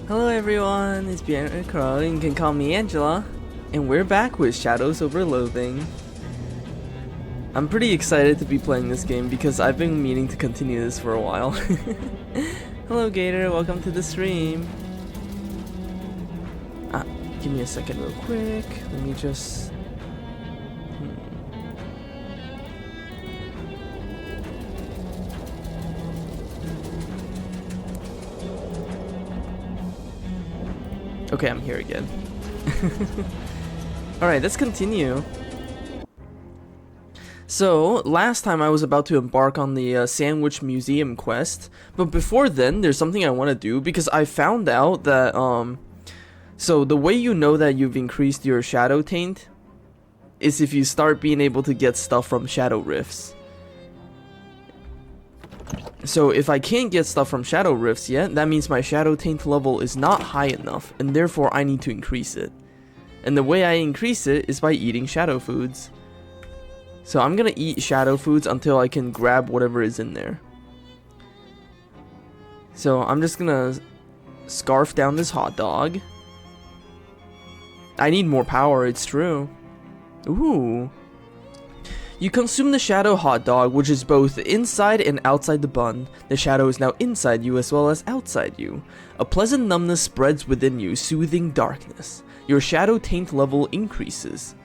Hello everyone, it's Bianca Crow, and you can call me Angela, and we're back with Shadows over Loathing. I'm pretty excited to be playing this game because I've been meaning to continue this for a while. Hello Gator, welcome to the stream. Give me a second real quick, let me just... Okay, I'm here again. Alright, let's continue. So, last time I was about to embark on the Sandwich Museum quest, but before then, there's something I want to do because I found out that, so the way you know that you've increased your Shadow Taint is if you start being able to get stuff from Shadow Rifts. So if I can't get stuff from Shadow Rifts yet, that means my Shadow Taint level is not high enough, and therefore I need to increase it. And the way I increase it is by eating Shadow Foods. So I'm gonna eat Shadow Foods until I can grab whatever is in there. So I'm just gonna scarf down this hot dog. I need more power, it's true. Ooh. You consume the shadow hot dog, which is both inside and outside the bun. The shadow is now inside you as well as outside you. A pleasant numbness spreads within you, soothing darkness. Your shadow taint level increases.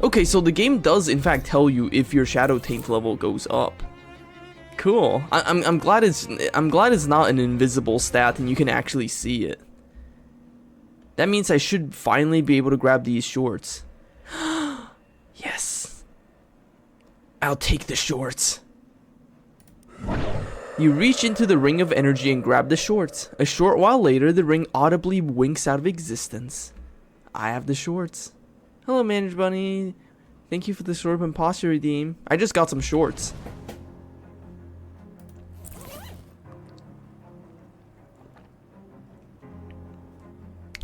Okay, so the game does in fact tell you if your shadow taint level goes up. Cool. I'm glad it's not an invisible stat and you can actually see it. That means I should finally be able to grab these shorts. Yes. I'll take the shorts. You reach into the ring of energy and grab the shorts. A short while later, the ring audibly winks out of existence. I have the shorts. Hello, Manage Bunny. Thank you for the short imposter redeem. I just got some shorts.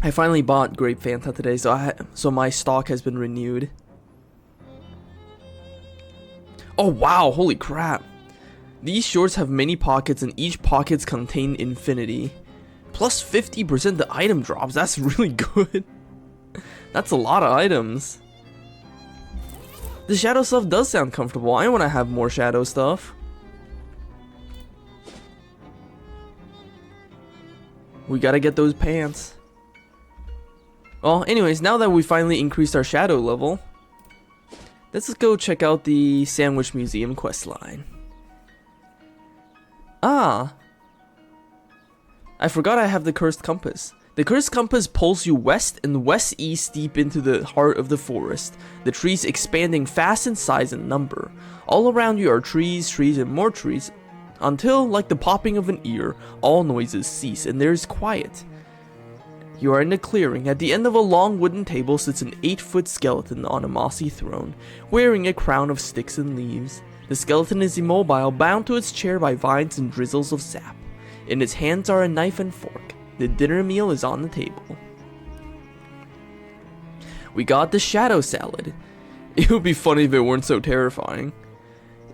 I finally bought Grape Fanta today, so my stock has been renewed. Oh wow, holy crap. These shorts have many pockets and each pockets contain infinity. Plus 50% the item drops, that's really good. That's a lot of items. The shadow stuff does sound comfortable, I want to have more shadow stuff. We gotta get those pants. Well, anyways, now that we finally increased our shadow level, let's go check out the Sandwich Museum questline. Ah! I forgot I have the Cursed Compass. The Cursed Compass pulls you west and west-east deep into the heart of the forest, the trees expanding fast in size and number. All around you are trees, trees, and more trees, until, like the popping of an ear, all noises cease and there is quiet. You are in a clearing. At the end of a long wooden table sits an 8-foot skeleton on a mossy throne, wearing a crown of sticks and leaves. The skeleton is immobile, bound to its chair by vines and drizzles of sap. In its hands are a knife and fork. The dinner meal is on the table. We got the shadow salad. It would be funny if it weren't so terrifying.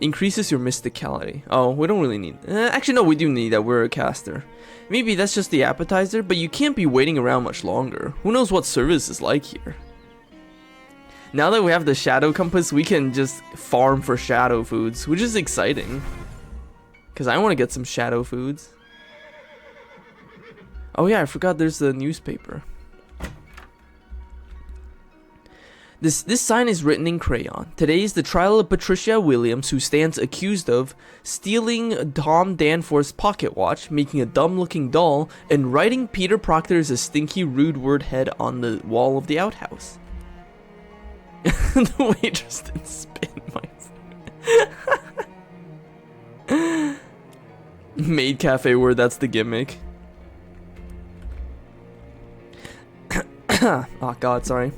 Increases your mysticality. Oh, we don't really need... actually, no, we do need that. We're a caster. Maybe that's just the appetizer, but you can't be waiting around much longer. Who knows what service is like here. Now that we have the shadow compass, we can just farm for shadow foods, which is exciting. Because I want to get some shadow foods. Oh yeah, I forgot there's the newspaper. This sign is written in crayon. Today is the trial of Patricia Williams, who stands accused of stealing Tom Danforth's pocket watch, making a dumb-looking doll, and writing Peter Proctor's a stinky, rude word head on the wall of the outhouse. The waitress didn't spin my... Maid cafe word, that's the gimmick. Oh god, sorry.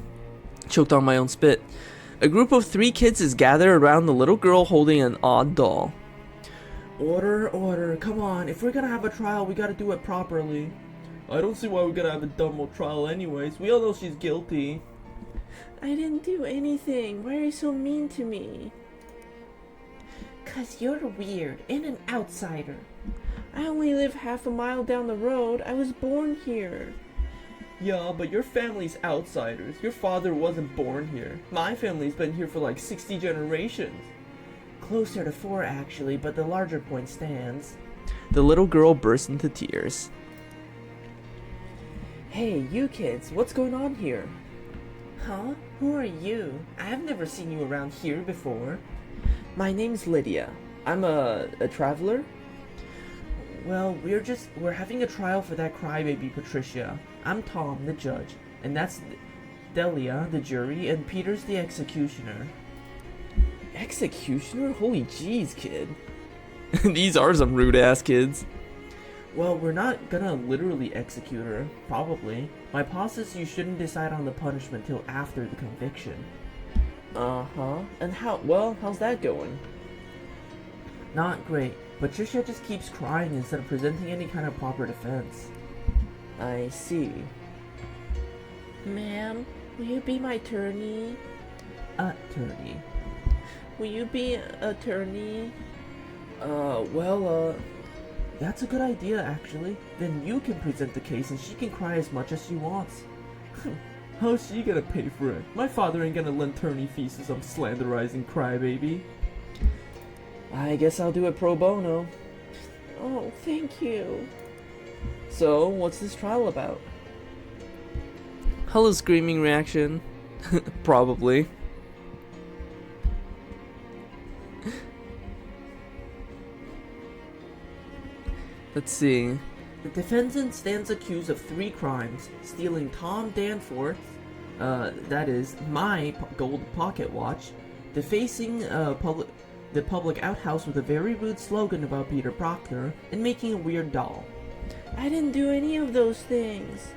Choked on my own spit. A group of 3 kids is gathered around the little girl holding an odd doll. Order, order, come on. If we're gonna have a trial, we gotta do it properly. I don't see why we gotta have a dumb trial anyways. We all know she's guilty. I didn't do anything. Why are you so mean to me? 'Cause you're weird and an outsider. I only live half a mile down the road. I was born here. Yeah, but your family's outsiders. Your father wasn't born here. My family's been here for like 60 generations. Closer to 4 actually, but the larger point stands. The little girl burst into tears. Hey, you kids, what's going on here? Huh? Who are you? I've never seen you around here before. My name's Lydia. I'm a traveler. Well, we're having a trial for that crybaby Patricia. I'm Tom, the judge, and that's Delia, the jury, and Peter's the executioner. Executioner? Holy jeez, kid. These are some rude-ass kids. Well, we're not gonna literally execute her, probably. My boss says you shouldn't decide on the punishment till after the conviction. Uh-huh. And how's that going? Not great. Patricia just keeps crying instead of presenting any kind of proper defense. I see. Ma'am, will you be my attorney? Attorney. Will you be attorney? That's a good idea, actually. Then you can present the case and she can cry as much as she wants. How's she gonna pay for it? My father ain't gonna lend attorney fees to some slanderizing crybaby. I guess I'll do it pro bono. Oh, thank you. So, what's this trial about? Hello, screaming reaction. Probably. Let's see. The defendant stands accused of 3 crimes: stealing Tom Danforth, that is, my gold pocket watch, defacing the public outhouse with a very rude slogan about Peter Proctor, and making a weird doll. I didn't do any of those things.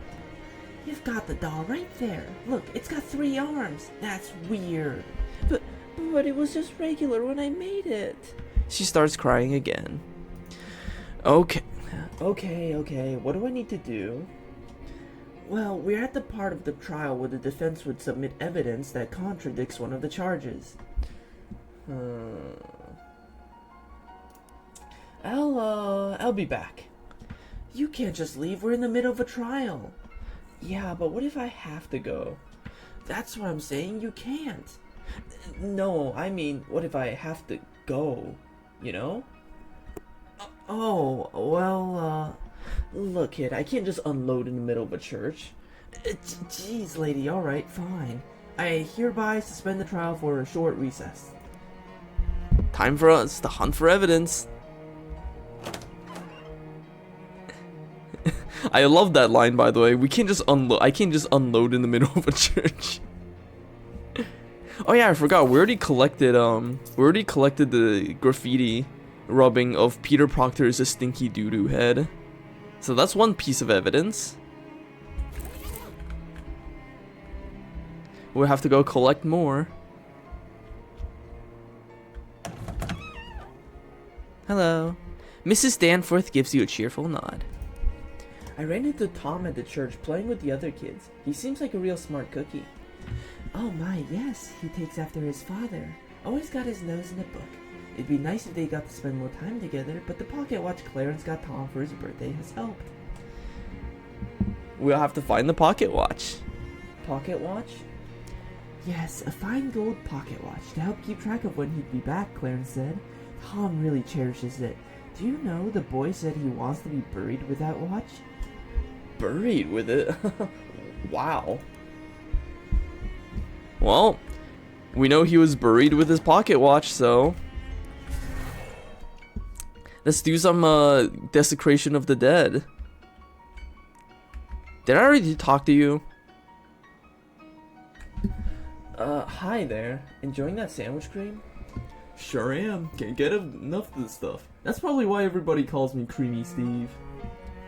You've got the doll right there. Look, it's got 3 arms. That's weird. But it was just regular when I made it. She starts crying again. Okay. What do I need to do? Well, we're at the part of the trial where the defense would submit evidence that contradicts one of the charges. I'll be back. You can't just leave. We're in the middle of a trial. Yeah, but what if I have to go? That's what I'm saying. You can't. No, I mean, what if I have to go? You know? Oh, well, look, kid, I can't just unload in the middle of a church. Jeez, lady, alright, fine. I hereby suspend the trial for a short recess. Time for us to hunt for evidence. I love that line, by the way. We can't just unload. I can't just unload in the middle of a church. Oh yeah, I forgot. We already collected the graffiti rubbing of Peter Proctor's a stinky doo-doo head. So that's one piece of evidence. We'll have to go collect more. Hello. Mrs. Danforth gives you a cheerful nod. I ran into Tom at the church playing with the other kids. He seems like a real smart cookie. Oh my, yes, he takes after his father. Always got his nose in a book. It'd be nice if they got to spend more time together, but the pocket watch Clarence got Tom for his birthday has helped. We'll have to find the pocket watch. Pocket watch? Yes, a fine gold pocket watch to help keep track of when he'd be back, Clarence said. Tom really cherishes it. Do you know the boy said he wants to be buried with that watch? Buried with it? Wow. Well, we know he was buried with his pocket watch, so let's do some desecration of the dead. Did I already talk to you? Hi there. Enjoying that sandwich cream? Sure am. Can't get enough of this stuff. That's probably why everybody calls me Creamy Steve.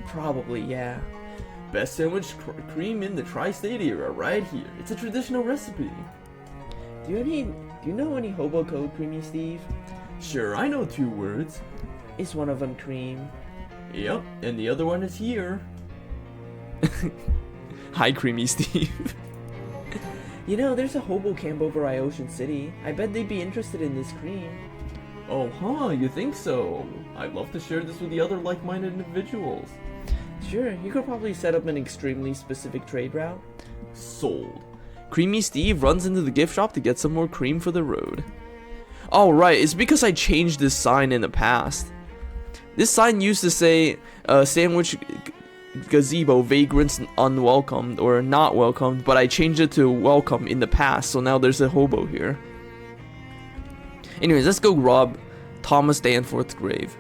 Probably, yeah. Best sandwich cream in the tri-state area right here. It's a traditional recipe. Do you know any hobo code, Creamy Steve? Sure, I know 2 words. Is one of them cream? Yep, and the other one is here. Hi, Creamy Steve. You know, there's a hobo camp over Ocean City. I bet they'd be interested in this cream. Oh, huh, you think so? I'd love to share this with the other like-minded individuals. Sure, you could probably set up an extremely specific trade route. Sold. Creamy Steve runs into the gift shop to get some more cream for the road. Oh, right, it's because I changed this sign in the past. This sign used to say, sandwich gazebo, vagrants unwelcomed, or not welcomed, but I changed it to welcome in the past, so now there's a hobo here. Anyways, let's go rob Thomas Danforth's grave.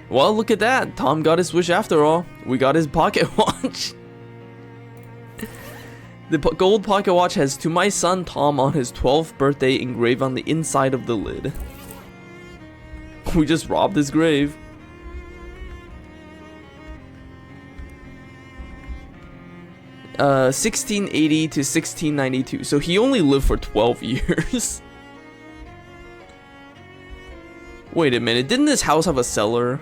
Well, look at that. Tom got his wish after all. We got his pocket watch. The gold pocket watch has "To my son Tom on his 12th birthday" engraved on the inside of the lid. We just robbed his grave. Uh, 1680 to 1692. So he only lived for 12 years. Wait a minute, didn't this house have a cellar?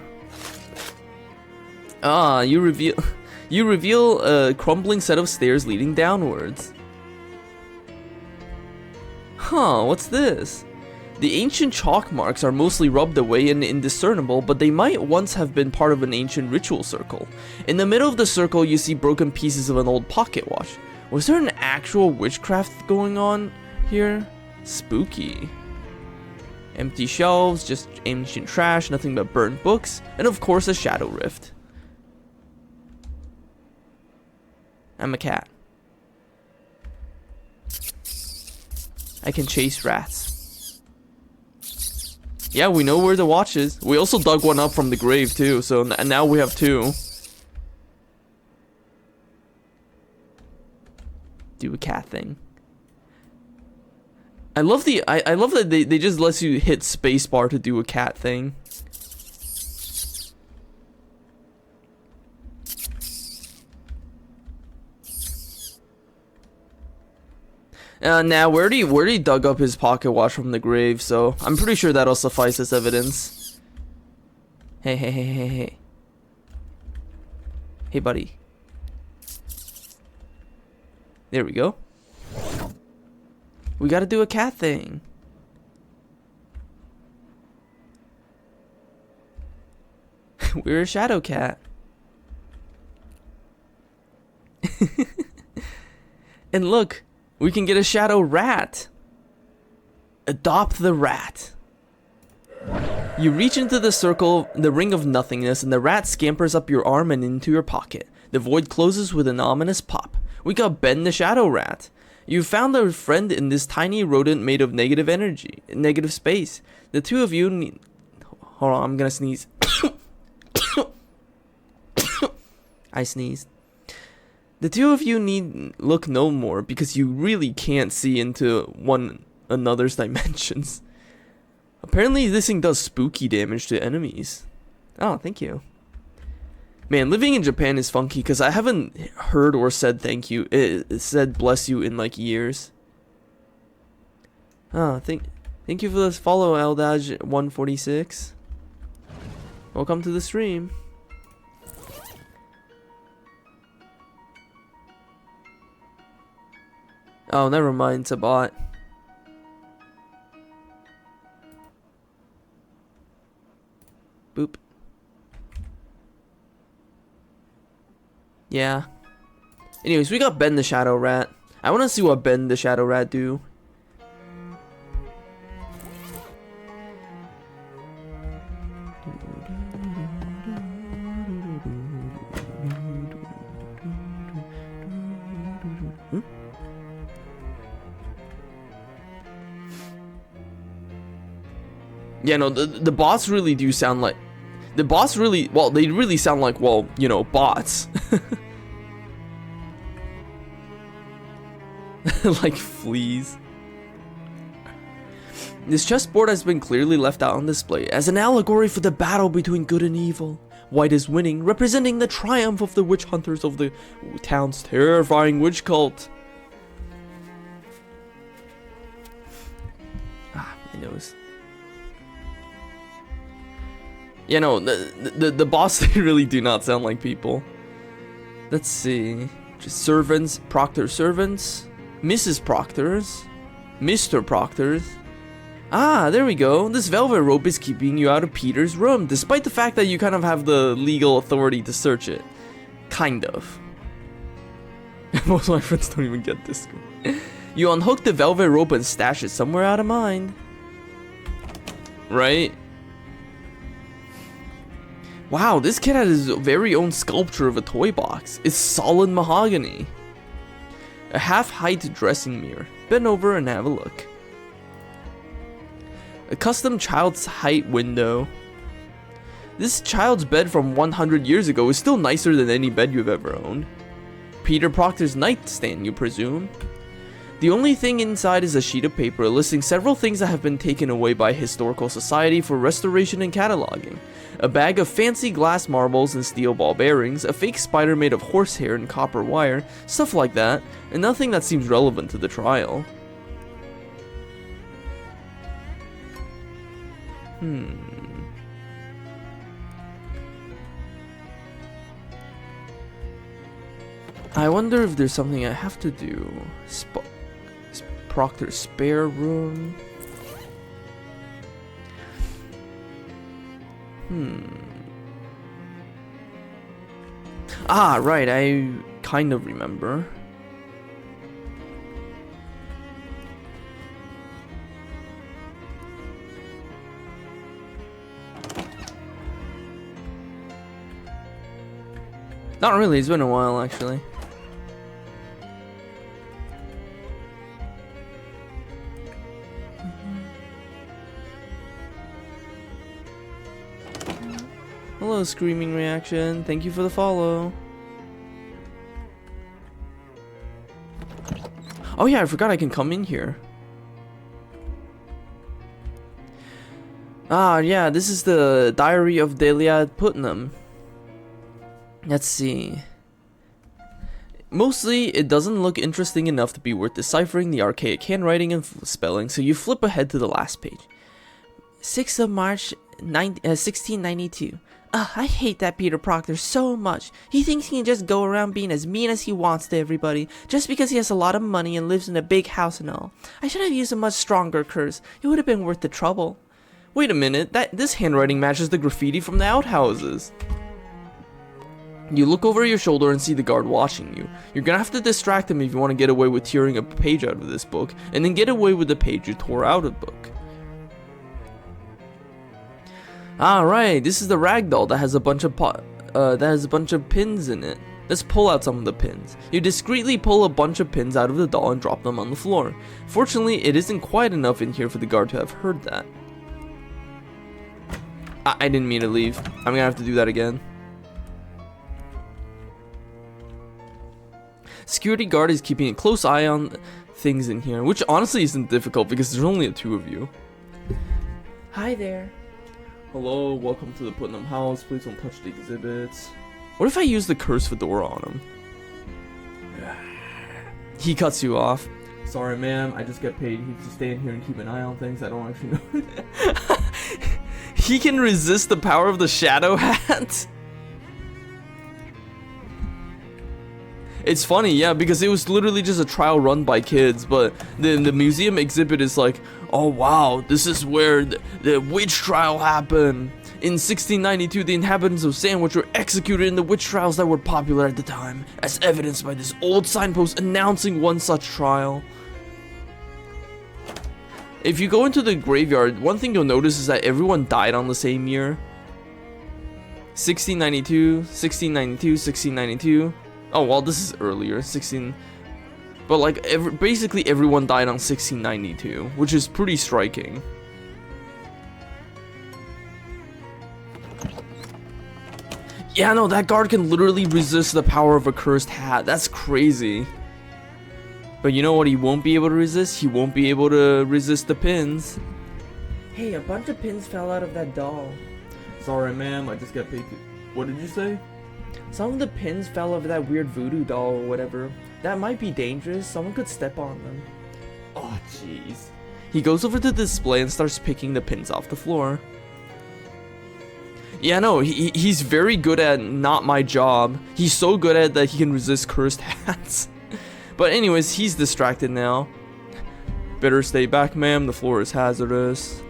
Ah, you reveal a crumbling set of stairs leading downwards. Huh, what's this? The ancient chalk marks are mostly rubbed away and indiscernible, but they might once have been part of an ancient ritual circle. In the middle of the circle, you see broken pieces of an old pocket watch. Was there an actual witchcraft going on here? Spooky. Empty shelves, just ancient trash, nothing but burnt books, and of course a shadow rift. I'm a cat. I can chase rats. Yeah, we know where the watch is. We also dug one up from the grave too, so now we have two. Do a cat thing. I love that they just let you hit spacebar to do a cat thing. Now we already dug up his pocket watch from the grave, so I'm pretty sure that'll suffice as evidence. Hey, hey, hey, hey, hey. Hey, buddy. There we go. We gotta do a cat thing. We're a shadow cat. And look, we can get a shadow rat. Adopt the rat. You reach into the circle, the ring of nothingness, and the rat scampers up your arm and into your pocket. The void closes with an ominous pop. We got Ben the shadow rat. You found a friend in this tiny rodent made of negative energy, negative space. The two of you need... Hold on, I'm gonna sneeze. I sneezed. The two of you need look no more because you really can't see into one another's dimensions. Apparently this thing does spooky damage to enemies. Oh, thank you. Man, living in Japan is funky because I haven't heard or said thank you. It said bless you in like years. Oh, thank you for this follow, Eldaj146. Welcome to the stream. Oh, never mind, it's a bot. Boop. Yeah. Anyways, we got Ben the Shadow Rat. I want to see what Ben the Shadow Rat do. Yeah, no, the bots really do sound like... The bots really... Well, they really sound like, well, you know, bots. Like fleas. This chessboard has been clearly left out on display as an allegory for the battle between good and evil. White is winning, representing the triumph of the witch hunters of the town's terrifying witch cult. Ah, my nose. Yeah, no, the boss, they really do not sound like people. Let's see. Just servants, Proctor servants, Mrs. Proctors, Mr. Proctors. Ah, there we go. This velvet rope is keeping you out of Peter's room, despite the fact that you kind of have the legal authority to search it. Kind of. Most of my friends don't even get this. You unhook the velvet rope and stash it somewhere out of mind. Right? Wow, this kid had his very own sculpture of a toy box. It's solid mahogany. A half-height dressing mirror. Bend over and have a look. A custom child's height window. This child's bed from 100 years ago is still nicer than any bed you've ever owned. Peter Proctor's nightstand, you presume? The only thing inside is a sheet of paper listing several things that have been taken away by Historical Society for restoration and cataloging. A bag of fancy glass marbles and steel ball bearings, a fake spider made of horsehair and copper wire, stuff like that, and nothing that seems relevant to the trial. I wonder if there's something I have to do. Proctor's spare room. Ah, right, I kind of remember. Not really, it's been a while actually. Hello, Screaming Reaction. Thank you for the follow. Oh yeah, I forgot I can come in here. Ah, yeah, this is the Diary of Delia Putnam. Let's see. Mostly, it doesn't look interesting enough to be worth deciphering the archaic handwriting and spelling, so you flip ahead to the last page. 6th of March, 1692. I hate that Peter Proctor so much. He thinks he can just go around being as mean as he wants to everybody, just because he has a lot of money and lives in a big house and all. I should have used a much stronger curse. It would have been worth the trouble. Wait a minute, this handwriting matches the graffiti from the outhouses. You look over your shoulder and see the guard watching you. You're gonna have to distract him if you want to get away with tearing a page out of this book, and then get away with the page you tore out of the book. Alright, this is the ragdoll that has a bunch of pins in it. Let's pull out some of the pins. You discreetly pull a bunch of pins out of the doll and drop them on the floor. Fortunately, it isn't quite enough in here for the guard to have heard that. I didn't mean to leave. I'm gonna have to do that again. Security guard is keeping a close eye on things in here, which honestly isn't difficult because there's only the two of you. Hi there. Hello, welcome to the Putnam house. Please don't touch the exhibits. What if I use the curse fedora on him? He cuts you off. Sorry, ma'am. I just get paid to stay in here and keep an eye on things. I don't actually know. He can resist the power of the shadow hat. It's funny, yeah, because it was literally just a trial run by kids, but the museum exhibit is like, oh wow, this is where the witch trial happened. In 1692, the inhabitants of Sandwich were executed in the witch trials that were popular at the time, as evidenced by this old signpost announcing one such trial. If you go into the graveyard, one thing you'll notice is that everyone died on the same year. 1692, 1692, 1692. Oh, well, this is earlier, 16... But, like, basically everyone died on 1692, which is pretty striking. Yeah, no, that guard can literally resist the power of a cursed hat. That's crazy. But you know what he won't be able to resist? He won't be able to resist the pins. Hey, a bunch of pins fell out of that doll. Sorry, ma'am, I just got paid to... What did you say? Some of the pins fell over that weird voodoo doll or whatever. That might be dangerous. Someone could step on them. Oh, jeez. He goes over to the display and starts picking the pins off the floor. Yeah, no, he's very good at not my job. He's so good at it that he can resist cursed hats. But anyways, he's distracted now. Better stay back, ma'am. The floor is hazardous.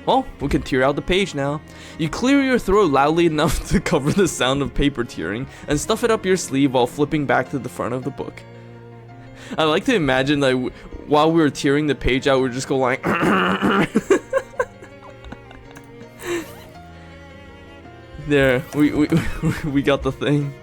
Well, we can tear out the page now. You clear your throat loudly enough to cover the sound of paper tearing and stuff it up your sleeve while flipping back to the front of the book. I like to imagine that while we were tearing the page out, we just go like... There, we got the thing.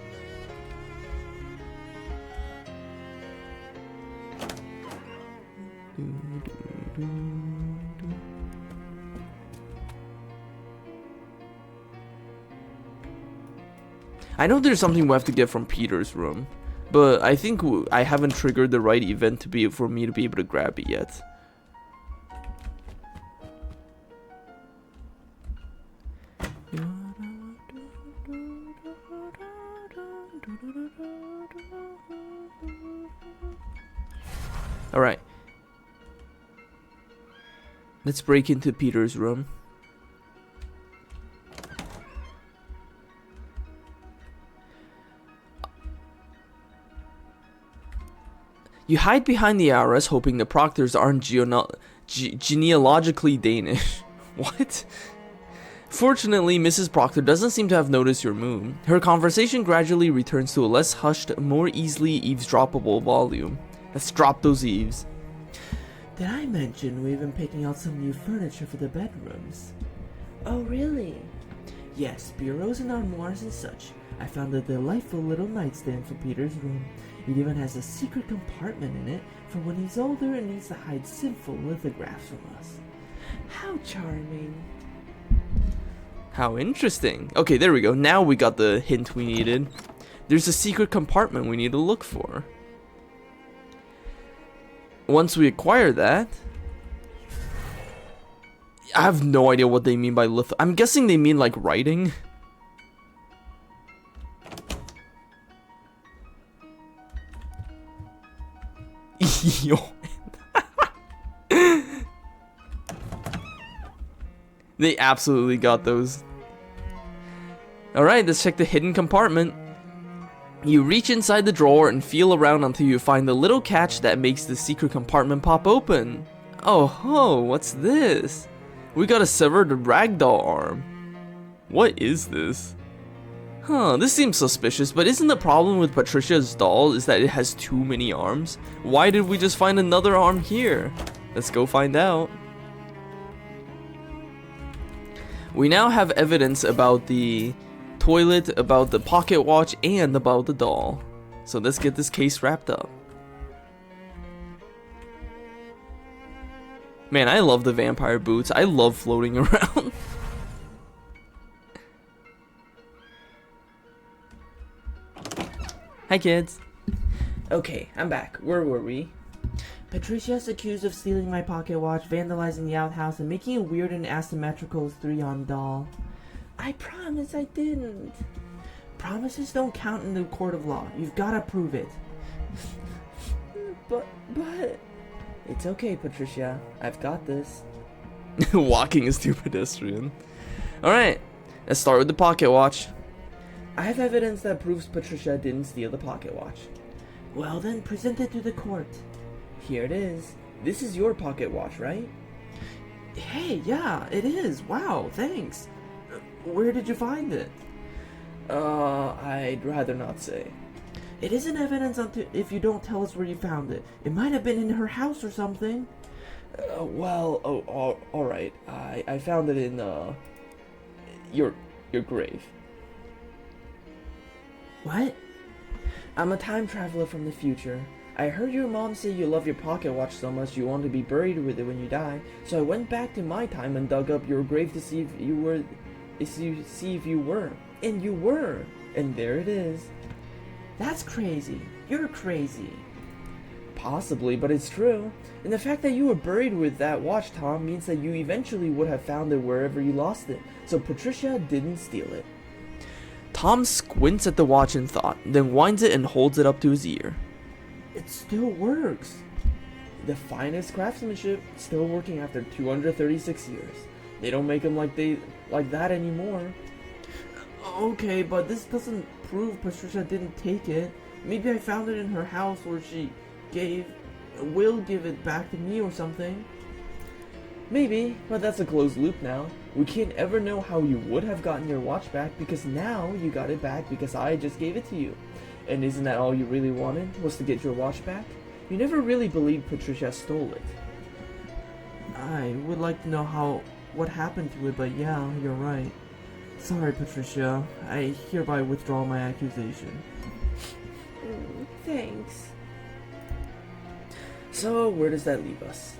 I know there's something we have to get from Peter's room, but I think I haven't triggered the right event for me to be able to grab it yet. Alright. Let's break into Peter's room. You hide behind the arras, hoping the proctors aren't genealogically Danish. What? Fortunately, Mrs. Proctor doesn't seem to have noticed your move. Her conversation gradually returns to a less hushed, more easily eavesdroppable volume. Let's drop those eaves. Did I mention we've been picking out some new furniture for the bedrooms? Oh, really? Yes, bureaus and armoires and such. I found a delightful little nightstand for Peter's room. It even has a secret compartment in it for when he's older and needs to hide sinful lithographs from us. How charming. How interesting. Okay, there we go. Now we got the hint we needed. There's a secret compartment we need to look for. Once we acquire that... I have no idea what they mean by litho... I'm guessing they mean like writing. Yo. They absolutely got those. Alright, let's check the hidden compartment. You reach inside the drawer and feel around until you find the little catch that makes the secret compartment pop open. Oh ho, what's this? We got a severed ragdoll arm. What is this? Huh, this seems suspicious, but isn't the problem with Patricia's doll is that it has too many arms? Why did we just find another arm here? Let's go find out. We now have evidence about the toilet, about the pocket watch, and about the doll. So let's get this case wrapped up. Man, I love the vampire boots. I love floating around. Hi, kids. Okay, I'm back. Where were we? Patricia's accused of stealing my pocket watch, vandalizing the outhouse, and making a weird and asymmetrical three-armed doll. I promise I didn't. Promises don't count in the court of law. You've got to prove it. But... It's okay, Patricia. I've got this. Walking is too pedestrian. Alright, let's start with the pocket watch. I have evidence that proves Patricia didn't steal the pocket watch. Well then, present it to the court. Here it is. This is your pocket watch, right? Hey, yeah, it is. Wow, thanks. Where did you find it? I'd rather not say. It isn't evidence until if you don't tell us where you found it. It might have been in her house or something. Alright. I found it in, your grave. What? I'm a time traveler from the future. I heard your mom say you love your pocket watch so much you want to be buried with it when you die. So I went back to my time and dug up your grave to see if you were, and you were, and there it is. That's crazy. You're crazy. Possibly, but it's true. And the fact that you were buried with that watch, Tom, means that you eventually would have found it wherever you lost it. So Patricia didn't steal it. Tom squints at the watch in thought, then winds it and holds it up to his ear. It still works. The finest craftsmanship, still working after 236 years. They don't make them like that anymore. Okay, but this doesn't prove Patricia didn't take it. Maybe I found it in her house where she gave will give it back to me or something. Maybe, but that's a closed loop now. We can't ever know how you would have gotten your watch back because now you got it back because I just gave it to you. And isn't that all you really wanted, was to get your watch back? You never really believed Patricia stole it. I would like to know what happened to it, but yeah, you're right. Sorry, Patricia. I hereby withdraw my accusation. Thanks. So, where does that leave us?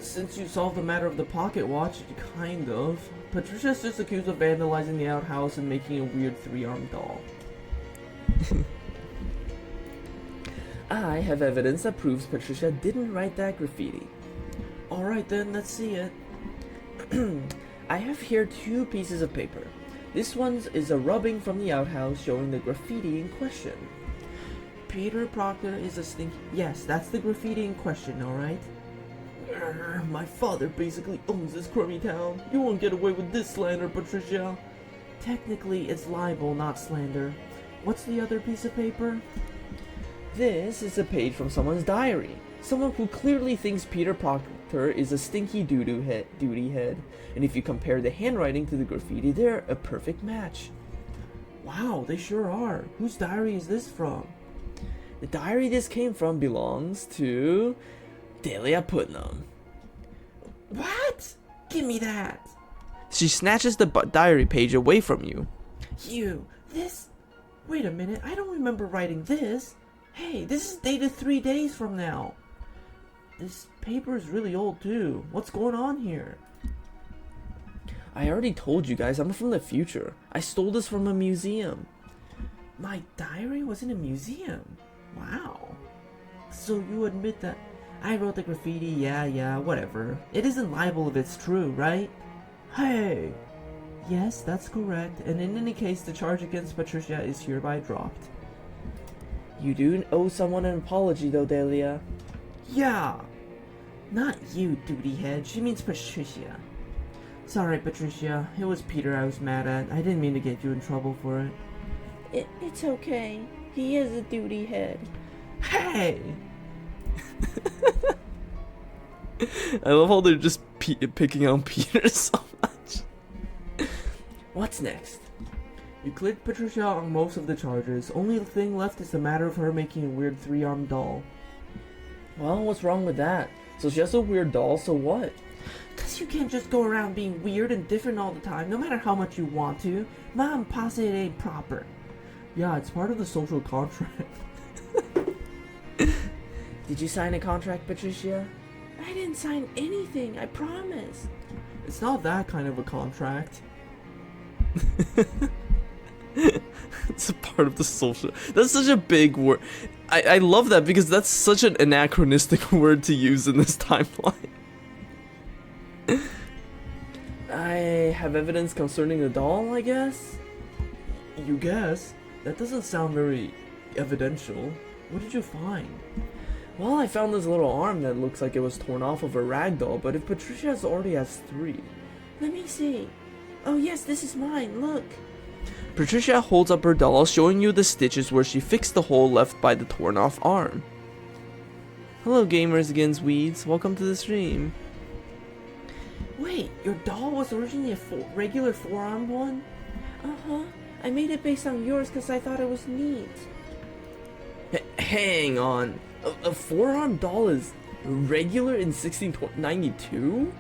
Since you solved the matter of the pocket watch, kind of. Patricia's just accused of vandalizing the outhouse and making a weird 3-armed doll. I have evidence that proves Patricia didn't write that graffiti. Alright then, let's see it. I have here 2 pieces of paper. This one is a rubbing from the outhouse showing the graffiti in question. Peter Proctor is a stinky... Yes, that's the graffiti in question, alright? My father basically owns this crummy town. You won't get away with this slander, Patricia. Technically, it's libel, not slander. What's the other piece of paper? This is a page from someone's diary. Someone who clearly thinks Peter Proctor is a stinky duty head. And if you compare the handwriting to the graffiti, they're a perfect match. Wow, they sure are. Whose diary is this from? The diary this came from belongs to Delia Putnam. What? Give me that. She snatches the diary page away from you. This... Wait a minute, I don't remember writing this. Hey, this is dated 3 days from now. This paper is really old too. What's going on here? I already told you guys, I'm from the future. I stole this from a museum. My diary was in a museum? Wow. So you admit that I wrote the graffiti, yeah, whatever. It isn't libel if it's true, right? Hey! Yes, that's correct, and in any case, the charge against Patricia is hereby dropped. You do owe someone an apology though, Delia. Yeah! Not you, duty head. She means Patricia. Sorry, Patricia. It was Peter I was mad at. I didn't mean to get you in trouble for it. It's okay. He is a duty head. Hey! I love how they're just picking on Peter so much. What's next? You cleared Patricia on most of the charges. Only thing left is the matter of her making a weird 3-armed doll. Well, what's wrong with that? So she has a weird doll, so what? Cause you can't just go around being weird and different all the time, no matter how much you want to. Mom, pass it ain't proper. Yeah, it's part of the social contract. Did you sign a contract, Patricia? I didn't sign anything, I promise. It's not that kind of a contract. It's a part of the social. That's such a big word. I love that because that's such an anachronistic word to use in this timeline. I have evidence concerning the doll, I guess? You guess? That doesn't sound very evidential. What did you find? Well, I found this little arm that looks like it was torn off of a rag doll, but if Patricia already has 3. Let me see. Oh yes, this is mine, look. Patricia holds up her doll, showing you the stitches where she fixed the hole left by the torn off arm. Hello gamers against weeds, welcome to the stream. Wait, your doll was originally a regular 4-armed one? Uh-huh. I made it based on yours because I thought it was neat. Hang on. A 4-armed doll is regular in 1692?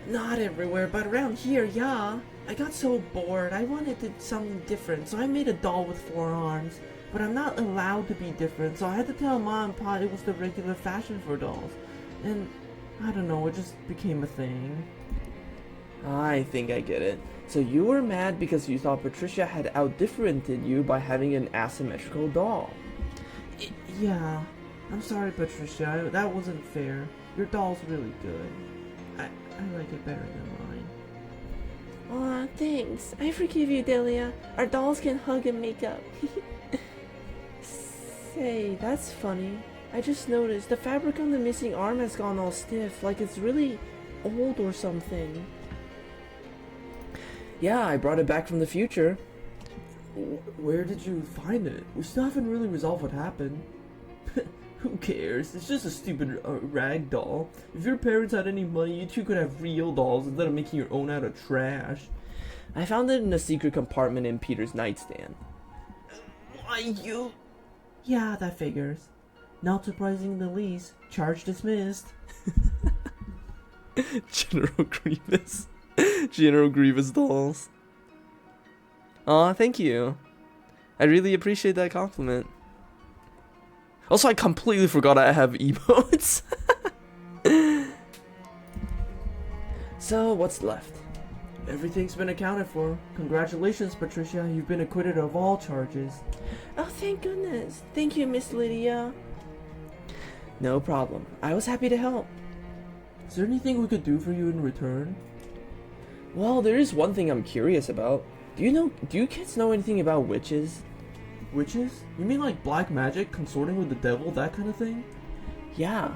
Not everywhere, but around here, yeah. I got so bored, I wanted to something different, so I made a doll with 4 arms. But I'm not allowed to be different, so I had to tell Mom and Pa it was the regular fashion for dolls. And, I don't know, it just became a thing. I think I get it. So you were mad because you thought Patricia had out-differented you by having an asymmetrical doll. Yeah. I'm sorry, Patricia, that wasn't fair. Your doll's really good. I like it better than mine. Aw, thanks. I forgive you, Delia. Our dolls can hug and make up. Say, that's funny. I just noticed the fabric on the missing arm has gone all stiff, like it's really old or something. Yeah, I brought it back from the future. Where did you find it? We still haven't really resolved what happened. Who cares? It's just a stupid rag doll. If your parents had any money, you two could have real dolls instead of making your own out of trash. I found it in a secret compartment in Peter's nightstand. Why you? Yeah, that figures. Not surprising in the least. Charge dismissed. General Grievous. General Grievous dolls. Aw, thank you. I really appreciate that compliment. Also, I completely forgot I have emotes. So, what's left? Everything's been accounted for. Congratulations, Patricia. You've been acquitted of all charges. Oh, thank goodness. Thank you, Miss Lydia. No problem. I was happy to help. Is there anything we could do for you in return? Well, there is one thing I'm curious about. Do you kids know anything about witches? Witches? You mean like black magic, consorting with the devil, that kind of thing? Yeah.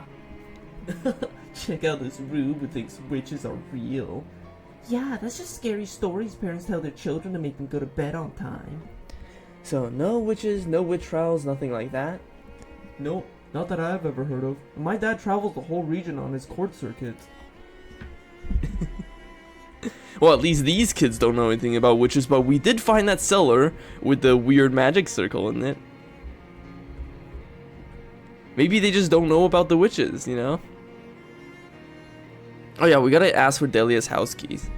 Check out this rube who thinks witches are real. Yeah, that's just scary stories parents tell their children to make them go to bed on time. So, no witches, no witch trials, nothing like that? Nope, not that I've ever heard of. My dad travels the whole region on his court circuits. Well, at least these kids don't know anything about witches, but we did find that cellar with the weird magic circle in it. Maybe they just don't know about the witches, you know? Oh yeah, we gotta ask for Delia's house keys.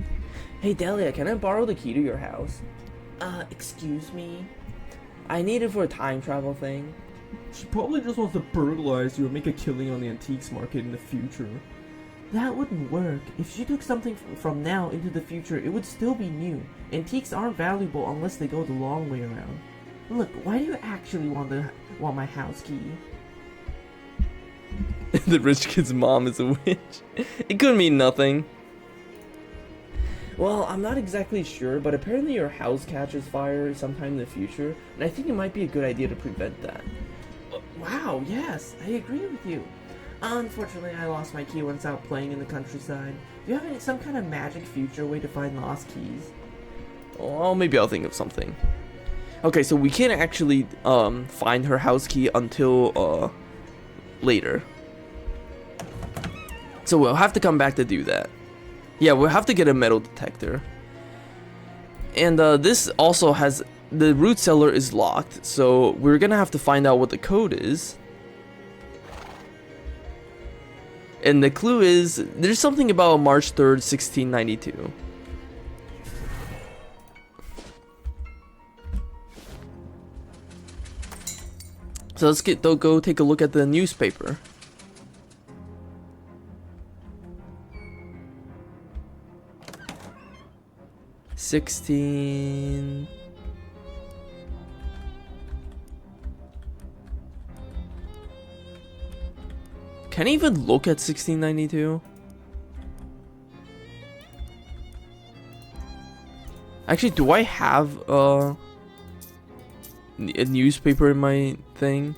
Hey Delia, can I borrow the key to your house? Excuse me? I need it for a time travel thing. She probably just wants to burglarize you and make a killing on the antiques market in the future. That wouldn't work. If she took something from now into the future, it would still be new. Antiques aren't valuable unless they go the long way around. Look, why do you actually want my house key? The rich kid's mom is a witch. It could mean nothing. Well, I'm not exactly sure, but apparently your house catches fire sometime in the future, and I think it might be a good idea to prevent that. Wow, yes, I agree with you. Unfortunately, I lost my key once out playing in the countryside. Do you have some kind of magic future way to find lost keys? Oh, maybe I'll think of something. Okay, so we can't actually find her house key until later. So we'll have to come back to do that. Yeah, we'll have to get a metal detector. And this also has... The root cellar is locked, so we're gonna have to find out what the code is. And the clue is, there's something about March 3rd, 1692. So let's go take a look at the newspaper. Can I even look at 1692? Actually, do I have a newspaper in my thing?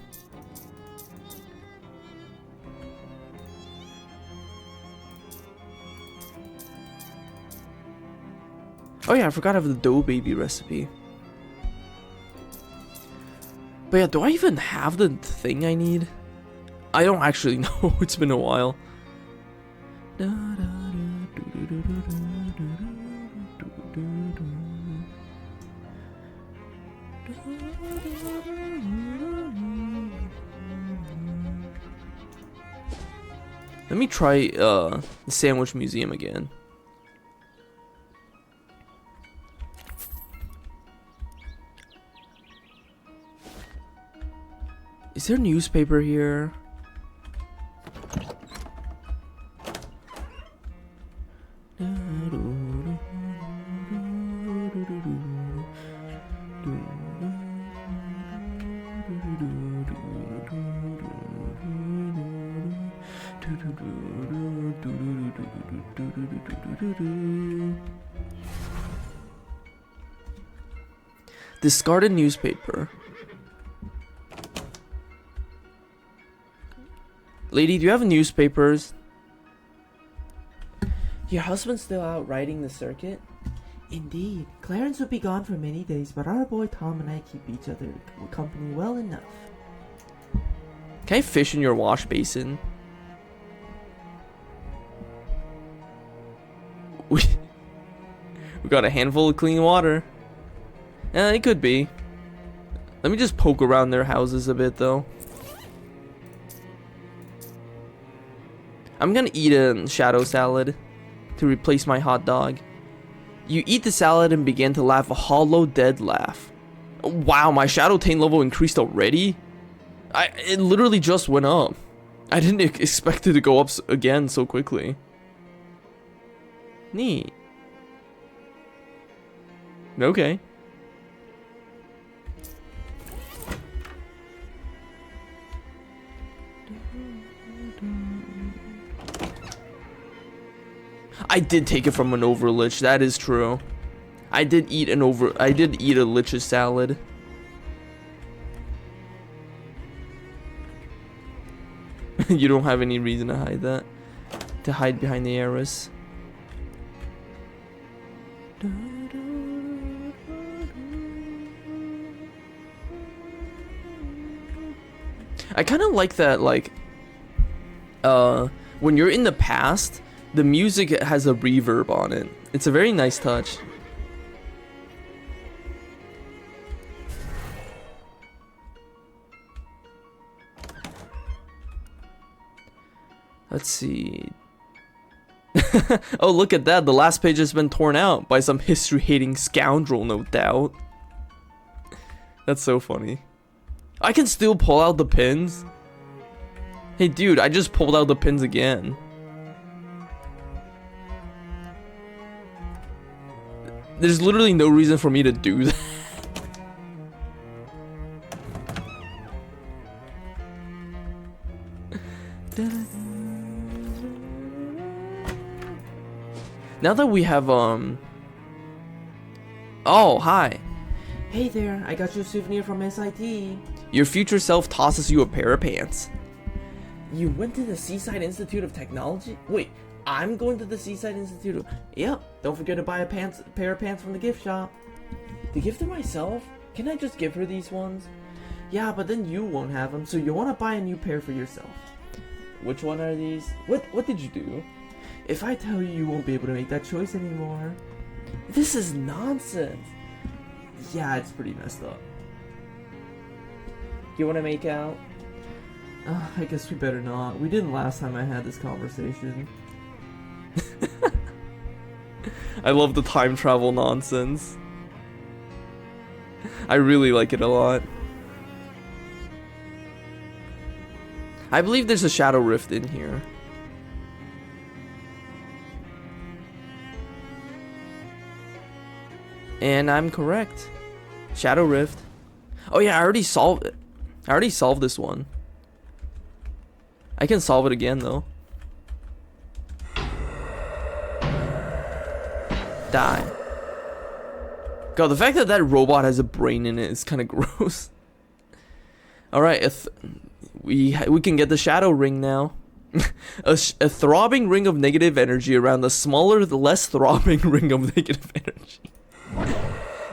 Oh yeah, I forgot I have the dough baby recipe. But yeah, do I even have the thing I need? I don't actually know. It's been a while. Let me try the Sandwich Museum again. Is there a newspaper here? Discarded newspaper. Lady, do you have newspapers? Your husband's still out riding the circuit? Indeed. Clarence would be gone for many days, but our boy Tom and I keep each other company well enough. Can I fish in your wash basin? We got a handful of clean water. Yeah, it could be. Let me just poke around their houses a bit though. I'm gonna eat a shadow salad to replace my hot dog. You eat the salad and begin to laugh a hollow, dead laugh. Wow, my shadow taint level increased already? It literally just went up. I didn't expect it to go up again so quickly. Neat. Okay. I did take it from an overlich, that is true. I did eat a lich's salad. You don't have any reason to hide that. To hide behind the arrows. I kind of like that, like, when you're in the past, the music has a reverb on it. It's a very nice touch. Let's see. Oh, look at that. The last page has been torn out by some history-hating scoundrel, no doubt. That's so funny. I can still pull out the pins. Hey, dude, I just pulled out the pins again. There's literally no reason for me to do that. Now that we have, Oh, hi. Hey there, I got you a souvenir from SIT. Your future self tosses you a pair of pants. You went to the Seaside Institute of Technology? Wait, I'm going to the Seaside Institute. Yep, don't forget to buy a pair of pants from the gift shop. To give to myself? Can I just give her these ones? Yeah, but then you won't have them, so you want to buy a new pair for yourself. Which one are these? What did you do? If I tell you, you won't be able to make that choice anymore. This is nonsense. Yeah, it's pretty messed up. You want to make out? I guess we better not. We didn't last time I had this conversation. I love the time travel nonsense. I really like it a lot. I believe there's a shadow rift in here. And I'm correct. Shadow rift. Oh yeah, I already solved it. I already solved this one. I can solve it again though. Die. God, the fact that that robot has a brain in it is kind of gross. All right, we can get the shadow ring now. a throbbing ring of negative energy around the smaller, less throbbing ring of negative energy.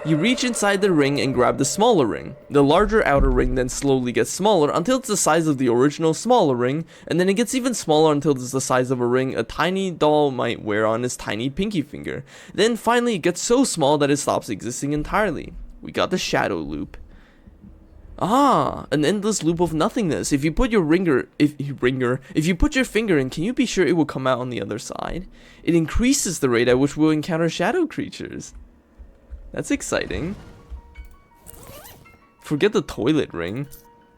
You reach inside the ring and grab the smaller ring. The larger outer ring then slowly gets smaller until it's the size of the original smaller ring, and then it gets even smaller until it's the size of a ring a tiny doll might wear on his tiny pinky finger. Then finally it gets so small that it stops existing entirely. We got the shadow loop. Ah, an endless loop of nothingness. If you put your if you put your finger in, can you be sure it will come out on the other side? It increases the rate at which we'll encounter shadow creatures. That's exciting. Forget the toilet ring.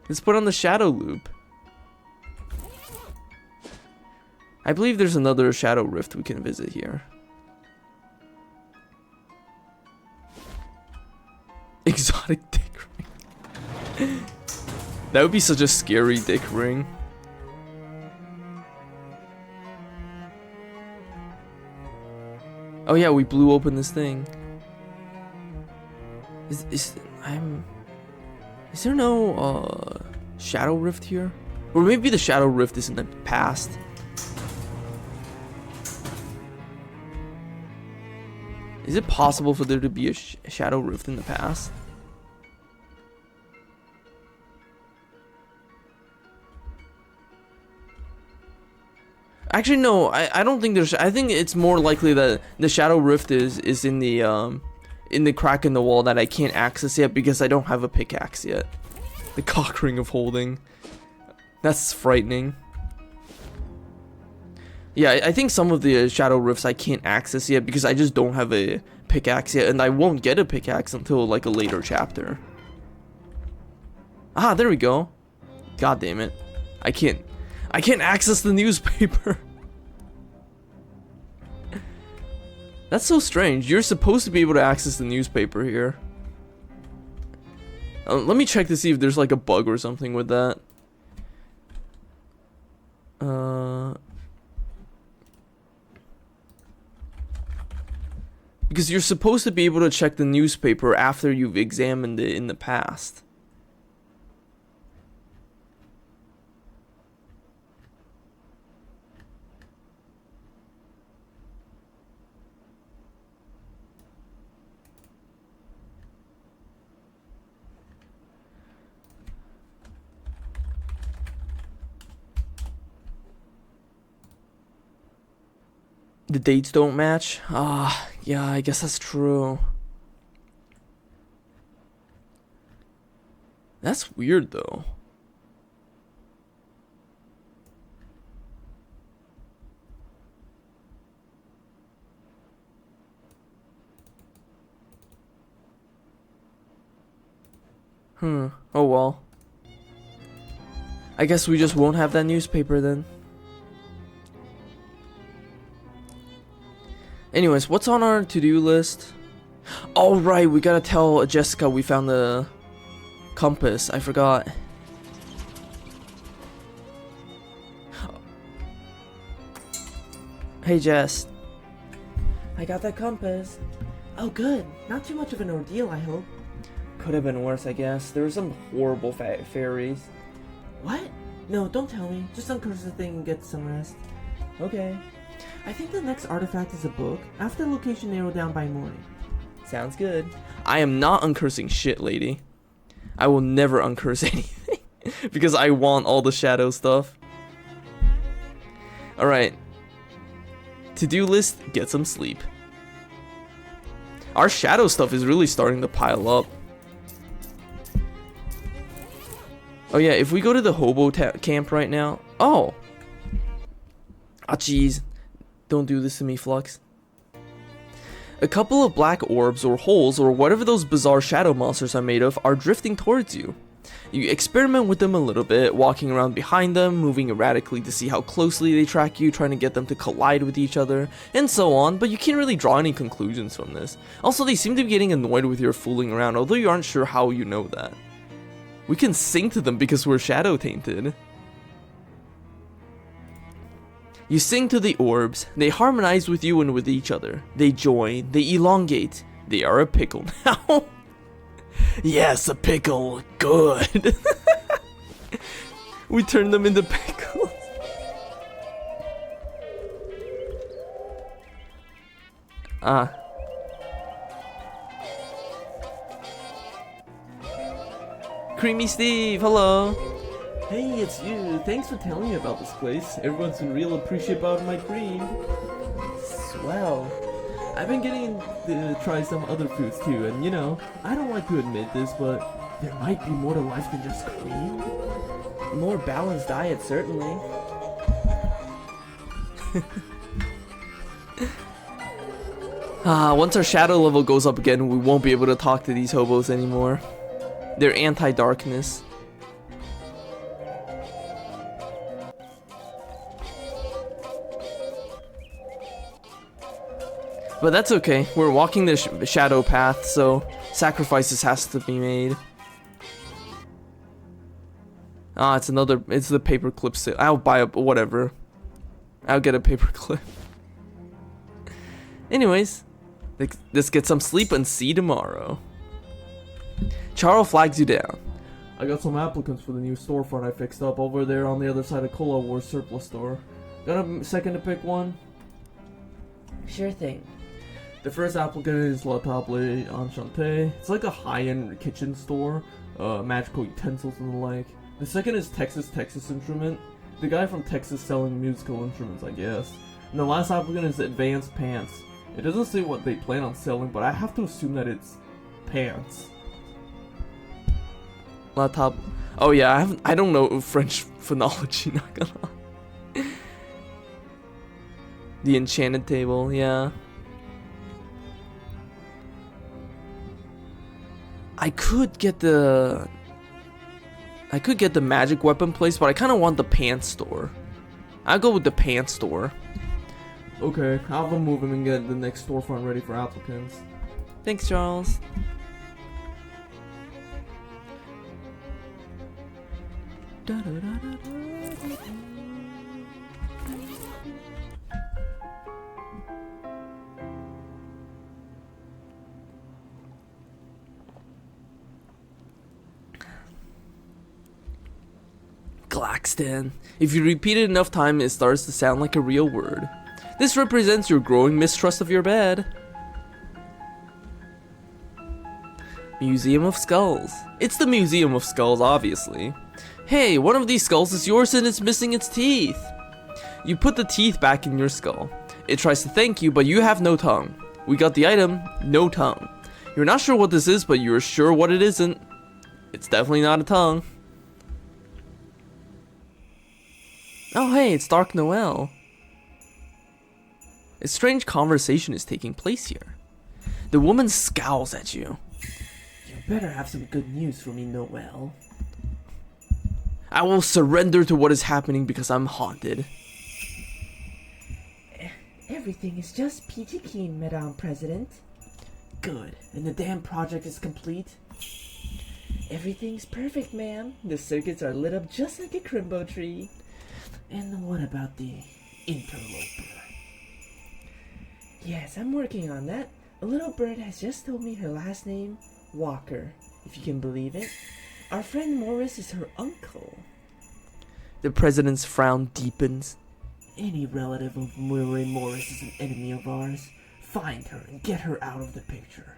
Let's put on the shadow loop. I believe there's another shadow rift we can visit here. Exotic dick ring. That would be such a scary dick ring. Oh yeah, we blew open this thing. Is there no shadow rift here? Or maybe the shadow rift is in the past. Is it possible for there to be a shadow rift in the past? Actually, no, I don't think there's... I think it's more likely that the Shadow Rift is in the crack in the wall that I can't access yet because I don't have a pickaxe yet. The cock ring of holding. That's frightening. Yeah, I think some of the Shadow Rifts I can't access yet because I just don't have a pickaxe yet, and I won't get a pickaxe until like a later chapter. Ah, there we go. God damn it. I can't access the newspaper. That's so strange. You're supposed to be able to access the newspaper here. Let me check to see if there's like a bug or something with that. Because you're supposed to be able to check the newspaper after you've examined it in the past. The dates don't match? Ah, yeah, I guess that's true. That's weird, though. Oh well. I guess we just won't have that newspaper then. Anyways, what's on our to-do list? Oh right, we gotta tell Jessica we found the compass. I forgot. Hey Jess. I got that compass. Oh good, not too much of an ordeal, I hope. Could have been worse, I guess. There were some horrible fairies. What? No, don't tell me. Just uncurse the thing and get some rest. Okay. I think the next artifact is a book. After the location narrowed down by morning. Sounds good. I am not uncursing shit, lady. I will never uncurse anything. Because I want all the shadow stuff. Alright. To-do list, get some sleep. Our shadow stuff is really starting to pile up. Oh yeah, if we go to the hobo camp right now... Oh! Ah, jeez. Don't do this to me, Flux. A couple of black orbs or holes or whatever those bizarre shadow monsters are made of are drifting towards you. You experiment with them a little bit, walking around behind them, moving erratically to see how closely they track you, trying to get them to collide with each other, and so on, but you can't really draw any conclusions from this. Also, they seem to be getting annoyed with your fooling around, although you aren't sure how you know that. We can sing to them because we're shadow tainted. You sing to the orbs, they harmonize with you and with each other. They join, they elongate. They are a pickle now. Yes, a pickle. Good. We turn them into pickles. Creamy Steve, hello. Hey, it's you. Thanks for telling me about this place. Everyone's been real appreciative about my cream. Swell. I've been getting to try some other foods too, and you know, I don't like to admit this, but there might be more to life than just cream. More balanced diet, certainly. Once our shadow level goes up again, we won't be able to talk to these hobos anymore. They're anti-darkness. But that's okay. We're walking the shadow path, so sacrifices has to be made. It's the paperclip sale. I'll buy a, whatever. I'll get a paperclip. Anyways, let's get some sleep and see tomorrow. Charles flags you down. I got some applicants for the new storefront I fixed up over there on the other side of Cola War's surplus store. Got a second to pick one? Sure thing. The first applicant is La Table Enchantée. It's like a high-end kitchen store, magical utensils and the like. The second is Texas Instrument. The guy from Texas selling musical instruments, I guess. And the last applicant is Advanced Pants. It doesn't say what they plan on selling, but I have to assume that it's pants. Laptop. Oh yeah, I don't know French phonology, not gonna lie. The enchanted table, yeah. I could get the magic weapon place, but I kind of want the pants store. I'll go with the pants store. Okay, I'll move him and get the next storefront ready for applicants. Thanks, Charles. Glaxton. If you repeat it enough times, it starts to sound like a real word. This represents your growing mistrust of your bed. Museum of Skulls. It's the Museum of Skulls, obviously. Hey, one of these skulls is yours and it's missing its teeth. You put the teeth back in your skull. It tries to thank you, but you have no tongue. We got the item, no tongue. You're not sure what this is, but you're sure what it isn't. It's definitely not a tongue. Oh hey, it's Dark Noel. A strange conversation is taking place here. The woman scowls at you. You better have some good news for me, Noel. I will surrender to what is happening because I'm haunted. Everything is just peachy keen, Madame President. Good. And the damn project is complete? Everything's perfect, ma'am. The circuits are lit up just like a crimbo tree. And what about the interloper? Yes, I'm working on that. A little bird has just told me her last name, Walker, if you can believe it. Our friend Morris is her uncle. The president's frown deepens. Any relative of Murray Morris is an enemy of ours. Find her and get her out of the picture.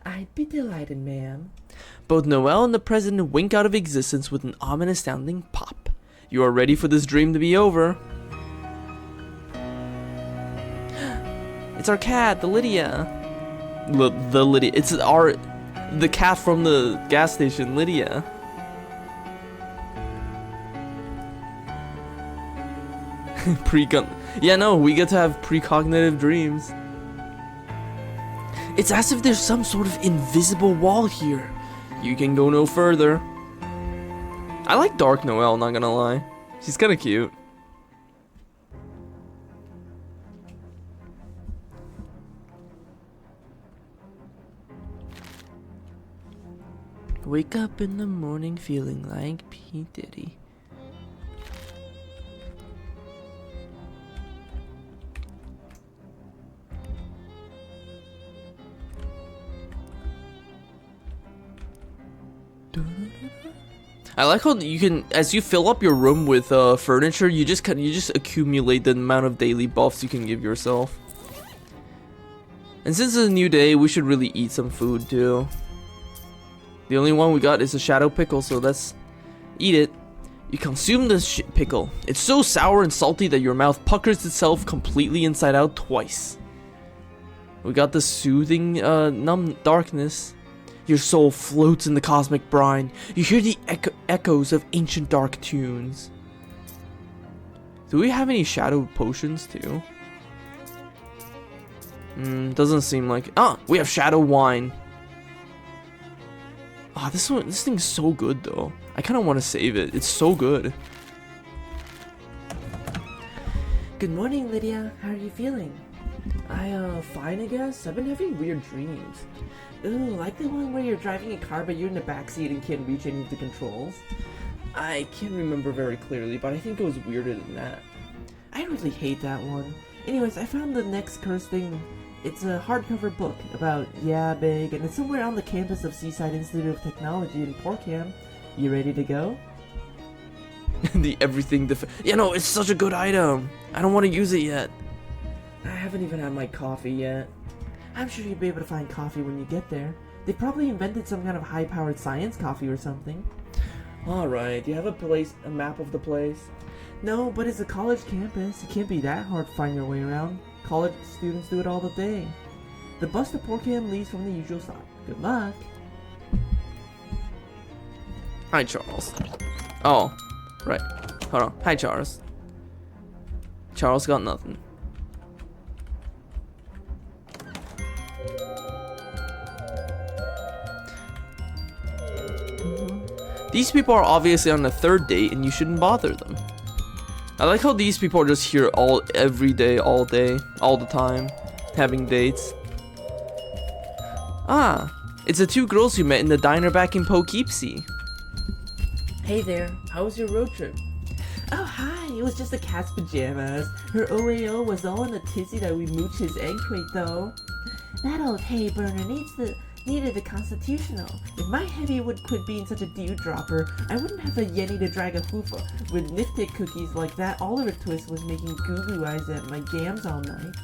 I'd be delighted, ma'am. Both Noel and the president wink out of existence with an ominous sounding pop. You are ready for this dream to be over. It's our cat, the Lydia. The Lydia. It's the cat from the gas station, Lydia. Yeah, no, we get to have precognitive dreams. It's as if there's some sort of invisible wall here. You can go no further. I like Dark Noel, not gonna lie. She's kinda cute. Wake up in the morning feeling like P. Diddy. I like how you can, as you fill up your room with furniture, you just accumulate the amount of daily buffs you can give yourself. And since it's a new day, we should really eat some food too. The only one we got is a shadow pickle, so let's eat it. You consume the pickle. It's so sour and salty that your mouth puckers itself completely inside out twice. We got the soothing numb darkness. Your soul floats in the cosmic brine. You hear the echoes of ancient dark tunes. Do we have any shadow potions too? Doesn't seem like. Ah, we have shadow wine. Ah, this thing's so good though. I kind of want to save it. It's so good. Good morning, Lydia. How are you feeling? Fine, I guess. I've been having weird dreams. Ooh, like the one where you're driving a car but you're in the backseat and can't reach any of the controls. I can't remember very clearly, but I think it was weirder than that. I really hate that one. Anyways, I found the next cursed thing. It's a hardcover book about Big, and it's somewhere on the campus of Seaside Institute of Technology in Porkham. You ready to go? The everything yeah, no, it's such a good item. I don't want to use it yet. I haven't even had my coffee yet. I'm sure you'll be able to find coffee when you get there. They probably invented some kind of high-powered science coffee or something. Alright, do you have a map of the place? No, but it's a college campus. It can't be that hard to find your way around. College students do it all the day. The bus to Porkham leaves from the usual stop. Good luck. Hi, Charles. Oh, right. Hold on. Hi, Charles. Charles got nothing. These people are obviously on the third date and you shouldn't bother them. I like how these people are just here every day, all the time, having dates. Ah, it's the two girls you met in the diner back in Poughkeepsie. Hey there, how was your road trip? Oh, hi, it was just a cat's pajamas. Her OAO was all in a tizzy that we mooched his egg crate, though. That old hay burner needed the constitutional. If my heavy would quit being such a dewdropper, I wouldn't have a yenny to drag a hoof with nifty cookies like that. Oliver Twist was making goo-goo eyes at my gams all night.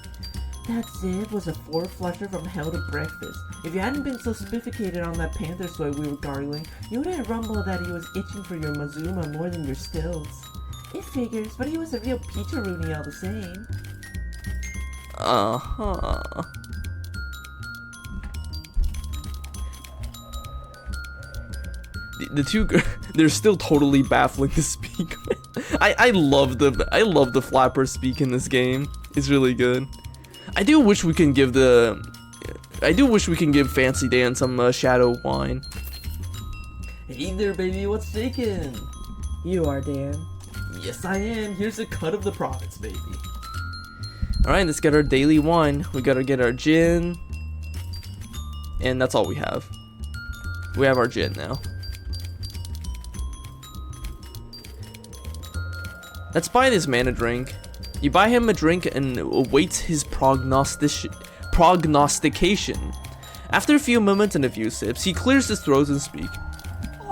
That Ziv was a four-flusher from hell to breakfast. If you hadn't been so sophisticated on that panther soy we were gargling, you wouldn't rumble that he was itching for your Mazuma more than your stills. It figures, but he was a real peacheroony all the same. Uh-huh. The two, they're still totally baffling to speak with. I love the flapper speak in this game. It's really good. I do wish we can give Fancy Dan some shadow wine. Hey there, baby, what's shaking? You are, Dan. Yes, I am. Here's a cut of the profits, baby. Alright, let's get our daily wine. We gotta get our gin. And that's all we have. We have our gin now. Let's buy this man a drink. You buy him a drink and awaits his prognostication. After a few moments and a few sips, he clears his throat and speaks.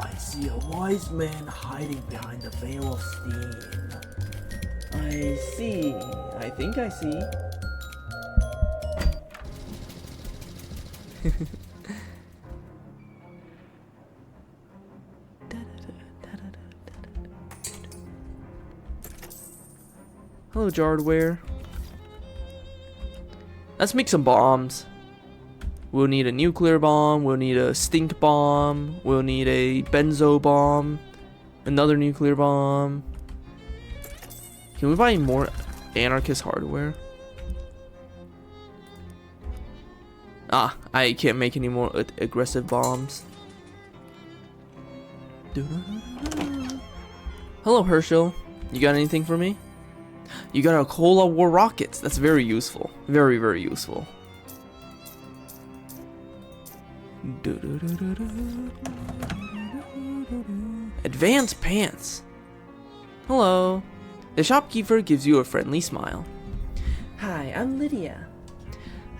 I see a wise man hiding behind the veil of steam. I see. I think I see. Hello, Jardware. Let's make some bombs. We'll need a nuclear bomb, we'll need a stink bomb, we'll need a benzo bomb, another nuclear bomb. Can we buy more anarchist hardware? Ah, I can't make any more aggressive bombs. Hello, Herschel. You got anything for me? You got a Cola War rockets. That's very useful. Very, very useful. Advanced pants. Hello. The shopkeeper gives you a friendly smile. Hi, I'm Lydia.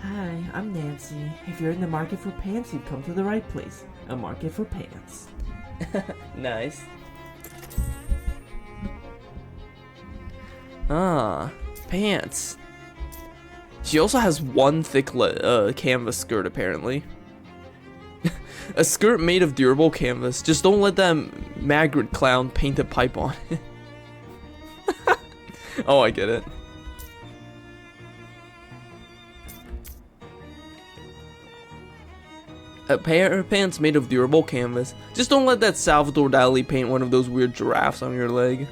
Hi, I'm Nancy. If you're in the market for pants, you've come to the right place. A market for pants. Nice. Ah, pants. She also has one thick canvas skirt, apparently. A skirt made of durable canvas. Just don't let that Magritte clown paint a pipe on it. Oh, I get it. A pair of pants made of durable canvas. Just don't let that Salvador Dali paint one of those weird giraffes on your leg.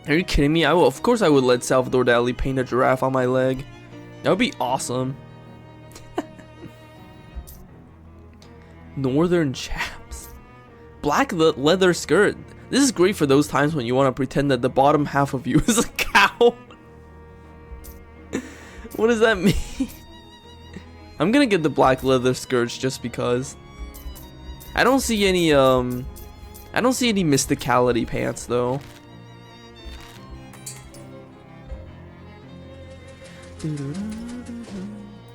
Are you kidding me? Of course I would let Salvador Dali paint a giraffe on my leg. That would be awesome. Northern chaps. Black leather skirt. This is great for those times when you want to pretend that the bottom half of you is a cow. What does that mean? I'm gonna get the black leather skirts just because. I don't see any mysticality pants though.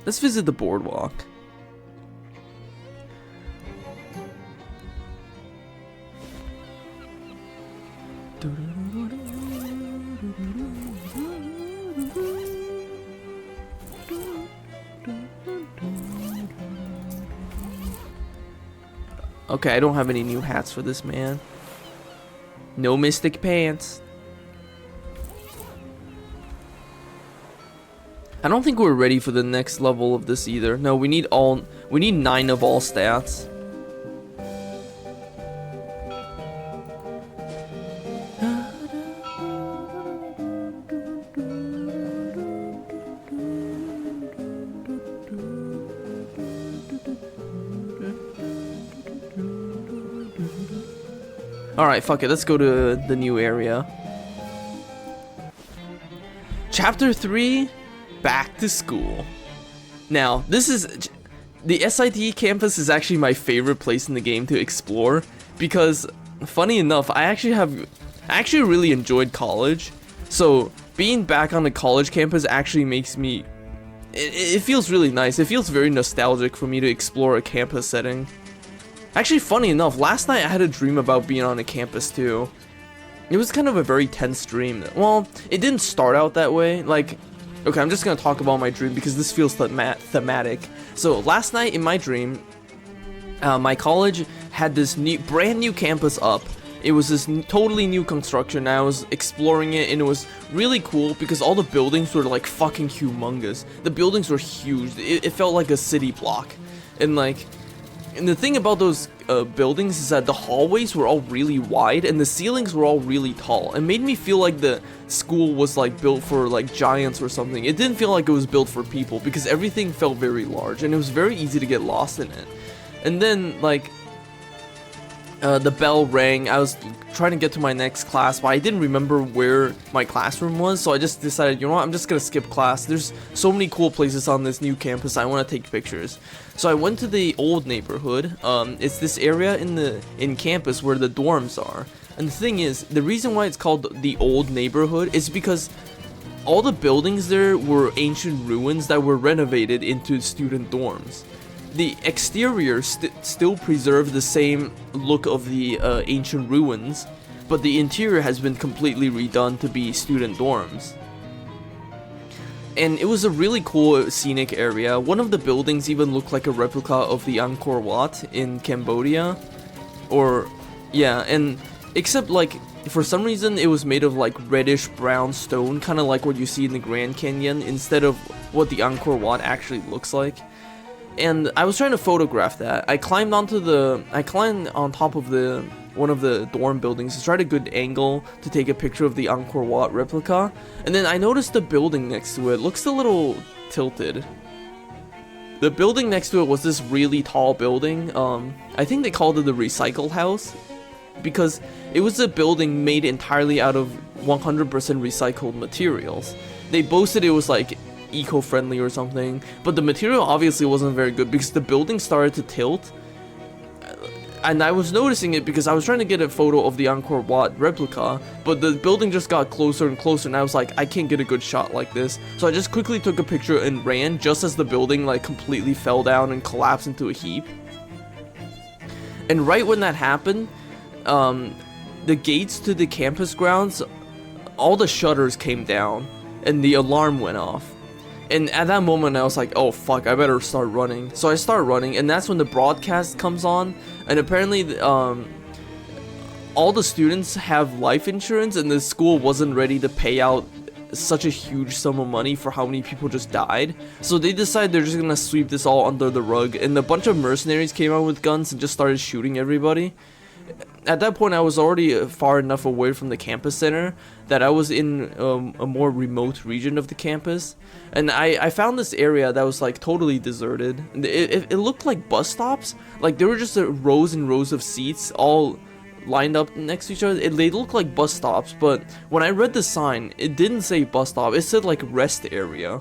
Let's visit the boardwalk. Okay, I don't have any new hats for this man. No mystic pants. I don't think we're ready for the next level of this either. No, we need 9 of all stats. Alright, fuck it, let's go to the new area. Chapter 3, Back to School. Now, this is... The SIT campus is actually my favorite place in the game to explore, because, funny enough, I actually really enjoyed college, so being back on the college campus actually makes me... It feels really nice. It feels very nostalgic for me to explore a campus setting. Actually, funny enough, last night I had a dream about being on a campus too. It was kind of a very tense dream. Well, it didn't start out that way. Like, okay, I'm just gonna talk about my dream because this feels thematic. So last night in my dream, my college had this brand new campus up. It was this totally new construction. I was exploring it and it was really cool because all the buildings were like fucking humongous. The buildings were huge. It felt like a city block. And like... And the thing about those buildings is that the hallways were all really wide and the ceilings were all really tall. It made me feel like the school was like built for like giants or something. It didn't feel like it was built for people because everything felt very large and it was very easy to get lost in it. And then like the bell rang. I was trying to get to my next class, but I didn't remember where my classroom was, so I just decided, you know what, I'm just gonna skip class. There's so many cool places on this new campus, I want to take pictures. So I went to the old neighborhood. It's this area in campus where the dorms are. And the thing is, the reason why it's called the old neighborhood is because all the buildings there were ancient ruins that were renovated into student dorms. The exterior still preserved the same look of the ancient ruins, but the interior has been completely redone to be student dorms. And it was a really cool scenic area. One of the buildings even looked like a replica of the Angkor Wat in Cambodia. Or, yeah, and except like, for some reason it was made of like reddish brown stone, kind of like what you see in the Grand Canyon, instead of what the Angkor Wat actually looks like. And I was trying to photograph that. I climbed on top of one of the dorm buildings to try to get a good angle to take a picture of the Angkor Wat replica. And then I noticed the building next to it looks a little tilted. The building next to it was this really tall building. I think they called it the recycle house, because it was a building made entirely out of 100% recycled materials. They boasted it was like eco-friendly or something, but the material obviously wasn't very good because the building started to tilt. And I was noticing it because I was trying to get a photo of the Angkor Wat replica, but the building just got closer and closer, and I was like, I can't get a good shot like this. So I just quickly took a picture and ran just as the building like completely fell down and collapsed into a heap. And right when that happened, the gates to the campus grounds, all the shutters came down and the alarm went off. And at that moment, I was like, oh fuck, I better start running. So I start running, and that's when the broadcast comes on. And apparently, all the students have life insurance, and the school wasn't ready to pay out such a huge sum of money for how many people just died. So they decided they're just gonna sweep this all under the rug. And a bunch of mercenaries came out with guns and just started shooting everybody. At that point, I was already far enough away from the campus center that I was in a more remote region of the campus, and I found this area that was like totally deserted. It looked like bus stops, like there were just rows and rows of seats all lined up next to each other. They looked like bus stops, but when I read the sign, it didn't say bus stop, it said like rest area.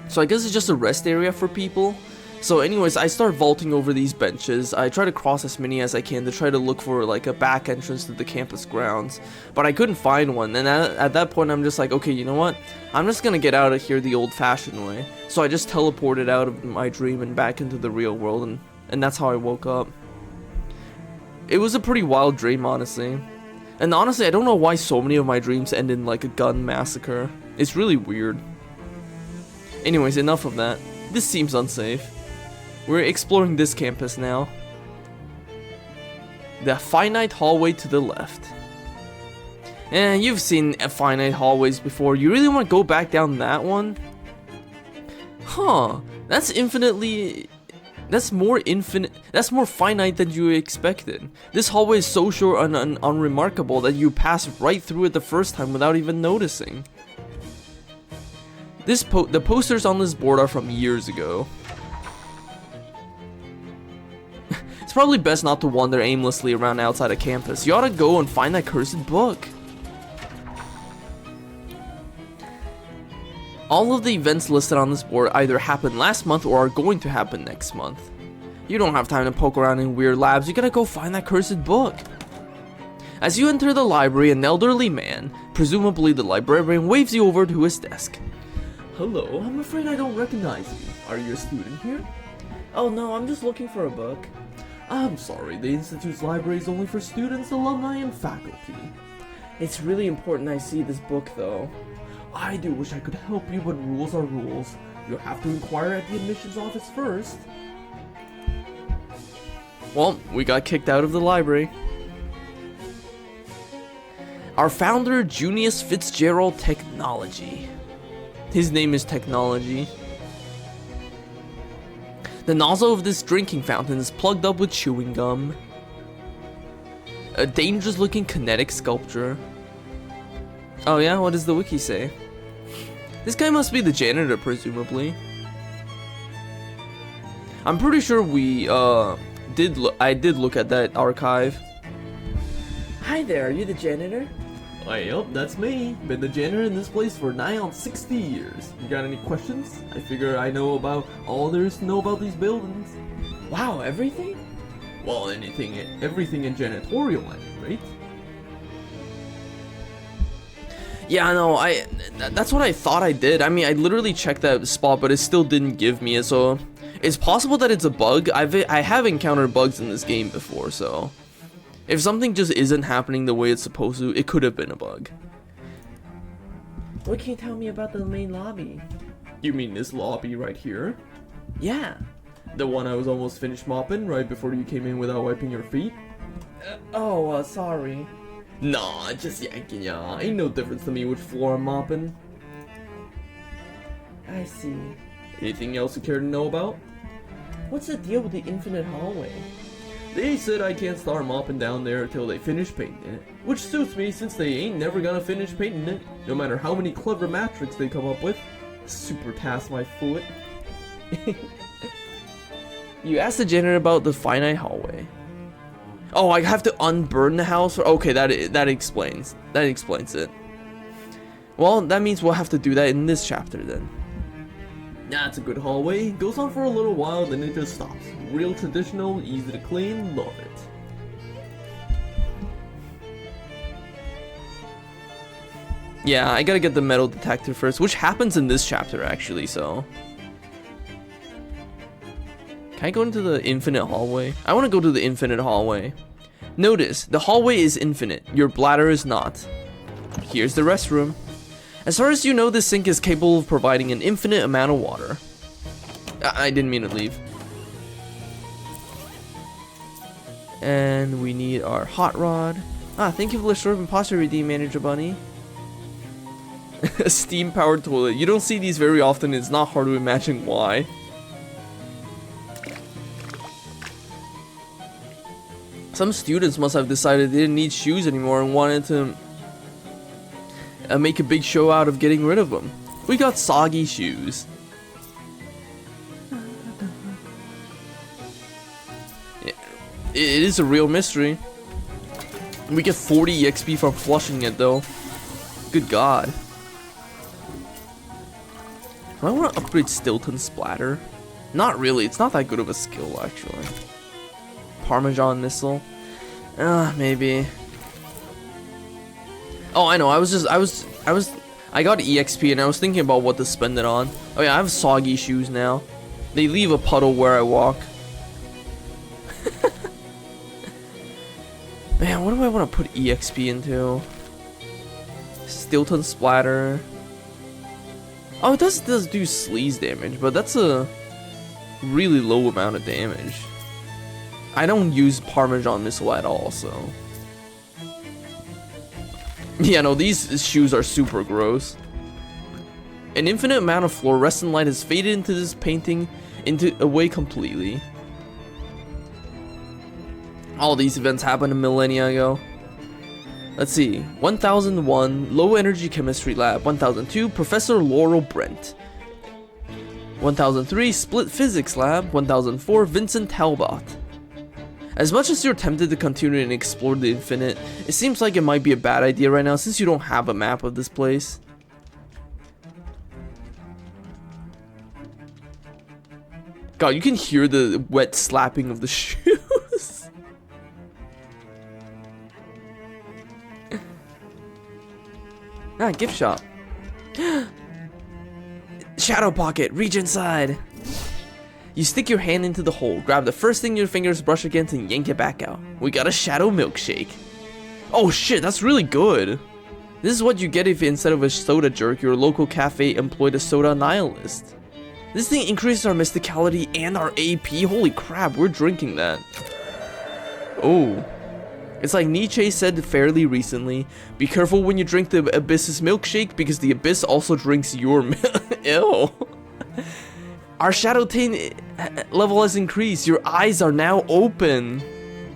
So I guess it's just a rest area for people. So anyways, I start vaulting over these benches. I try to cross as many as I can to try to look for like a back entrance to the campus grounds, but I couldn't find one. And at that point, I'm just like, okay, you know what? I'm just gonna get out of here the old-fashioned way. So I just teleported out of my dream and back into the real world, and that's how I woke up. It was a pretty wild dream, honestly. And honestly, I don't know why so many of my dreams end in like a gun massacre. It's really weird. Anyways, enough of that. This seems unsafe. We're exploring this campus now. the finite hallway to the left. And you've seen finite hallways before. You really want to go back down that one? Huh, that's more finite than you expected. This hallway is so short and unremarkable that you pass right through it the first time without even noticing. The posters on this board are from years ago. It's probably best not to wander aimlessly around outside of campus. You ought to go and find that cursed book. All of the events listed on this board either happened last month or are going to happen next month. You don't have time to poke around in weird labs, you gotta go find that cursed book. As you enter the library, an elderly man, presumably the librarian, waves you over to his desk. Hello, I'm afraid I don't recognize you. Are you a student here? Oh no, I'm just looking for a book. I'm sorry, the Institute's library is only for students, alumni, and faculty. It's really important I see this book though. I do wish I could help you, but rules are rules. You'll have to inquire at the admissions office first. Well, we got kicked out of the library. Our founder, Junius Fitzgerald Technology. His name is Technology. The nozzle of this drinking fountain is plugged up with chewing gum. A dangerous looking kinetic sculpture. Oh yeah, what does the wiki say? This guy must be the janitor, presumably. I'm pretty sure I did look at that archive. Hi there, are you the janitor? Yup, that's me. Been the janitor in this place for nigh on 60 years. You got any questions? I figure I know about all there is to know about these buildings. Wow, everything? Well, everything in janitorial land, right? Yeah, no, that's what I thought I did. I mean, I literally checked that spot, but it still didn't give me it, so it's possible that it's a bug. I have encountered bugs in this game before, so if something just isn't happening the way it's supposed to, it could have been a bug. What can you tell me about the main lobby? You mean this lobby right here? Yeah. The one I was almost finished mopping right before you came in without wiping your feet? Sorry. Nah, just yanking ya. Ain't no difference to me which floor I'm mopping. I see. Anything else you care to know about? What's the deal with the infinite hallway? They said I can't start mopping down there until they finish painting it. Which suits me since they ain't never gonna finish painting it, no matter how many clever metrics they come up with. Super task my foot. You asked the janitor about the finite hallway. Oh, I have to unburn the house? Okay, that explains it. Well, that means we'll have to do that in this chapter then. Yeah, it's a good hallway. Goes on for a little while, then it just stops. Real traditional, easy to clean, love it. Yeah, I gotta get the metal detector first, which happens in this chapter actually, so. Can I go into the infinite hallway? I want to go to the infinite hallway. Notice, the hallway is infinite, your bladder is not. Here's the restroom. As far as you know, this sink is capable of providing an infinite amount of water. I didn't mean to leave. And we need our hot rod. Thank you for the short imposter redeem, Manager Bunny. A steam-powered toilet. You don't see these very often, it's not hard to imagine why. Some students must have decided they didn't need shoes anymore and wanted to make a big show out of getting rid of them. We got soggy shoes. It is a real mystery. We get 40 EXP from flushing it though. Good god. Do I want to upgrade Stilton Splatter? Not really, it's not that good of a skill actually. Parmesan Missile? Maybe. Oh, I know, I got EXP and I was thinking about what to spend it on. Oh yeah, I have soggy shoes now. They leave a puddle where I walk. Man, what do I want to put EXP into? Stilton Splatter. Oh, it does do sleaze damage, but that's a really low amount of damage. I don't use Parmesan missile at all, so. Yeah, no, these shoes are super gross. An infinite amount of fluorescent light has faded into this painting away completely. All these events happened a millennia ago. Let's see. 1001, Low Energy Chemistry Lab. 1002, Professor Laurel Brent. 1003, Split Physics Lab. 1004, Vincent Talbot. As much as you're tempted to continue and explore the infinite, it seems like it might be a bad idea right now since you don't have a map of this place. God, you can hear the wet slapping of the shoes. Ah, gift shop. Shadow pocket, reach inside. You stick your hand into the hole, grab the first thing your fingers brush against and yank it back out. We got a shadow milkshake. Oh shit, that's really good. This is what you get if instead of a soda jerk, your local cafe employed a soda nihilist. This thing increases our mysticality and our AP. Holy crap, we're drinking that. Oh. It's like Nietzsche said fairly recently, be careful when you drink the Abyss's milkshake because the Abyss also drinks your milk. Ew. Our shadow taint level has increased. Your eyes are now open.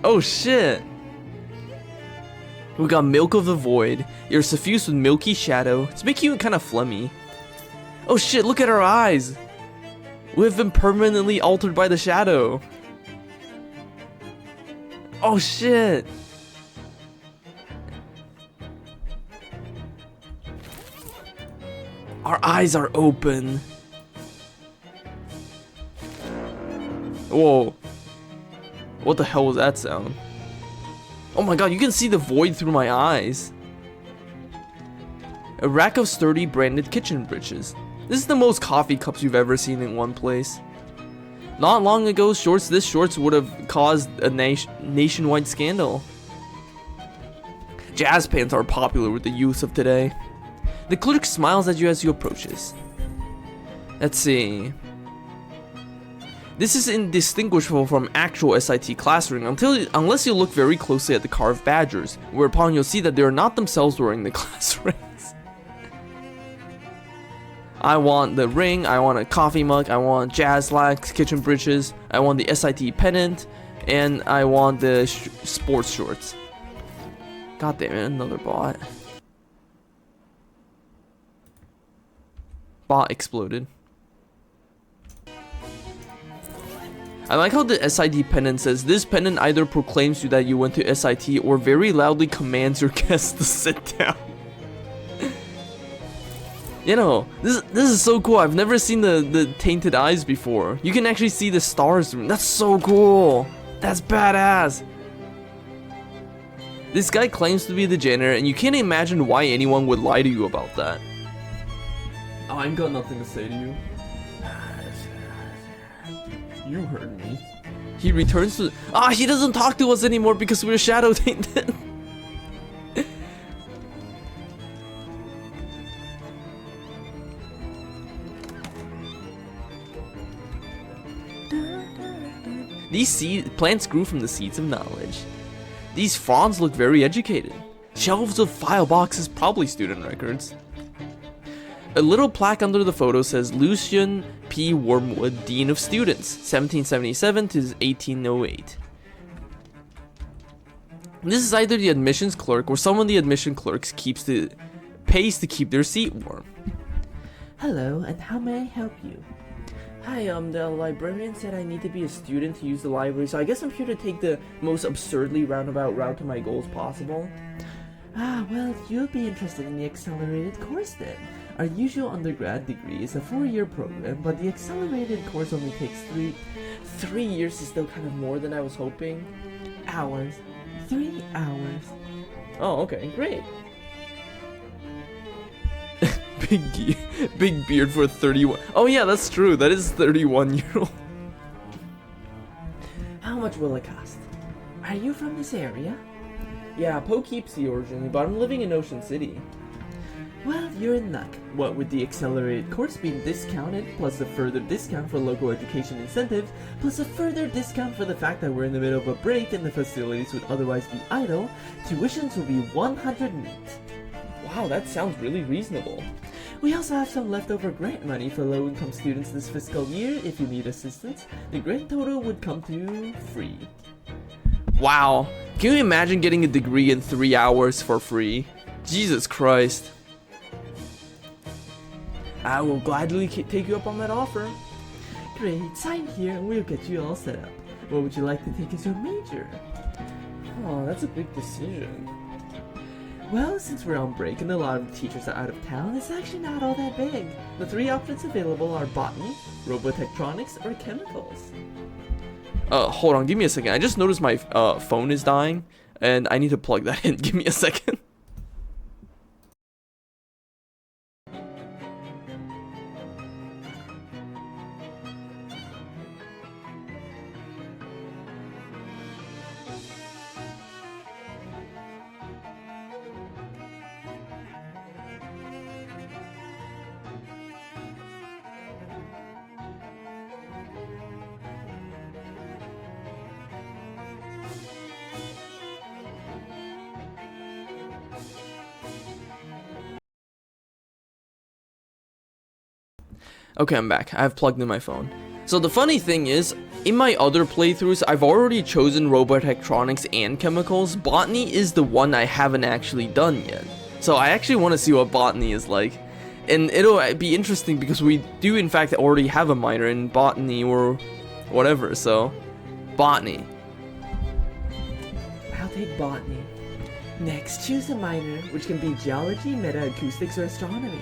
Oh shit. We got Milk of the Void. You're suffused with milky shadow. It's making you kind of phlegmy. Oh shit, look at our eyes. We've been permanently altered by the shadow. Oh shit. Our eyes are open. Whoa. What the hell was that sound? Oh my god, you can see the void through my eyes. A rack of sturdy branded kitchen britches. This is the most coffee cups you've ever seen in one place. Not long ago, this shorts would have caused a nationwide scandal. Jazz pants are popular with the youth of today. The clerk smiles at you as you approaches. Let's see. This is indistinguishable from actual SIT classroom unless you look very closely at the carved badgers, whereupon you'll see that they are not themselves wearing the class rings. I want the ring, I want a coffee mug, I want jazz slacks, kitchen britches, I want the SIT pennant, and I want the sports shorts. God damn it, another bot. Bot exploded. I like how the SID pennant says, this pennant either proclaims you that you went to SIT or very loudly commands your guests to sit down. You know, this is so cool. I've never seen the tainted eyes before. You can actually see the stars through. That's so cool. That's badass. This guy claims to be the janitor, and you can't imagine why anyone would lie to you about that. Oh, I've got nothing to say to you. You heard me. He returns to... he doesn't talk to us anymore because we're shadow tainted. These plants grew from the seeds of knowledge. These fronds look very educated. Shelves of file boxes, probably student records. A little plaque under the photo says Lucian P. Wormwood, Dean of Students, 1777 to 1808. This is either the admissions clerk or someone the admission clerks pays to keep their seat warm. Hello, and how may I help you? Hi, the librarian said I need to be a student to use the library, so I guess I'm here to take the most absurdly roundabout route to my goals possible. Well, you'll be interested in the accelerated course then. Our usual undergrad degree is a 4-year program, but the accelerated course only takes 3 years is still kind of more than I was hoping. hours. 3 hours. Oh, okay, great. Big beard for a 31. Oh yeah, that's true. That is 31-year-old. How much will it cost? Are you from this area? Yeah, Poughkeepsie originally, but I'm living in Ocean City. Well, you're in luck. What with the accelerated course being discounted, plus a further discount for local education incentives, plus a further discount for the fact that we're in the middle of a break and the facilities would otherwise be idle, tuitions will be 100 neat. Wow, that sounds really reasonable. We also have some leftover grant money for low-income students this fiscal year if you need assistance. The grand total would come to free. Wow. Can you imagine getting a degree in 3 hours for free? Jesus Christ. I will gladly take you up on that offer. Great, sign here and we'll get you all set up. What would you like to take as your major? Oh, that's a big decision. Well, since we're on break and a lot of the teachers are out of town, it's actually not all that big. The 3 options available are botany, robotectronics, or chemicals. Hold on, give me a second. I just noticed my phone is dying, and I need to plug that in. Give me a second. Okay, I'm back. I've plugged in my phone. So the funny thing is, in my other playthroughs, I've already chosen robotectronics and chemicals. Botany is the one I haven't actually done yet. So I actually want to see what botany is like. And it'll be interesting because we do in fact already have a minor in botany or whatever, so botany. I'll take botany. Next, choose a minor, which can be geology, meta-acoustics, or astronomy.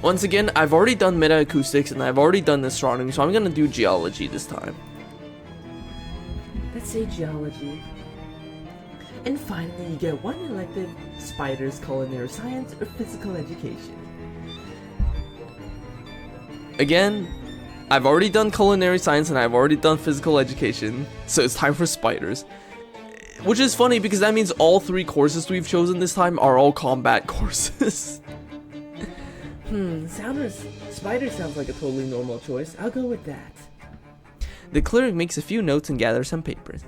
Once again, I've already done meta-acoustics and I've already done astronomy, so I'm gonna do geology this time. Let's say geology. And finally, you get one elective: spiders, culinary science, or physical education. Again, I've already done culinary science and I've already done physical education, so it's time for spiders. Which is funny because that means all 3 courses we've chosen this time are all combat courses. Spider sounds like a totally normal choice. I'll go with that. The cleric makes a few notes and gathers some papers.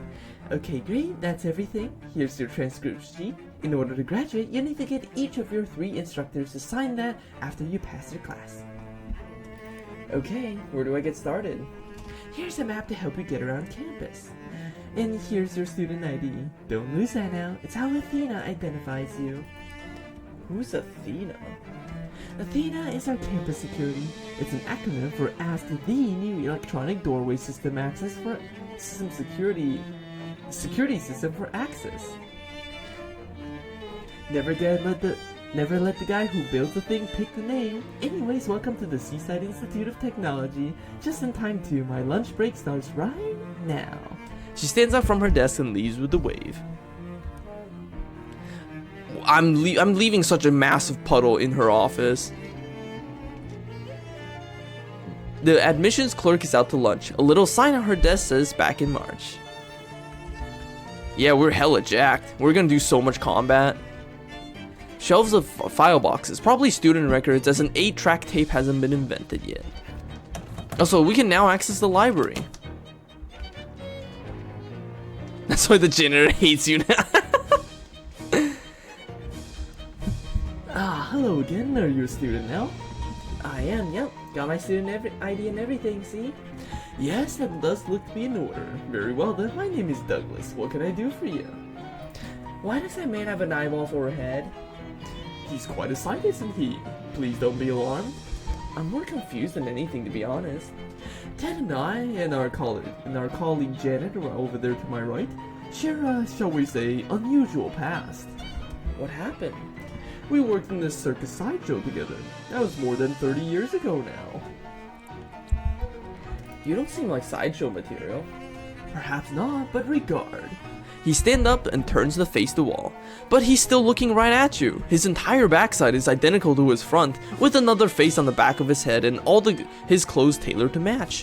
Okay, great, that's everything. Here's your transcript sheet. In order to graduate, you need to get each of your 3 instructors to sign that after you pass your class. Okay, where do I get started? Here's a map to help you get around campus. And here's your student ID. Don't lose that now. It's how Athena identifies you. Who's Athena? Athena is our campus security. It's an acronym for Ask the New Electronic Doorway System Access for System Security System for Access. Never let the guy who builds the thing pick the name. Anyways, welcome to the Seaside Institute of Technology. Just in time too. My lunch break starts right now. She stands up from her desk and leaves with a wave. I'm leaving such a massive puddle in her office. The admissions clerk is out to lunch. A little sign on her desk says back in March. Yeah, we're hella jacked. We're gonna do so much combat. Shelves of file boxes, probably student records, as an 8-track tape hasn't been invented yet. Also, we can now access the library. That's why the janitor hates you now. Hello again. Are you a student now? I am, yep. Got my student ID and everything, see? Yes, that does look to be in order. Very well then. My name is Douglas. What can I do for you? Why does that man have an eyeball for a head? He's quite a sight, isn't he? Please don't be alarmed. I'm more confused than anything, to be honest. Ted and I and our colleague Janet are over there to my right. Share a, shall we say, unusual past. What happened? We worked in this circus sideshow together. That was more than 30 years ago now. You don't seem like sideshow material. Perhaps not, but regard. He stands up and turns to face the wall, but he's still looking right at you. His entire backside is identical to his front, with another face on the back of his head and all his clothes tailored to match.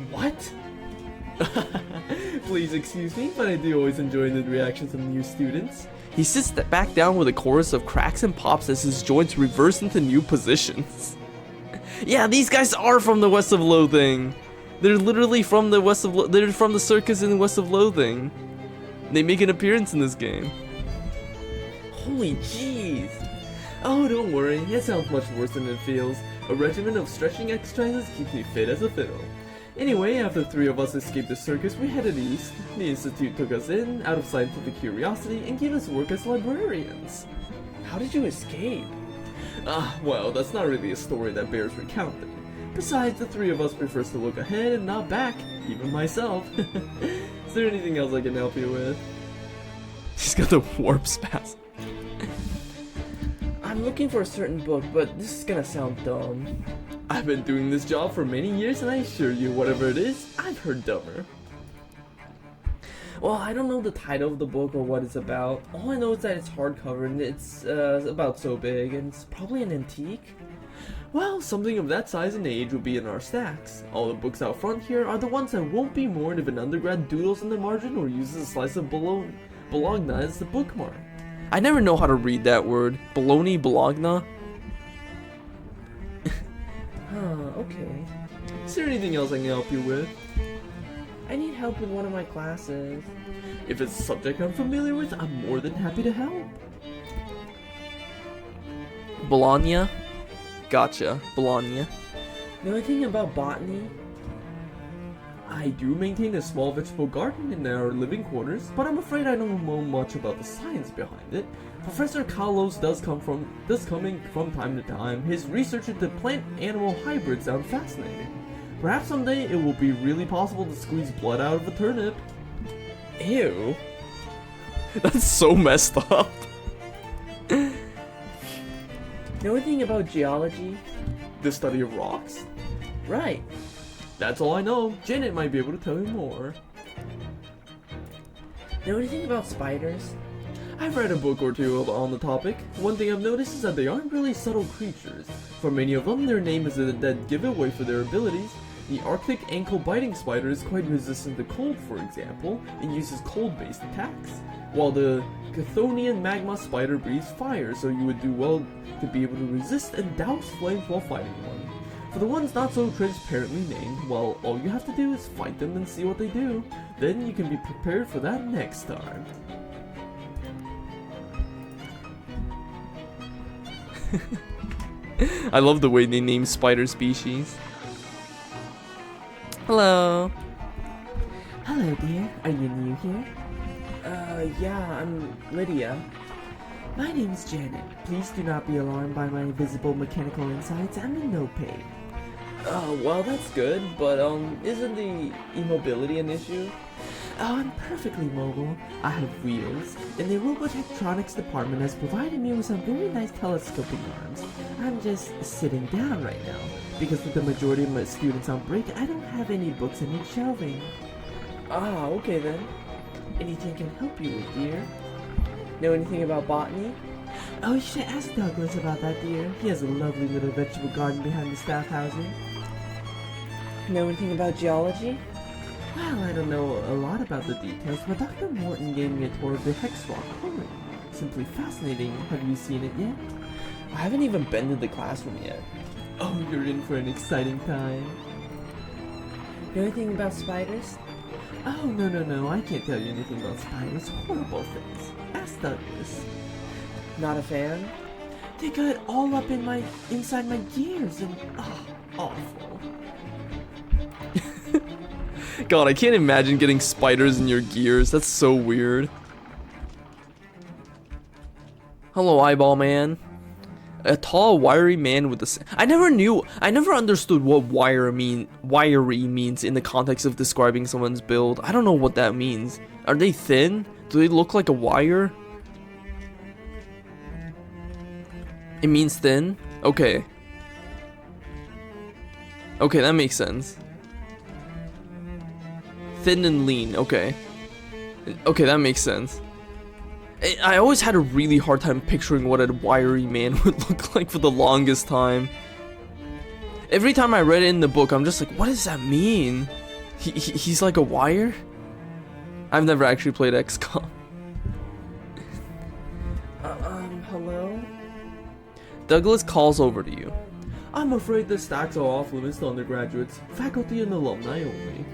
What? Please excuse me, but I do always enjoy the reactions of new students. He sits back down with a chorus of cracks and pops as his joints reverse into new positions. Yeah, these guys are from the West of Loathing. They're literally from the West of they're from the circus in the West of Loathing. They make an appearance in this game. Holy jeez. Oh, don't worry, it sounds much worse than it feels. A regimen of stretching exercises keeps me fit as a fiddle. Anyway, after 3 of us escaped the circus, we headed east. The institute took us in, out of scientific curiosity, and gave us work as librarians. How did you escape? Well, that's not really a story that bears recounting. Besides, the 3 of us prefers to look ahead and not back, even myself. Is there anything else I can help you with? He's got the warp spasm. I'm looking for a certain book, but this is gonna sound dumb. I've been doing this job for many years, and I assure you, whatever it is, I've heard dumber. Well, I don't know the title of the book or what it's about. All I know is that it's hardcover and it's about so big, and it's probably an antique. Well, something of that size and age would be in our stacks. All the books out front here are the ones that won't be mourned if an undergrad doodles in the margin or uses a slice of bologna as the bookmark. I never know how to read that word. Bologna, bologna? Okay. Is there anything else I can help you with? I need help with one of my classes. If it's a subject I'm familiar with, I'm more than happy to help. Bologna? Gotcha. Bologna. Know anything about botany? I do maintain a small vegetable garden in our living quarters, but I'm afraid I don't know much about the science behind it. Professor Kalos does come in from time to time. His research into plant-animal hybrids sounds fascinating. Perhaps someday it will be really possible to squeeze blood out of a turnip. Ew. That's so messed up. Know anything about geology? The study of rocks? Right. That's all I know. Janet might be able to tell you more. Know anything about spiders? I've read a book or two on the topic. One thing I've noticed is that they aren't really subtle creatures. For many of them, their name is a dead giveaway for their abilities. The Arctic ankle-biting spider is quite resistant to cold, for example, and uses cold-based attacks. While the Chthonian magma spider breathes fire, so you would do well to be able to resist and douse flames while fighting one. For the ones not so transparently named, well, all you have to do is fight them and see what they do. Then you can be prepared for that next time. I love the way they name spider species. Hello. Hello, dear. Are you new here? Yeah, I'm Lydia. My name's Janet. Please do not be alarmed by my visible mechanical insides. I'm in no pain. Well, that's good, but, isn't the immobility an issue? Oh, I'm perfectly mobile. I have wheels, and the robotelectronics department has provided me with some very nice telescoping arms. I'm just sitting down right now, because with the majority of my students on break, I don't have any books I need shelving. Ah, okay then. Anything I can help you with, dear? Know anything about botany? Oh, you should ask Douglas about that, dear. He has a lovely little vegetable garden behind the staff housing. Know anything about geology? Well, I don't know a lot about the details, but Dr. Morton gave me a tour of the Hex Rock quarry. Simply fascinating. Have you seen it yet? I haven't even been to the classroom yet. Oh, you're in for an exciting time. Know anything about spiders? Oh, no, I can't tell you anything about spiders. Horrible things. Ask Douglas. Not a fan? They got all up inside my gears and, awful. God, I can't imagine getting spiders in your gears. That's so weird. Hello, eyeball man. A tall, wiry man with a... I never understood what wiry means in the context of describing someone's build. I don't know what that means. Are they thin? Do they look like a wire? It means thin? Okay. Okay, that makes sense. Thin and lean, okay. Okay, that makes sense. I always had a really hard time picturing what a wiry man would look like for the longest time. Every time I read it in the book, I'm just like, what does that mean? He's like a wire? I've never actually played XCOM. Hello? Douglas calls over to you. I'm afraid the stacks are off limits to undergraduates, faculty and alumni only.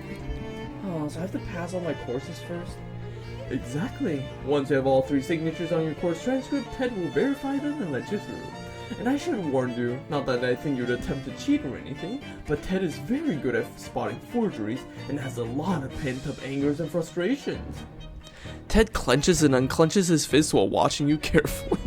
Oh, so I have to pass all my courses first? Exactly. Once you have all 3 signatures on your course transcript, Ted will verify them and let you through. And I should warn you, not that I think you'd attempt to cheat or anything, but Ted is very good at spotting forgeries and has a lot of pent-up angers and frustrations. Ted clenches and unclenches his fist while watching you carefully.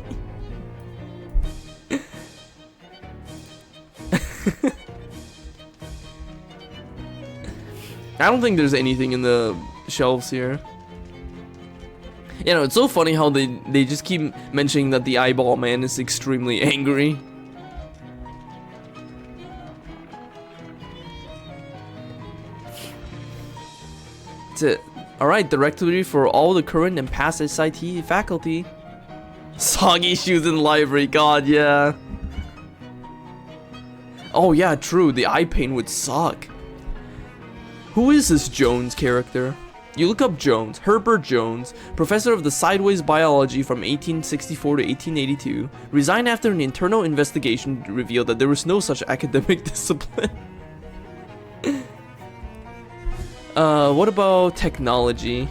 I don't think there's anything in the shelves here. You know, it's so funny how they just keep mentioning that the eyeball man is extremely angry. That's it. Alright, directory for all the current and past SIT faculty. Soggy shoes in the library, god, yeah. Oh yeah, true, the eye pain would suck. Who is this Jones character? You look up Jones, Herbert Jones, professor of the sideways biology from 1864 to 1882, resigned after an internal investigation revealed that there was no such academic discipline. What about technology?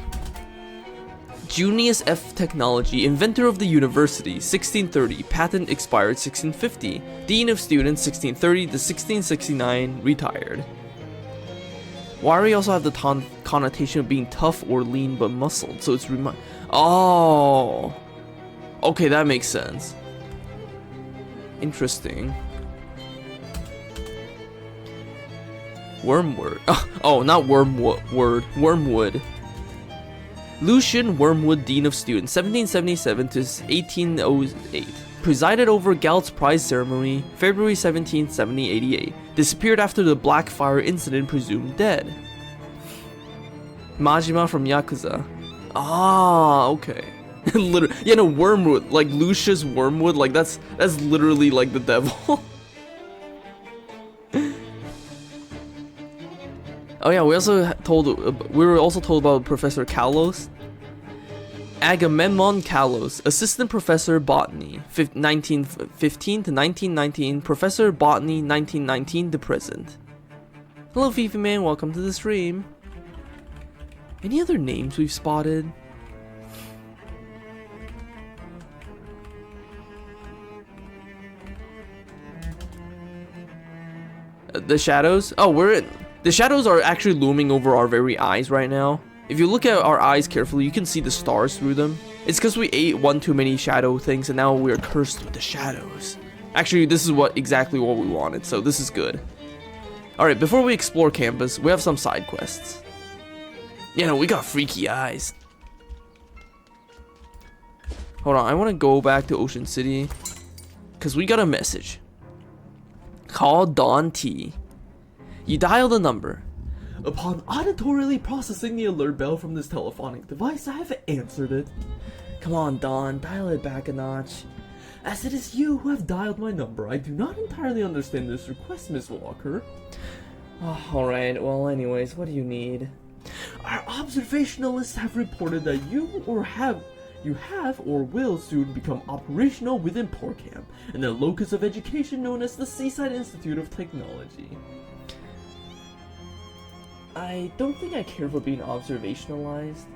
Junius F. Technology, inventor of the university, 1630, patent expired 1650, dean of students 1630 to 1669, retired. Wiry also have the connotation of being tough or lean but muscled, so it's oh, okay, that makes sense. Interesting. Wormwood. Oh, not Wormwood. Wormwood. Lucian Wormwood, Dean of Students, 1777 to 1808. Presided over Galt's prize ceremony, February 17, 1788. Disappeared after the Blackfire incident, presumed dead. Majima from Yakuza. Ah, okay. Literally, yeah, no, Wormwood, like Lucius Wormwood, like that's literally like the devil. Oh yeah, we were also told about Professor Kalos. Agamemnon Kalos, assistant professor botany, 1915 to 1919, professor botany 1919 to present. Hello Fifi Man, welcome to the stream. Any other names we've spotted? The shadows? Oh, the shadows are actually looming over our very eyes right now. If you look at our eyes carefully, you can see the stars through them. It's because we ate one too many shadow things and now we're cursed with the shadows. Actually, this is exactly what we wanted, so this is good. Alright, before we explore campus, we have some side quests. You know, we got freaky eyes. Hold on, I want to go back to Ocean City because we got a message. Call Dawn T. You dial the number. Upon auditorily processing the alert bell from this telephonic device, I have answered it. Come on, Dawn, dial it back a notch. As it is you who have dialed my number, I do not entirely understand this request, Miss Walker. Oh, alright, well anyways, what do you need? Our observationalists have reported that you have or will soon become operational within Porcamp, and the locus of education known as the Seaside Institute of Technology. I don't think I care for being observationalized.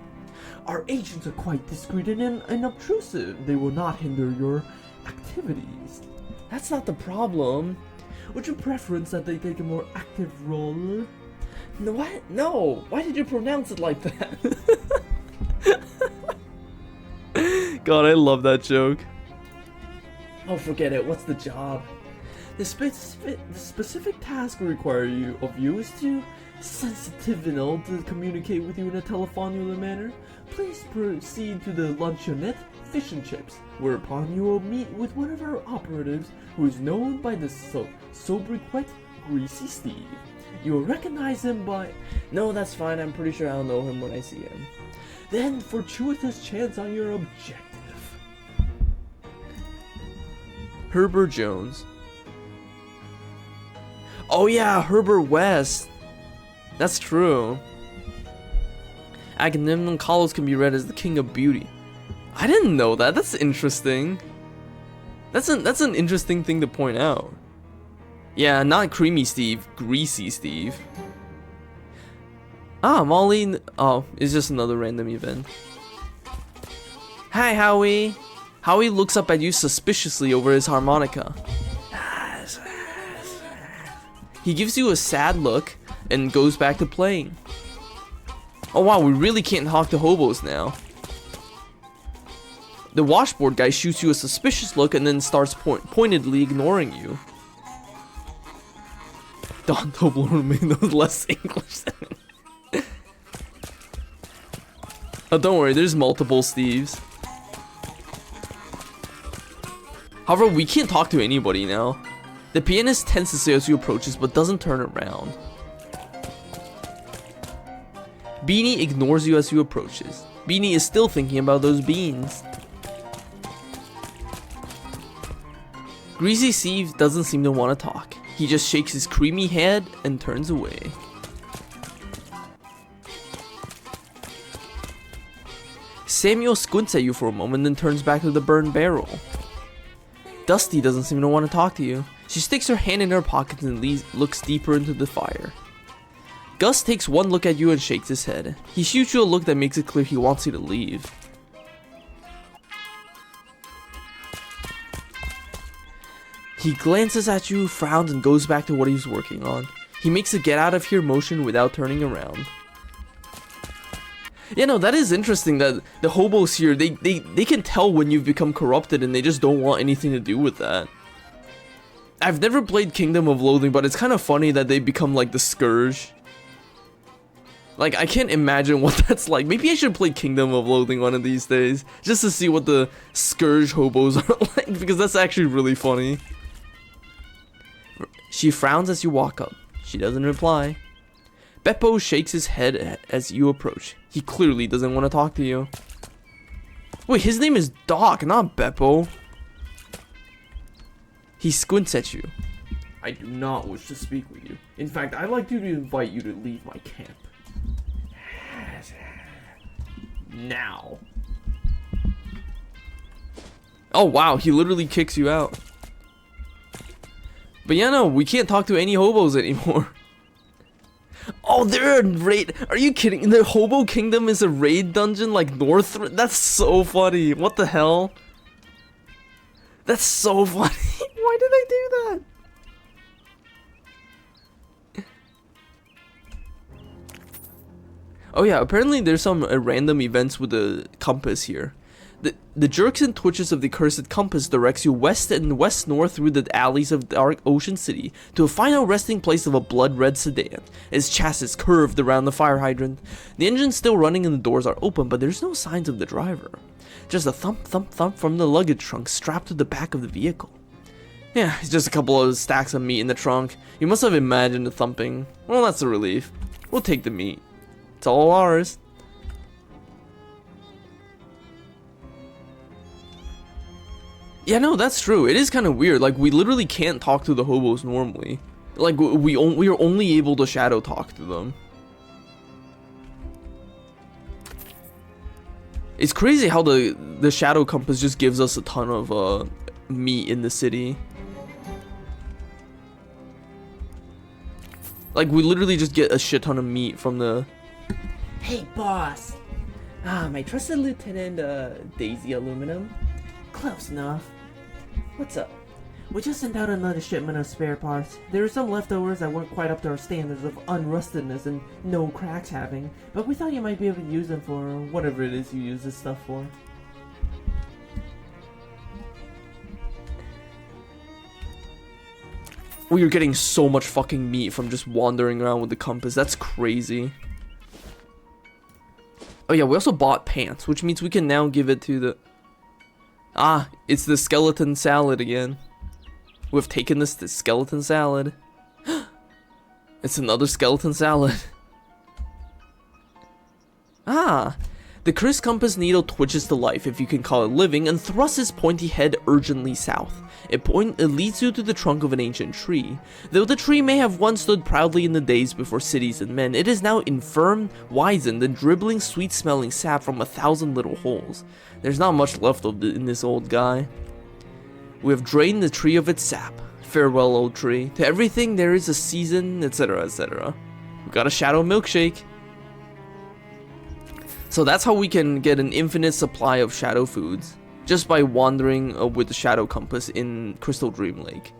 Our agents are quite discreet and unobtrusive. They will not hinder your activities. That's not the problem. Would you preference that they take a more active role? No, what? No! Why did you pronounce it like that? God, I love that joke. Oh, forget it. What's the job? The specific task required of you is to sensitive enough to communicate with you in a telephonular manner. Please proceed to the luncheonette, Fish and Chips, whereupon you will meet with one of our operatives who is known by the sobriquet Greasy Steve. You will recognize him by... No, that's fine. I'm pretty sure I'll know him when I see him. Then, fortuitous chance on your objective. Herbert Jones. Oh yeah, Herbert West. That's true. Agamemnon Kalos can be read as the king of beauty. I didn't know that. That's interesting. That's an interesting thing to point out. Yeah, not Creamy Steve, Greasy Steve. Ah, Molly. Oh, it's just another random event. Hi, Howie. Howie looks up at you suspiciously over his harmonica. He gives you a sad look and goes back to playing. Oh wow, we really can't talk to hobos now. The washboard guy shoots you a suspicious look and then starts pointedly ignoring you. Don Toblerone knows less English than me. Oh, don't worry, there's multiple Steves. However, we can't talk to anybody now. The pianist tenses as you approaches but doesn't turn around. Beanie ignores you as you approaches. Beanie is still thinking about those beans. Greasy Steve doesn't seem to want to talk. He just shakes his creamy head and turns away. Samuel squints at you for a moment then turns back to the burned barrel. Dusty doesn't seem to want to talk to you. She sticks her hand in her pocket and looks deeper into the fire. Gus takes one look at you and shakes his head. He shoots you a look that makes it clear he wants you to leave. He glances at you, frowns, and goes back to what he's working on. He makes a get out of here motion without turning around. Yeah, no, that is interesting that the hobos here, they can tell when you've become corrupted and they just don't want anything to do with that. I've never played Kingdom of Loathing, but it's kind of funny that they become like the Scourge. Like, I can't imagine what that's like. Maybe I should play Kingdom of Loathing one of these days, just to see what the Scourge hobos are like, because that's actually really funny. She frowns as you walk up. She doesn't reply. Beppo shakes his head as you approach. He clearly doesn't want to talk to you. Wait, his name is Doc, not Beppo. He squints at you. I do not wish to speak with you. In fact, I'd like to invite you to leave my camp. Now. Oh wow, he literally kicks you out. But yeah, no, we can't talk to any hobos anymore. Oh, they're a raid. Are you kidding? The Hobo Kingdom is a raid dungeon like North. That's so funny. What the hell? That's so funny. Why did I do that? Oh yeah, apparently there's some random events with the compass here. The jerks and twitches of the cursed compass directs you west and west-north through the alleys of Dark Ocean City to a final resting place of a blood-red sedan, its chassis curved around the fire hydrant. The engine's still running and the doors are open, but there's no signs of the driver. Just a thump thump thump from the luggage trunk strapped to the back of the vehicle. Yeah, it's just a couple of stacks of meat in the trunk. You must have imagined the thumping. Well, that's a relief. We'll take the meat. It's all ours. Yeah, no, that's true. It is kind of weird. Like, we literally can't talk to the hobos normally. Like, we are only able to shadow talk to them. It's crazy how the shadow compass just gives us a ton of meat in the city. Like, we literally just get a shit ton of meat from the... Hey, boss! My trusted lieutenant, Daisy Aluminum. Close enough. What's up? We just sent out another shipment of spare parts. There were some leftovers that weren't quite up to our standards of unrustedness and no cracks having, but we thought you might be able to use them for whatever it is you use this stuff for. We are getting so much fucking meat from just wandering around with the compass. That's crazy. Oh yeah, we also bought pants, which means we can now give it to the... Ah, it's the skeleton salad again. We've taken this skeleton salad. It's another skeleton salad. Ah, The cursed compass needle twitches to life, if you can call it living, and thrusts its pointy head urgently south. It leads you to the trunk of an ancient tree. Though the tree may have once stood proudly in the days before cities and men, it is now infirm, wizened, and dribbling sweet-smelling sap from 1,000 little holes. There's not much left of in this old guy. We have drained the tree of its sap. Farewell, old tree. To everything there is a season, etc., etc. We got a shadow milkshake. So that's how we can get an infinite supply of shadow foods, just by wandering with the shadow compass in Crystaldream Lake.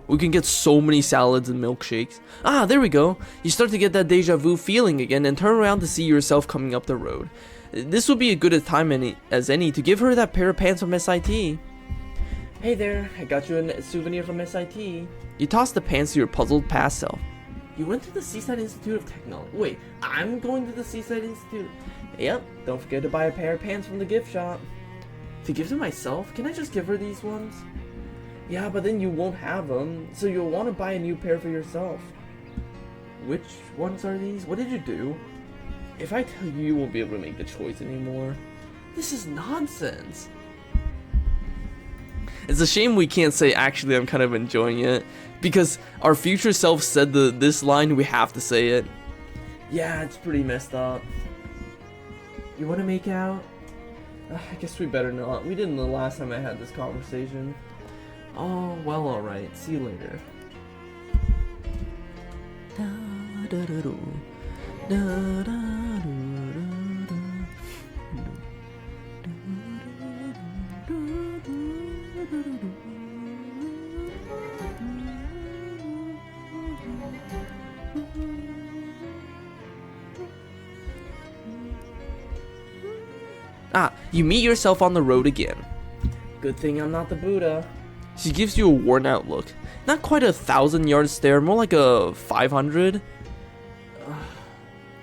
We can get so many salads and milkshakes. Ah, there we go. You start to get that deja vu feeling again and turn around to see yourself coming up the road. This would be a good time as any to give her that pair of pants from SIT. Hey there, I got you a souvenir from SIT. You toss the pants to your puzzled past self. You went to the Seaside Institute of Technology. Wait, I'm going to the Seaside Institute? Yep, don't forget to buy a pair of pants from the gift shop. To give to myself? Can I just give her these ones? Yeah, but then you won't have them, so you'll want to buy a new pair for yourself. Which ones are these? What did you do? If I tell you, you won't be able to make the choice anymore. This is nonsense. It's a shame we can't say, actually, I'm kind of enjoying it. Because our future self said this line, we have to say it. Yeah, it's pretty messed up. You want to make out? I guess we better not. We didn't the last time I had this conversation. Oh, well, alright. See you later. Ah, you meet yourself on the road again. Good thing I'm not the Buddha. She gives you a worn out look. Not quite a 1,000-yard stare, more like a 500.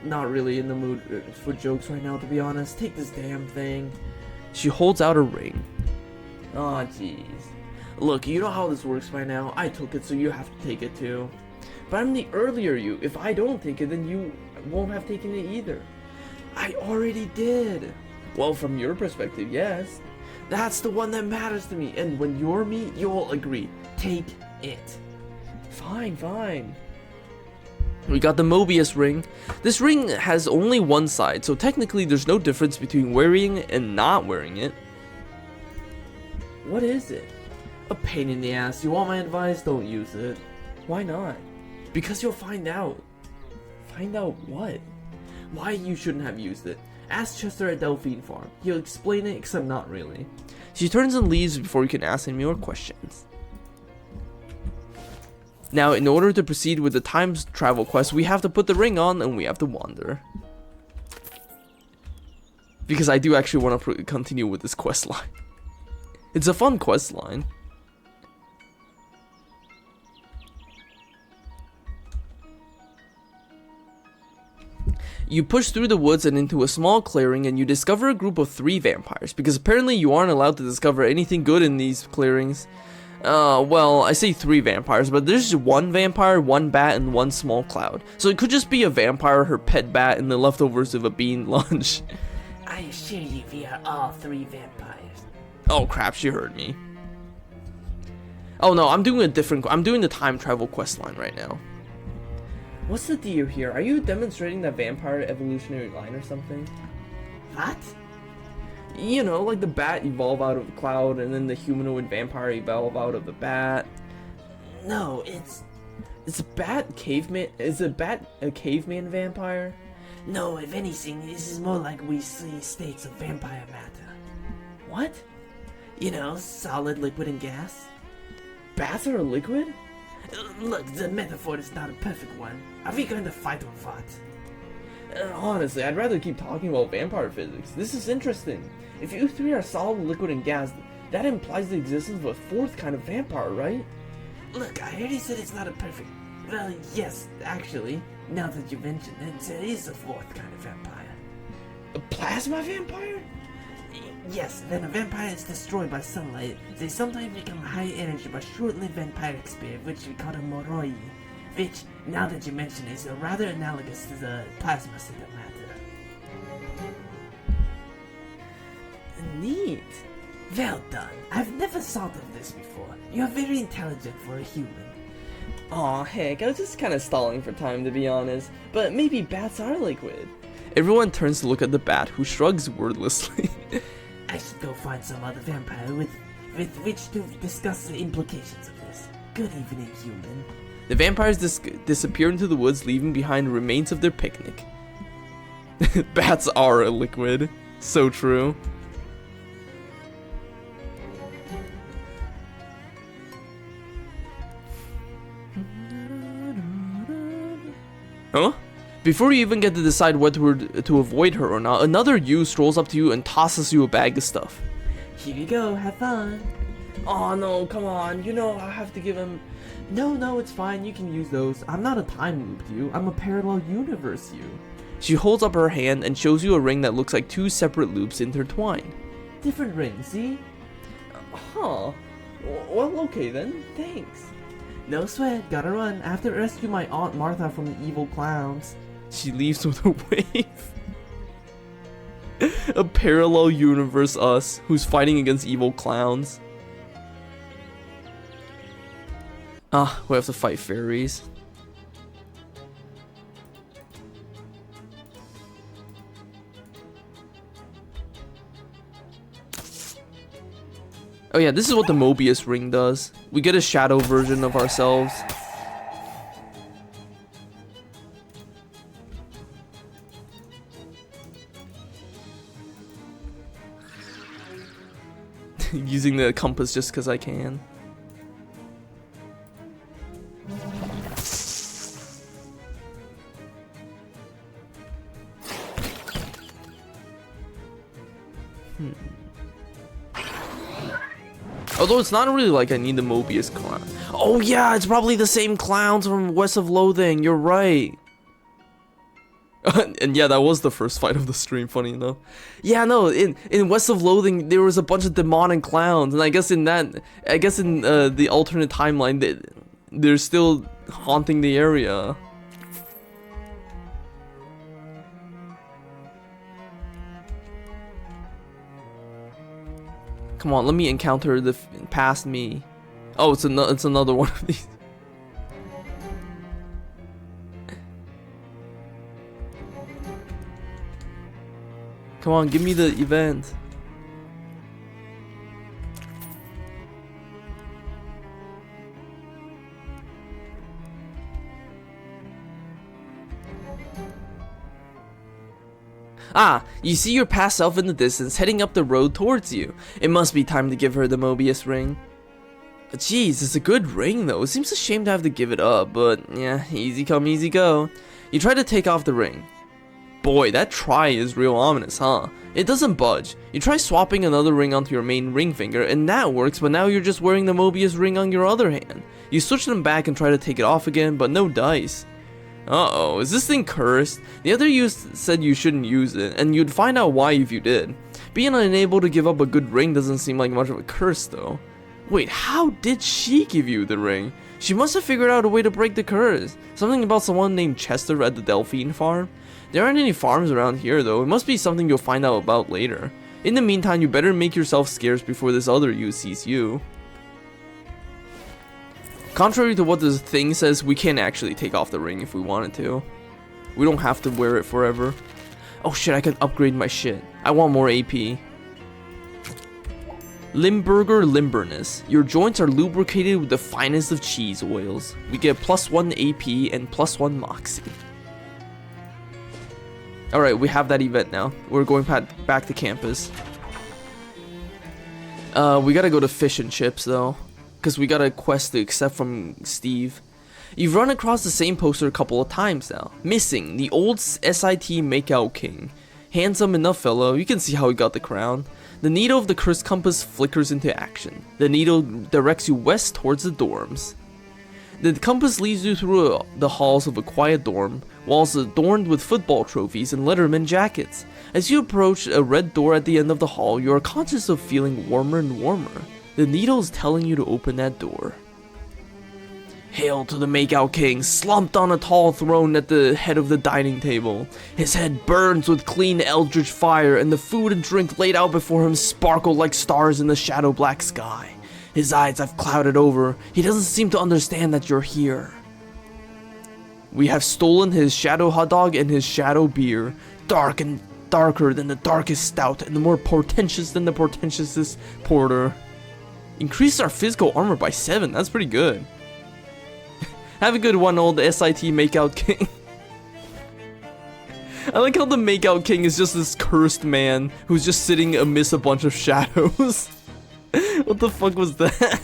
Not really in the mood for jokes right now, to be honest. Take this damn thing. She holds out a ring. Aw, jeez. Look, you know how this works by now. I took it, so you have to take it too. But I'm the earlier you. If I don't take it, then you won't have taken it either. I already did. Well, from your perspective, yes. That's the one that matters to me. And when you're me, you'll agree. Take it. Fine, fine. We got the Mobius ring. This ring has only one side, so technically there's no difference between wearing it and not wearing it. What is it? A pain in the ass. You want my advice? Don't use it. Why not? Because you'll find out. Find out what? Why you shouldn't have used it. Ask Chester at Delphine Farm. He'll explain it, except not really. She turns and leaves before you can ask any more questions. Now, in order to proceed with the time travel quest, we have to put the ring on and we have to wander. Because I do actually want to continue with this quest line. It's a fun quest line. You push through the woods and into a small clearing and you discover a group of 3 vampires, because apparently you aren't allowed to discover anything good in these clearings. Well, I say 3 vampires, but there's 1 vampire, 1 bat, and 1 small cloud. So it could just be a vampire, her pet bat, and the leftovers of a bean lunch. I assure you we are all 3 vampires. Oh crap, she heard me. Oh no, I'm doing the time travel quest line right now. What's the deal here? Are you demonstrating the vampire evolutionary line or something? What? You know, like the bat evolve out of the cloud, and then the humanoid vampire evolve out of the bat. No, it's a bat caveman. Is a bat a caveman vampire? No, if anything, this is more like we see states of vampire matter. What? You know, solid, liquid, and gas. Bats are a liquid? Look, the metaphor is not a perfect one. Are we going to fight or what? Honestly, I'd rather keep talking about vampire physics. This is interesting. If you 3 are solid, liquid, and gas, that implies the existence of a 4th kind of vampire, right? Look, I already said it's not a perfect... Well, yes, actually. Now that you mention it, there is a 4th kind of vampire. A plasma vampire? Yes, when a vampire is destroyed by sunlight, they sometimes become a high energy but short-lived vampiric spirit, which we call a moroi. Which, now that you mention it, is rather analogous to the plasma state of matter. Well done. I've never thought of this before. You are very intelligent for a human. Aw, heck, I was just kinda stalling for time to be honest, but maybe bats are liquid. Everyone turns to look at the bat, who shrugs wordlessly. I should go find some other vampire with which to discuss the implications of this. Good evening, human. The vampires disappear into the woods, leaving behind the remains of their picnic. Bats are a liquid. So true. Huh? Before you even get to decide whether to avoid her or not, another you strolls up to you and tosses you a bag of stuff. Here you go, have fun. Oh no, come on, you know I have to give him... No, it's fine, you can use those. I'm not a time loop you, I'm a parallel universe you. She holds up her hand and shows you a ring that looks like two separate loops intertwined. Different rings, see? Huh. Well, okay then, thanks. No sweat, gotta run. I have to rescue my Aunt Martha from the evil clowns. She leaves with a wave. A parallel universe us, who's fighting against evil clowns. Ah, we have to fight fairies. Oh yeah, this is what the Mobius ring does. We get a shadow version of ourselves. Using the compass just because I can. Although it's not really like I need the Mobius clown. Oh yeah, it's probably the same clowns from West of Loathing, you're right. And yeah, that was the first fight of the stream, funny enough. Yeah, no, in West of Loathing, there was a bunch of demonic clowns, and I guess in the alternate timeline, they're still haunting the area. Come on, let me encounter the past me. Oh, it's another one of these. Come on, give me the event. Ah, you see your past self in the distance heading up the road towards you. It must be time to give her the Mobius ring. Jeez, it's a good ring though. It seems a shame to have to give it up, but yeah, easy come, easy go. You try to take off the ring. Boy, that try is real ominous, huh? It doesn't budge. You try swapping another ring onto your main ring finger, and that works, but now you're just wearing the Mobius ring on your other hand. You switch them back and try to take it off again, but no dice. Uh-oh, is this thing cursed? The other you said you shouldn't use it, and you'd find out why if you did. Being unable to give up a good ring doesn't seem like much of a curse, though. Wait, how did she give you the ring? She must have figured out a way to break the curse. Something about someone named Chester at the Delphine farm? There aren't any farms around here, though. It must be something you'll find out about later. In the meantime, you better make yourself scarce before this other you sees you. Contrary to what this thing says, we can actually take off the ring if we wanted to. We don't have to wear it forever. Oh shit, I can upgrade my shit. I want more AP. Limburger Limberness. Your joints are lubricated with the finest of cheese oils. We get +1 AP and +1 Moxie. Alright, we have that event now. We're going back to campus. We gotta go to Fish and Chips though, because we got a quest to accept from Steve. You've run across the same poster a couple of times now. Missing, the old SIT Makeout King. Handsome enough fellow, you can see how he got the crown. The needle of the cursed compass flickers into action. The needle directs you west towards the dorms. The compass leads you through the halls of a quiet dorm, walls adorned with football trophies and letterman jackets. As you approach a red door at the end of the hall, you are conscious of feeling warmer and warmer. The needle is telling you to open that door. Hail to the Makeout King, slumped on a tall throne at the head of the dining table. His head burns with clean eldritch fire, and the food and drink laid out before him sparkle like stars in the shadow black sky. His eyes have clouded over. He doesn't seem to understand that you're here. We have stolen his shadow hot dog and his shadow beer, dark and darker than the darkest stout, and the more portentous than the portentousest porter. Increased our physical armor by 7, that's pretty good. Have a good one, old SIT Makeout King. I like how the Makeout King is just this cursed man who's just sitting amidst a bunch of shadows. What the fuck was that?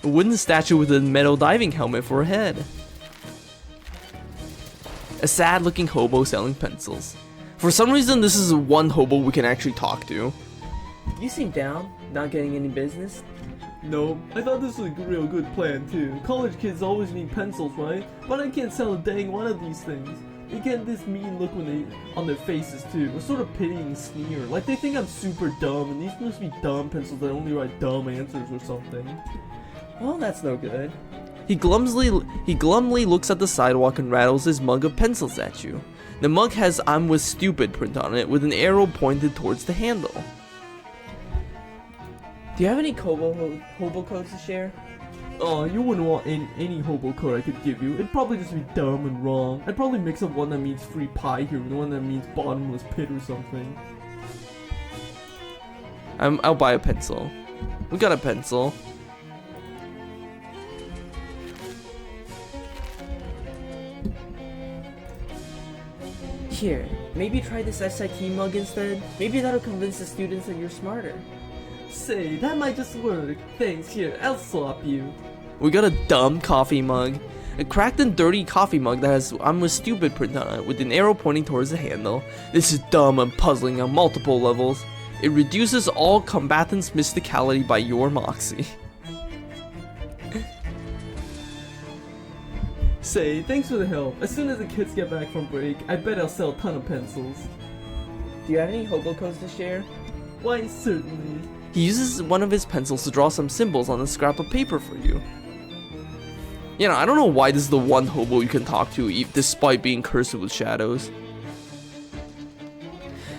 A wooden statue with a metal diving helmet for a head. A sad looking hobo selling pencils. For some reason this is one hobo we can actually talk to. You seem down, not getting any business. No, I thought this was a real good plan too. College kids always need pencils, right? But I can't sell a dang one of these things. They get this mean look when they on their faces too, a sort of pitying sneer, like they think I'm super dumb and these must be dumb pencils that only write dumb answers or something. Well, that's no good. He glumly looks at the sidewalk and rattles his mug of pencils at you. The mug has "I'm with stupid" print on it with an arrow pointed towards the handle. Do you have any hobo codes to share? Oh, you wouldn't want any hobo code I could give you. It'd probably just be dumb and wrong. I'd probably mix up one that means free pie here with one that means bottomless pit or something. I'll buy a pencil. We got a pencil. Here, maybe try this SIT mug instead. Maybe that'll convince the students that you're smarter. Say, that might just work. Thanks, here, I'll swap you. We got a dumb coffee mug. A cracked and dirty coffee mug that has "I'm with stupid" print on it with an arrow pointing towards the handle. This is dumb and puzzling on multiple levels. It reduces all combatants' mysticality by your moxie. Say, thanks for the help. As soon as the kids get back from break, I bet I'll sell a ton of pencils. Do you have any hobo codes to share? Why, certainly. He uses one of his pencils to draw some symbols on a scrap of paper for you. You know, I don't know why this is the one hobo you can talk to, despite being cursed with shadows.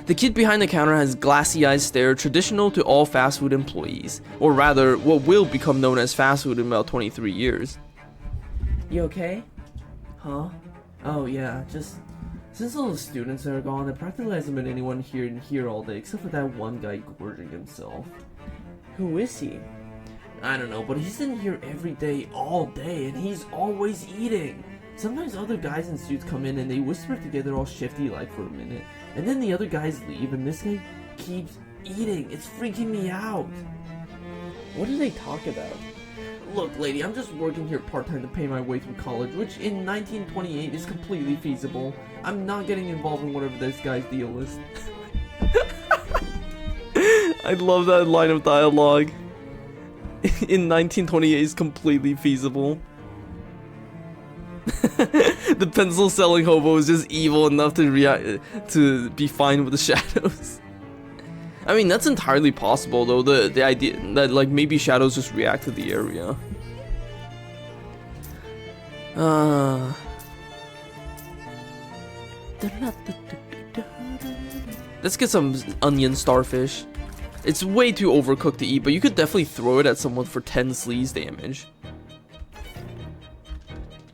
The kid behind the counter has glassy eyed stare traditional to all fast food employees, or rather, what will become known as fast food in about 23 years. You okay? Huh? Oh yeah, just since all the students are gone, there practically hasn't been anyone here all day except for that one guy gorging himself. Who is he? I don't know, but he's in here every day, all day, and he's always eating. Sometimes other guys in suits come in and they whisper together all shifty like for a minute, and then the other guys leave and this guy keeps eating. It's freaking me out. What do they talk about? Look, lady, I'm just working here part-time to pay my way through college, which in 1928 is completely feasible. I'm not getting involved in whatever this guy's deal is. I love that line of dialogue. In 1928 is completely feasible. The pencil selling hobo is just evil enough to be fine with the shadows. I mean, that's entirely possible though, the idea that like maybe shadows just react to the area. Let's get some onion starfish. It's way too overcooked to eat, but you could definitely throw it at someone for 10 sleaze damage.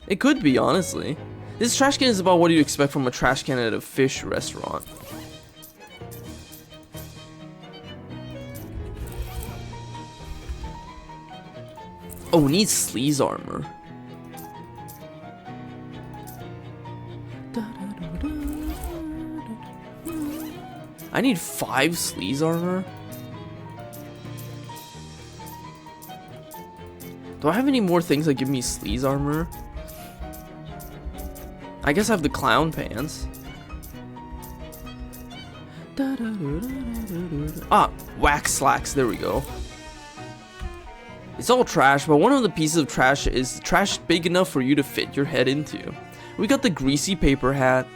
It could be, honestly. This trash can is about what you expect from a trash can at a fish restaurant. Oh, we need sleaze armor. I need 5 sleaze armor? Do I have any more things that give me sleaze armor? I guess I have the clown pants. Ah, wax slacks, there we go. It's all trash, but one of the pieces of trash is trash big enough for you to fit your head into. We got the greasy paper hat.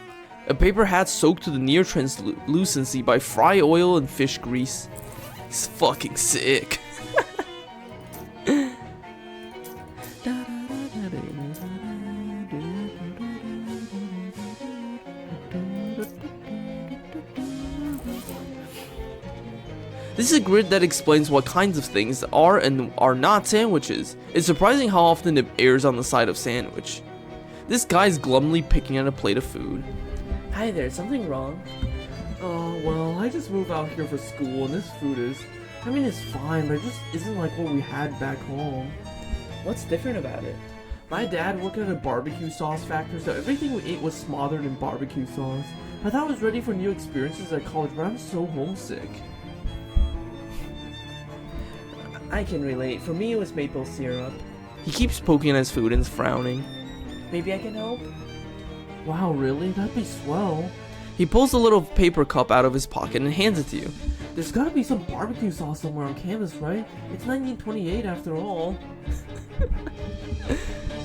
A paper hat soaked to the near translucency by fry oil and fish grease. It's fucking sick. This is a grid that explains what kinds of things are and are not sandwiches. It's surprising how often it airs on the side of sandwich. This guy's glumly picking at a plate of food. Hi there, something wrong? Oh, well, I just moved out here for school and this food is... I mean, it's fine, but it just isn't like what we had back home. What's different about it? My dad worked at a barbecue sauce factory, so everything we ate was smothered in barbecue sauce. I thought I was ready for new experiences at college, but I'm so homesick. I can relate. For me, it was maple syrup. He keeps poking at his food and is frowning. Maybe I can help? Wow, really? That'd be swell. He pulls a little paper cup out of his pocket and hands it to you. There's gotta be some barbecue sauce somewhere on campus, right? It's 1928 after all.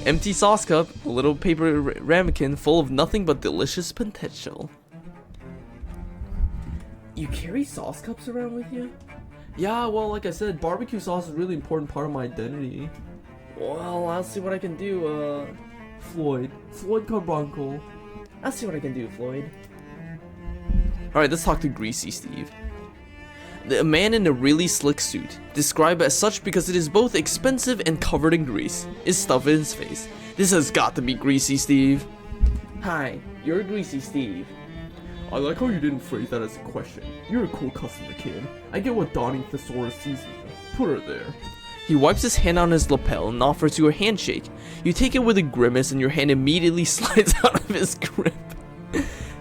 Empty sauce cup, a little paper ramekin full of nothing but delicious potential. You carry sauce cups around with you? Yeah, well, like I said, barbecue sauce is a really important part of my identity. Well, I'll see what I can do, Floyd Carbuncle. I'll see what I can do, Floyd. Alright, let's talk to Greasy Steve. A man in a really slick suit, described as such because it is both expensive and covered in grease, is stuffed in his face. This has got to be Greasy Steve. Hi, you're Greasy Steve. I like how you didn't phrase that as a question. You're a cool customer, kid. I get what Donnie Thesaurus sees in you. Put her there. He wipes his hand on his lapel and offers you a handshake. You take it with a grimace and your hand immediately slides out of his grip.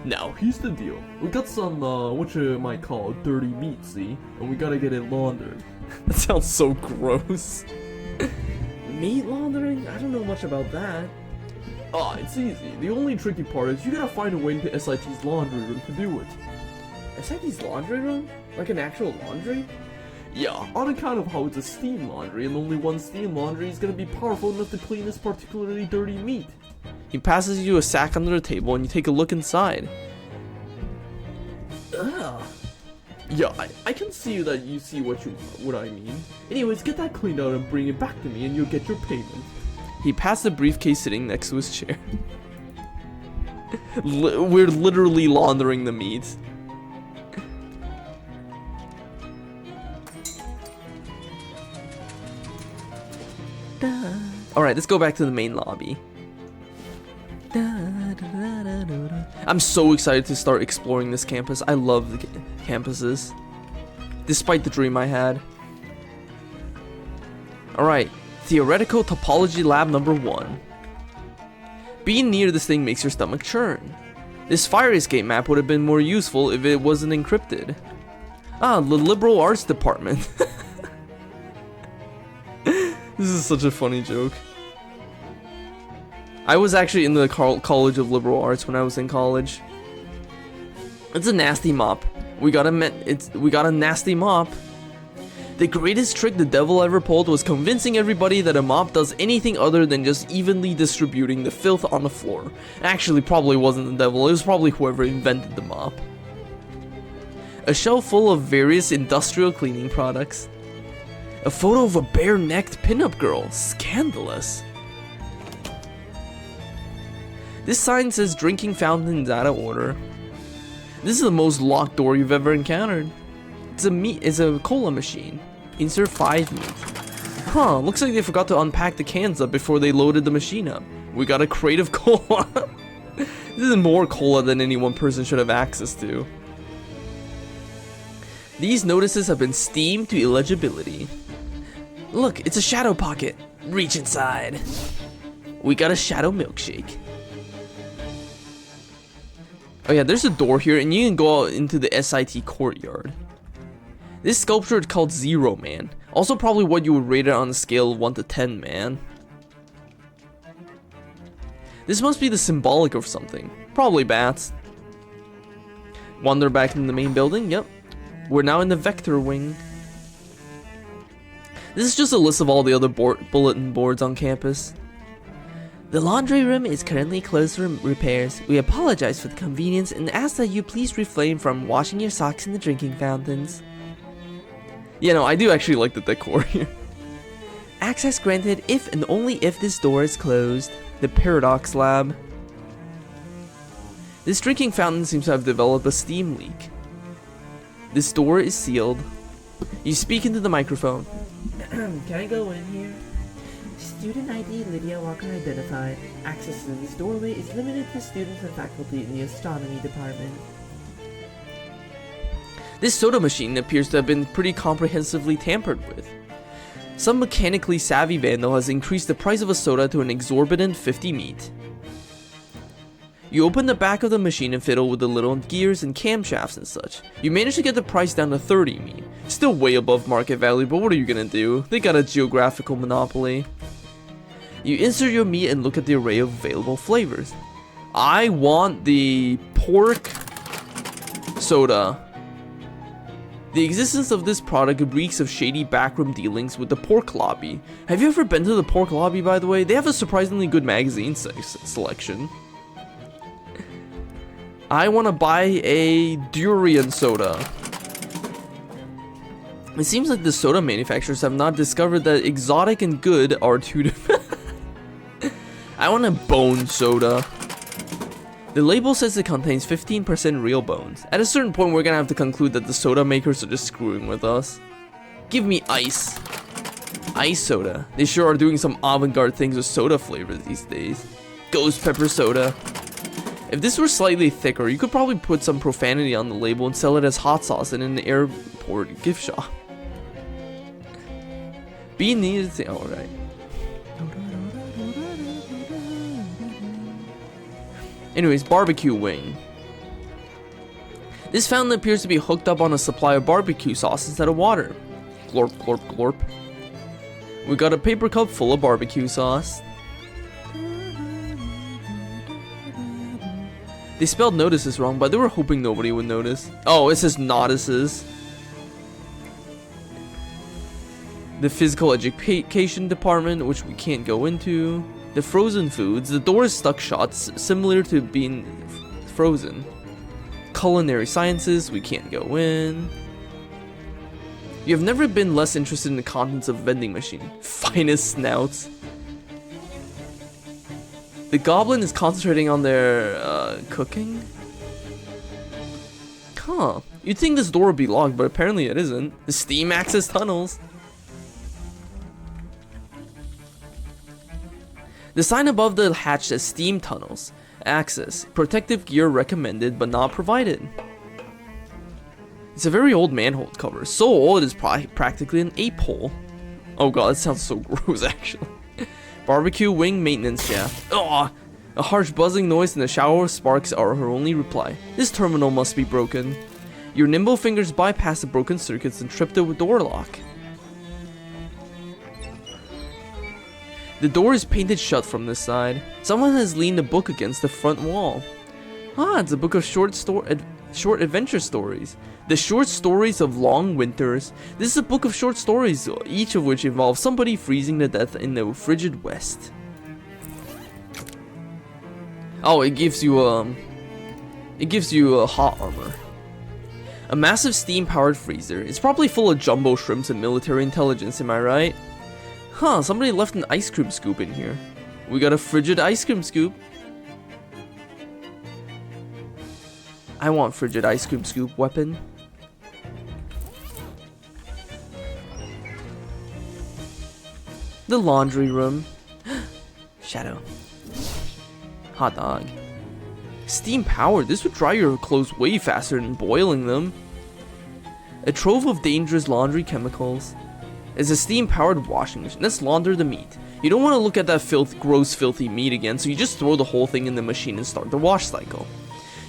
Now, here's the deal. We got some, what you might call dirty meat, see? And we gotta get it laundered. That sounds so gross. Meat laundering? I don't know much about that. It's easy. The only tricky part is you gotta find a way into SIT's laundry room to do it. SIT's laundry room? Like an actual laundry? Yeah, on account of how it's a steam laundry, and only one steam laundry is gonna be powerful enough to clean this particularly dirty meat. He passes you a sack under the table and you take a look inside. Ugh. Yeah, I can see that you see what I mean. Anyways, get that cleaned out and bring it back to me and you'll get your payment. He passed the briefcase sitting next to his chair. We're literally laundering the meat. Alright, let's go back to the main lobby. I'm so excited to start exploring this campus. I love the campuses, despite the dream I had. Alright, theoretical topology lab number 1. Being near this thing makes your stomach churn. This fire escape map would have been more useful if it wasn't encrypted. Ah, the liberal arts department. This is such a funny joke. I was actually in the College of Liberal Arts when I was in college. It's a nasty mop. We got a nasty mop. The greatest trick the devil ever pulled was convincing everybody that a mop does anything other than just evenly distributing the filth on the floor. Actually, probably wasn't the devil, it was probably whoever invented the mop. A shelf full of various industrial cleaning products. A photo of a bare-necked pinup girl. Scandalous. This sign says drinking fountains out of order. This is the most locked door you've ever encountered. It's a cola machine. Insert 5 meat. Huh, looks like they forgot to unpack the cans up before they loaded the machine up. We got a crate of cola. This is more cola than any one person should have access to. These notices have been steamed to illegibility. Look, it's a shadow pocket. Reach inside. We got a shadow milkshake. Oh yeah, there's a door here and you can go out into the SIT courtyard. This sculpture is called Zero Man. Also probably what you would rate it on a scale of 1 to 10, man. This must be the symbolic of something. Probably bats. Wander back in the main building, yep. We're now in the Vector Wing. This is just a list of all the other bulletin boards on campus. The laundry room is currently closed for repairs. We apologize for the convenience and ask that you please refrain from washing your socks in the drinking fountains. Yeah, no, I do actually like the decor here. Access granted if and only if this door is closed. The Paradox Lab. This drinking fountain seems to have developed a steam leak. This door is sealed. You speak into the microphone. Can I go in here? Student ID Lydia Walker identified. Access to this doorway is limited to students and faculty in the astronomy department. This soda machine appears to have been pretty comprehensively tampered with. Some mechanically savvy vandal has increased the price of a soda to an exorbitant 50 meat. You open the back of the machine and fiddle with the little gears and camshafts and such. You manage to get the price down to 30 meat. Still way above market value, but what are you gonna do? They got a geographical monopoly. You insert your meat and look at the array of available flavors. I want the pork soda. The existence of this product reeks of shady backroom dealings with the pork lobby. Have you ever been to the pork lobby, by the way? They have a surprisingly good magazine selection. I want to buy a durian soda. It seems like the soda manufacturers have not discovered that exotic and good are two different. I want a bone soda. The label says it contains 15% real bones. At a certain point, we're gonna have to conclude that the soda makers are just screwing with us. Give me ice. Ice soda. They sure are doing some avant-garde things with soda flavors these days. Ghost pepper soda. If this were slightly thicker, you could probably put some profanity on the label and sell it as hot sauce in an airport gift shop. Bean needed to... Alright. Anyways, barbecue wing. This fountain appears to be hooked up on a supply of barbecue sauce instead of water. Glorp, glorp, glorp. We got a paper cup full of barbecue sauce. They spelled notices wrong, but they were hoping nobody would notice. Oh, it says notices. The physical education department, which we can't go into. The frozen foods. The door is stuck shut, similar to being frozen. Culinary sciences, we can't go in. You have never been less interested in the contents of a vending machine. Finest snouts. The goblin is concentrating on their cooking. Huh. You'd think this door would be locked, but apparently it isn't. The steam access tunnels. The sign above the hatch says steam tunnels. Access. Protective gear recommended, but not provided. It's a very old manhole cover. So old it is practically an ape hole. Oh god, that sounds so gross actually. Barbecue wing maintenance shaft. Ugh! A harsh buzzing noise and a shower of sparks are her only reply. This terminal must be broken. Your nimble fingers bypass the broken circuits and trip the door lock. The door is painted shut from this side. Someone has leaned a book against the front wall. Ah, it's a book of short adventure stories. The short stories of long winters. This is a book of short stories, each of which involves somebody freezing to death in the frigid west. Oh, it gives you a hot armor. A massive steam-powered freezer. It's probably full of jumbo shrimps and military intelligence, am I right? Huh, somebody left an ice cream scoop in here. We got a frigid ice cream scoop. I want frigid ice cream scoop weapon. The laundry room. Shadow. Hot dog. Steam powered. This would dry your clothes way faster than boiling them. A trove of dangerous laundry chemicals. It's a steam-powered washing machine. Let's launder the meat. You don't want to look at that gross, filthy meat again, so you just throw the whole thing in the machine and start the wash cycle.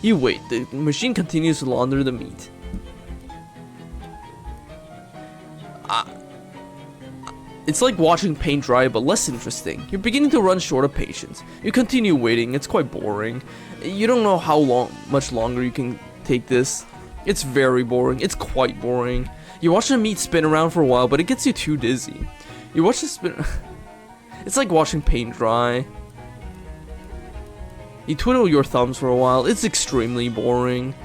You wait. The machine continues to launder the meat. It's like watching paint dry, but less interesting. You're beginning to run short of patience. You continue waiting. It's quite boring. You don't know how much longer you can take this. It's very boring. It's quite boring. You watch the meat spin around for a while, but it gets you too dizzy. You watch it spin... It's like watching paint dry. You twiddle your thumbs for a while. It's extremely boring.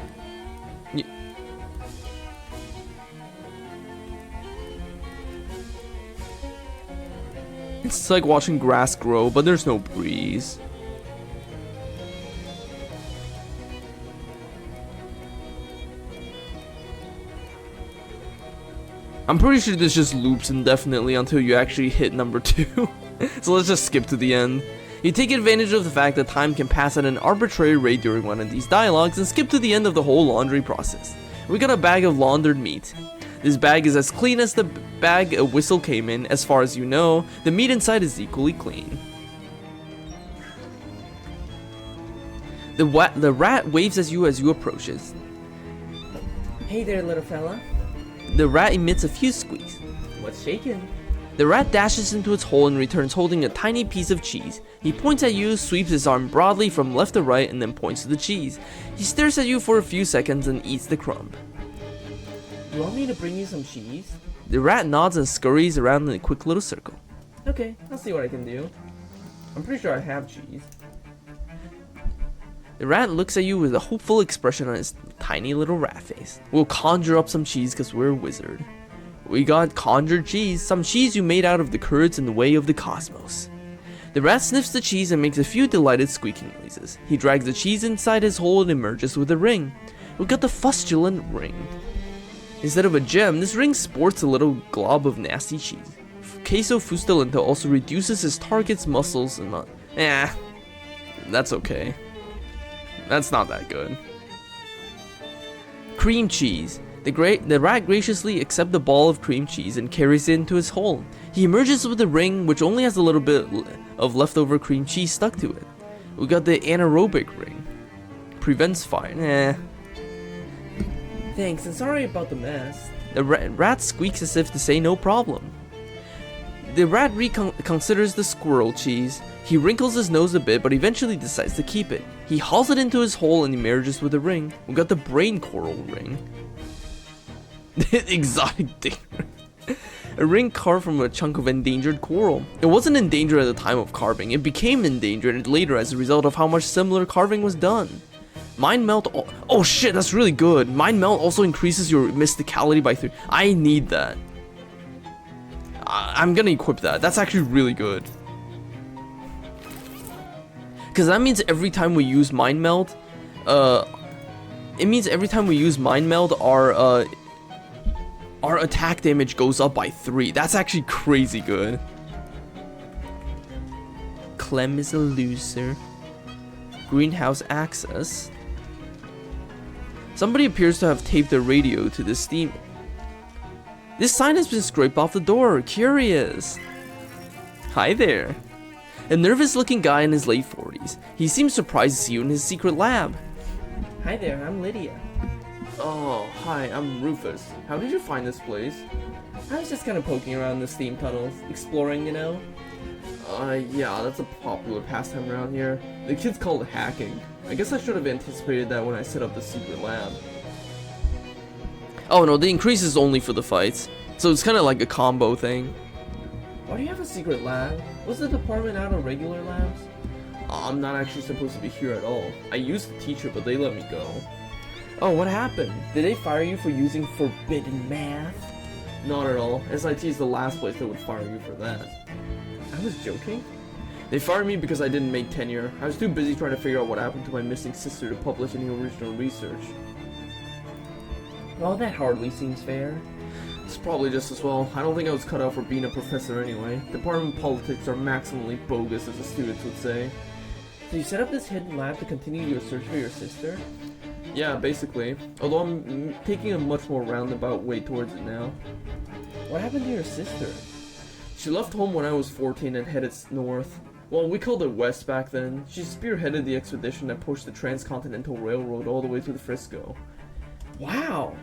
It's like watching grass grow, but there's no breeze. I'm pretty sure this just loops indefinitely until you actually hit number 2. So let's just skip to the end. You take advantage of the fact that time can pass at an arbitrary rate during one of these dialogues and skip to the end of the whole laundry process. We got a bag of laundered meat. This bag is as clean as the bag a whistle came in. As far as you know, the meat inside is equally clean. The rat waves at you as you approaches. Hey there, little fella. The rat emits a few squeaks. What's shaking? The rat dashes into its hole and returns holding a tiny piece of cheese. He points at you, sweeps his arm broadly from left to right, and then points to the cheese. He stares at you for a few seconds and eats the crumb. You want me to bring you some cheese? The rat nods and scurries around in a quick little circle. Okay, I'll see what I can do. I'm pretty sure I have cheese. The rat looks at you with a hopeful expression on his tiny little rat face. We'll conjure up some cheese because we're a wizard. We got conjured cheese, some cheese you made out of the curds in the way of the cosmos. The rat sniffs the cheese and makes a few delighted squeaking noises. He drags the cheese inside his hole and emerges with a ring. We got the fustulent ring. Instead of a gem, this ring sports a little glob of nasty cheese. Queso Fustulento also reduces his target's muscles and not. That's okay. That's not that good. Cream cheese. The rat graciously accepts the ball of cream cheese and carries it into his hole. He emerges with a ring which only has a little bit of leftover cream cheese stuck to it. We got the anaerobic ring. Prevents fire. Thanks, and sorry about the mess. The rat squeaks as if to say no problem. The rat reconsiders the squirrel cheese. He wrinkles his nose a bit, but eventually decides to keep it. He hauls it into his hole and emerges with a ring. We got the brain coral ring. Exotic thing. A ring carved from a chunk of endangered coral. It wasn't endangered at the time of carving. It became endangered later as a result of how much similar carving was done. Mind Melt. Oh shit, that's really good. Mind Melt also increases your mysticality by 3. I need that. I'm gonna equip that. That's actually really good. Because that means every time we use Mind Melt, our attack damage goes up by 3. That's actually crazy good. Clem is a loser. Greenhouse access. Somebody appears to have taped a radio to the steam. This sign has been scraped off the door. Curious. Hi there. A nervous looking guy in his late 40s. He seems surprised to see you in his secret lab. Hi there, I'm Lydia. Oh, hi, I'm Rufus. How did you find this place? I was just kind of poking around the steam tunnels, exploring, you know? Yeah, that's a popular pastime around here. The kids call it hacking. I guess I should have anticipated that when I set up the secret lab. Oh no, the increase is only for the fights. So it's kind of like a combo thing. Why do you have a secret lab? Was the department out of regular labs? I'm not actually supposed to be here at all. I used to teach it, but they let me go. Oh, what happened? Did they fire you for using forbidden math? Not at all. SIT is the last place that would fire you for that. I was joking. They fired me because I didn't make tenure. I was too busy trying to figure out what happened to my missing sister to publish any original research. Well, that hardly seems fair. It's probably just as well. I don't think I was cut out for being a professor anyway. Department politics are maximally bogus, as the students would say. So you set up this hidden lab to continue your search for your sister? Yeah, basically. Although I'm taking a much more roundabout way towards it now. What happened to your sister? She left home when I was 14 and headed north. Well, we called it west back then. She spearheaded the expedition that pushed the Transcontinental Railroad all the way to the Frisco. Wow!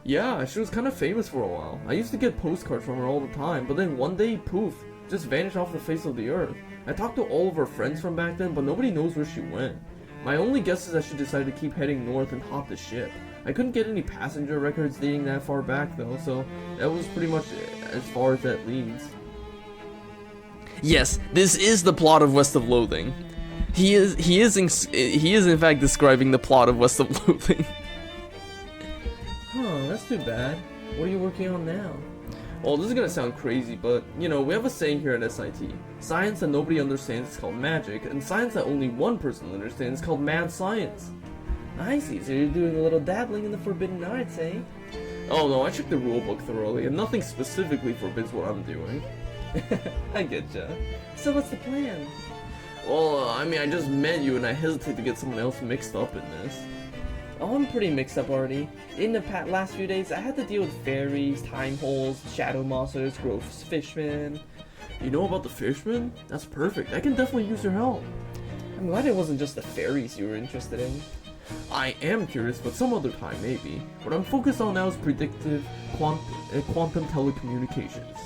Yeah, she was kind of famous for a while. I used to get postcards from her all the time, but then one day, poof, just vanished off the face of the earth. I talked to all of her friends from back then, but nobody knows where she went. My only guess is that she decided to keep heading north and hop the ship. I couldn't get any passenger records dating that far back though, so that was pretty much as far as that leads. Yes, this is the plot of West of Loathing. He is in fact describing the plot of West of Loathing. Huh, that's too bad. What are you working on now? Well, this is gonna sound crazy, but, you know, we have a saying here at SIT. Science that nobody understands is called magic, and science that only one person understands is called mad science. I see, so you're doing a little dabbling in the forbidden arts, eh? Oh no, I checked the rulebook thoroughly, and nothing specifically forbids what I'm doing. I getcha. So what's the plan? Well, I mean, I just met you, and I hesitate to get someone else mixed up in this. Oh, I'm pretty mixed up already. In the last few days, I had to deal with fairies, time holes, shadow monsters, gross fishmen. You know about the fishmen? That's perfect. I can definitely use your help. I'm glad it wasn't just the fairies you were interested in. I am curious, but some other time, maybe. What I'm focused on now is predictive quantum telecommunications.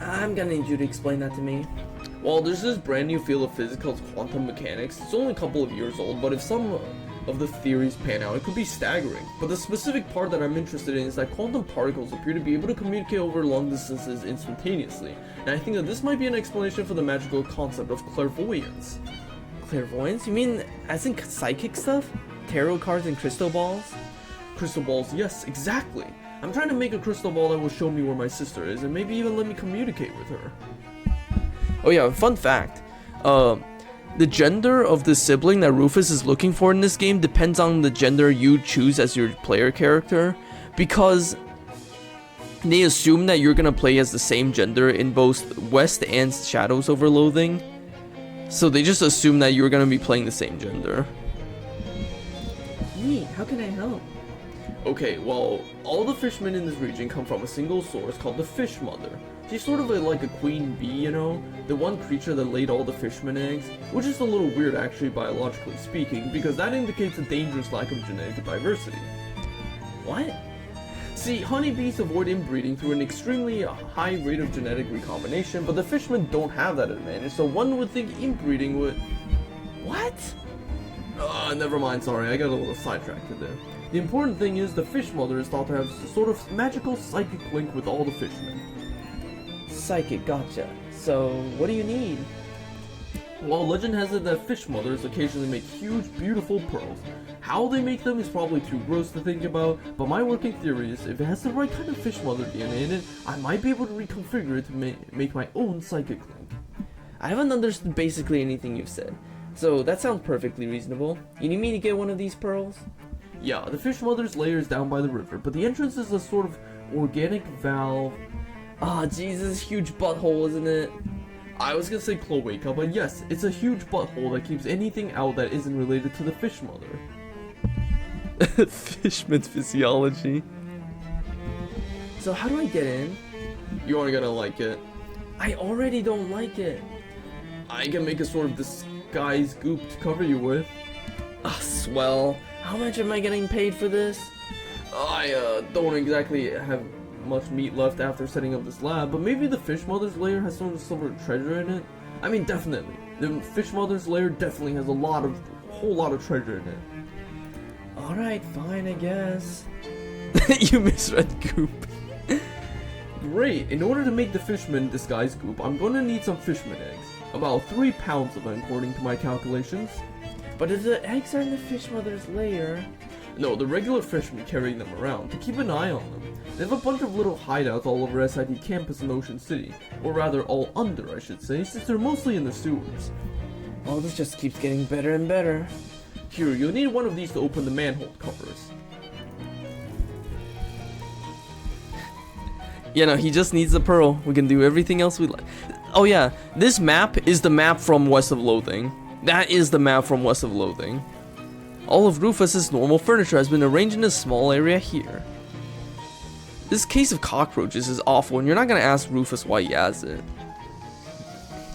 I'm gonna need you to explain that to me. Well, there's this brand new field of physics called quantum mechanics. It's only a couple of years old, but if some of the theories pan out, it could be staggering. But the specific part that I'm interested in is that quantum particles appear to be able to communicate over long distances instantaneously. And I think that this might be an explanation for the magical concept of clairvoyance. Clairvoyance? You mean as in psychic stuff? Tarot cards and crystal balls? Crystal balls, yes, exactly. I'm trying to make a crystal ball that will show me where my sister is and maybe even let me communicate with her. Oh yeah, fun fact. The gender of the sibling that Rufus is looking for in this game depends on the gender you choose as your player character, because they assume that you're gonna play as the same gender in both West and Shadows over Loathing. So they just assume that you're gonna be playing the same gender. Neat, how can I help? Okay, well, all the fishmen in this region come from a single source called the Fish Mother. She's sort of like a queen bee, you know? The one creature that laid all the fishmen eggs, which is a little weird actually biologically speaking, because that indicates a dangerous lack of genetic diversity. What? See, honeybees avoid inbreeding through an extremely high rate of genetic recombination, but the fishmen don't have that advantage, so one would think inbreeding would... What? Never mind, sorry, I got a little sidetracked there. The important thing is the Fish Mother is thought to have a sort of magical psychic link with all the fishmen. Psychic, gotcha. So, what do you need? Well, legend has it that Fish Mothers occasionally make huge, beautiful pearls. How they make them is probably too gross to think about, but my working theory is if it has the right kind of Fish Mother DNA in it, I might be able to reconfigure it to make my own psychic link. I haven't understood basically anything you've said, so that sounds perfectly reasonable. You need me to get one of these pearls? Yeah, the Fish Mother's lair is down by the river, but the entrance is a sort of organic valve. Ah, Jesus, huge butthole, isn't it? I was gonna say cloaca, but yes, it's a huge butthole that keeps anything out that isn't related to the Fish Mother. Fishman's physiology. So how do I get in? You aren't gonna like it. I already don't like it. I can make a sort of disguise goop to cover you with. Ah, swell. How much am I getting paid for this? I don't exactly have much meat left after setting up this lab, but maybe the Fish Mother's lair has some sort of treasure in it. I mean, definitely. The Fish Mother's lair definitely has a whole lot of treasure in it. Alright, fine, I guess. You misread goop. Great! In order to make the fishman disguise goop, I'm gonna need some fishman eggs. About 3 pounds of them, according to my calculations. But if the eggs are in the Fish Mother's lair... No, the regular fishmen carrying them around, to keep an eye on them. They have a bunch of little hideouts all over SID campus in Ocean City. Or rather, all under, I should say, since they're mostly in the sewers. Oh, this just keeps getting better and better. Here, you'll need one of these to open the manhole covers. Yeah, no, he just needs the pearl. We can do everything else we like. Oh yeah, this map is the map from West of Loathing. That is the map from West of Loathing. All of Rufus's normal furniture has been arranged in a small area here. This case of cockroaches is awful, and you're not gonna ask Rufus why he has it.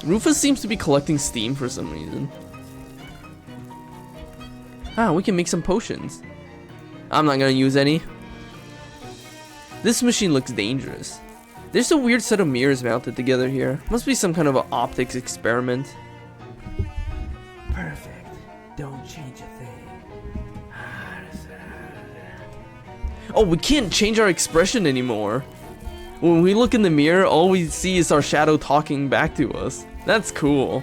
Rufus seems to be collecting steam for some reason. Ah, we can make some potions. I'm not gonna use any. This machine looks dangerous. There's a weird set of mirrors mounted together here. Must be some kind of an optics experiment. Perfect. Don't change a thing. Oh, we can't change our expression anymore. When we look in the mirror, all we see is our shadow talking back to us. That's cool.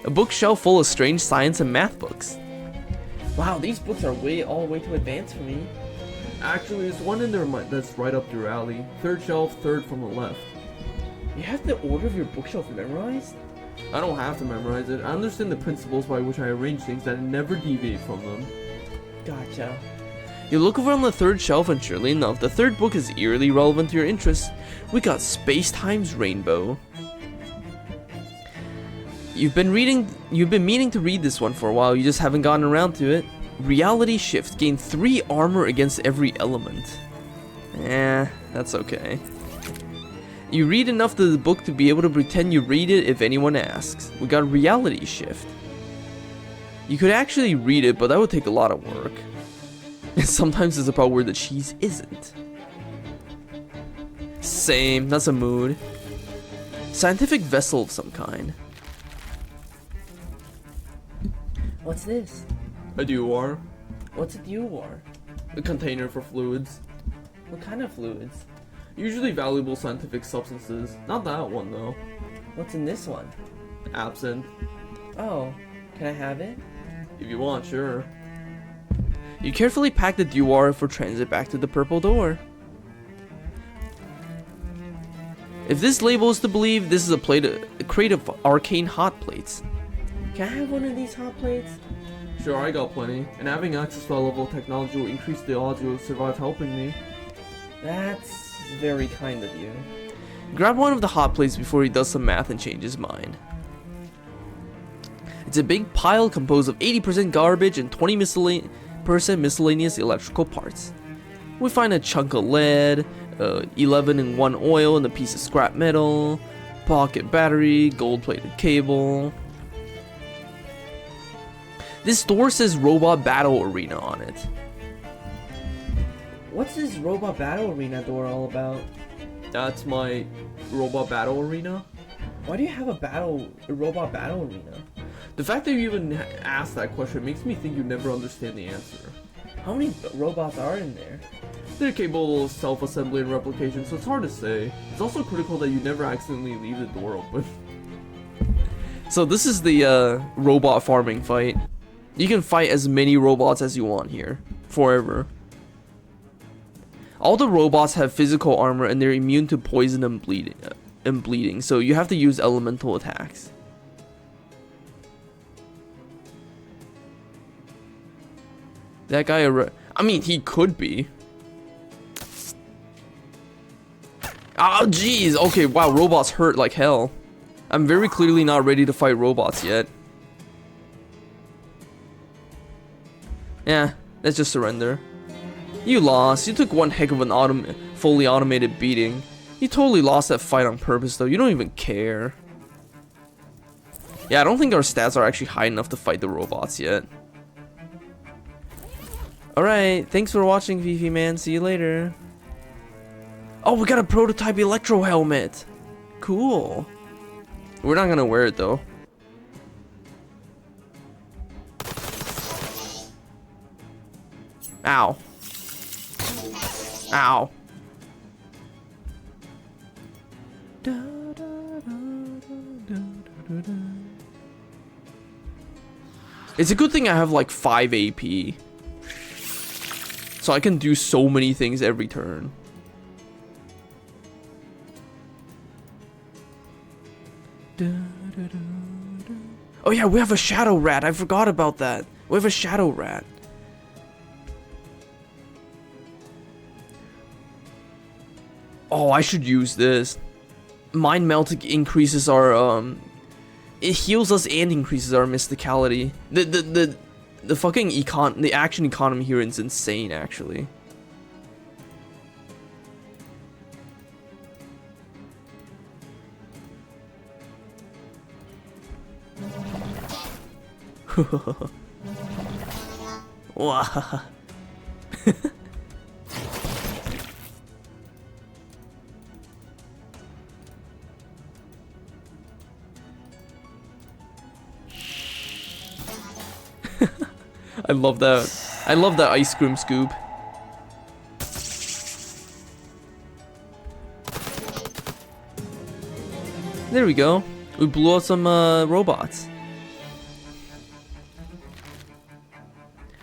A bookshelf full of strange science and math books. Wow, these books are all way too advanced for me. Actually, there's one in there that's right up your alley. 3rd shelf, 3rd from the left. You have the order of your bookshelf memorized? I don't have to memorize it. I understand the principles by which I arrange things that never deviate from them. Gotcha. You look over on the third shelf, and surely enough, the third book is eerily relevant to your interests. We got Space Time's Rainbow. You've been meaning to read this one for a while, you just haven't gotten around to it. Reality Shift. Gain 3 armor against every element. That's okay. You read enough of the book to be able to pretend you read it if anyone asks. We got Reality Shift. You could actually read it, but that would take a lot of work. And sometimes it's about where the cheese isn't. Same, that's a mood. Scientific vessel of some kind. What's this? A Duar. What's a Duar? A container for fluids. What kind of fluids? Usually valuable scientific substances. Not that one though. What's in this one? Absinthe. Oh, can I have it? If you want, sure. You carefully pack the Duar for transit back to the purple door. If this label is to believe, this is a crate of arcane hot plates. Can I have one of these hot plates? Sure, I got plenty. And having access to that level of technology will increase the odds you'll survive helping me. That's very kind of you. Grab one of the hot plates before he does some math and change his mind. It's a big pile composed of 80% garbage and 20% miscellaneous electrical parts. We find a chunk of lead, 11 in 1 oil and a piece of scrap metal, pocket battery, gold-plated cable. This door says Robot Battle Arena on it. What's this Robot Battle Arena door all about? That's my robot battle arena. Why do you have a Robot Battle Arena? The fact that you even asked that question makes me think you never understand the answer. How many robots are in there? They're capable of self-assembly and replication, so it's hard to say. It's also critical that you never accidentally leave the door open. So this is the robot farming fight. You can fight as many robots as you want here, forever. All the robots have physical armor and they're immune to poison and bleeding, so you have to use elemental attacks. That guy, I mean, he could be. Oh, jeez. Okay, wow, robots hurt like hell. I'm very clearly not ready to fight robots yet. Yeah, let's just surrender. You lost. You took one heck of an fully automated beating. You totally lost that fight on purpose, though. You don't even care. Yeah, I don't think our stats are actually high enough to fight the robots yet. Alright, thanks for watching, Fifi Man. See you later. Oh, we got a prototype electro helmet. Cool. We're not gonna wear it, though. Ow. Ow. It's a good thing I have like 5 AP. So I can do so many things every turn. Oh yeah, we have a shadow rat. I forgot about that. We have a shadow rat. Oh, I should use this. Mind Melt increases our it heals us and increases our mysticality. The fucking the action economy here is insane, actually. Wow. I love that. I love that ice cream scoop. There we go. We blew out some robots.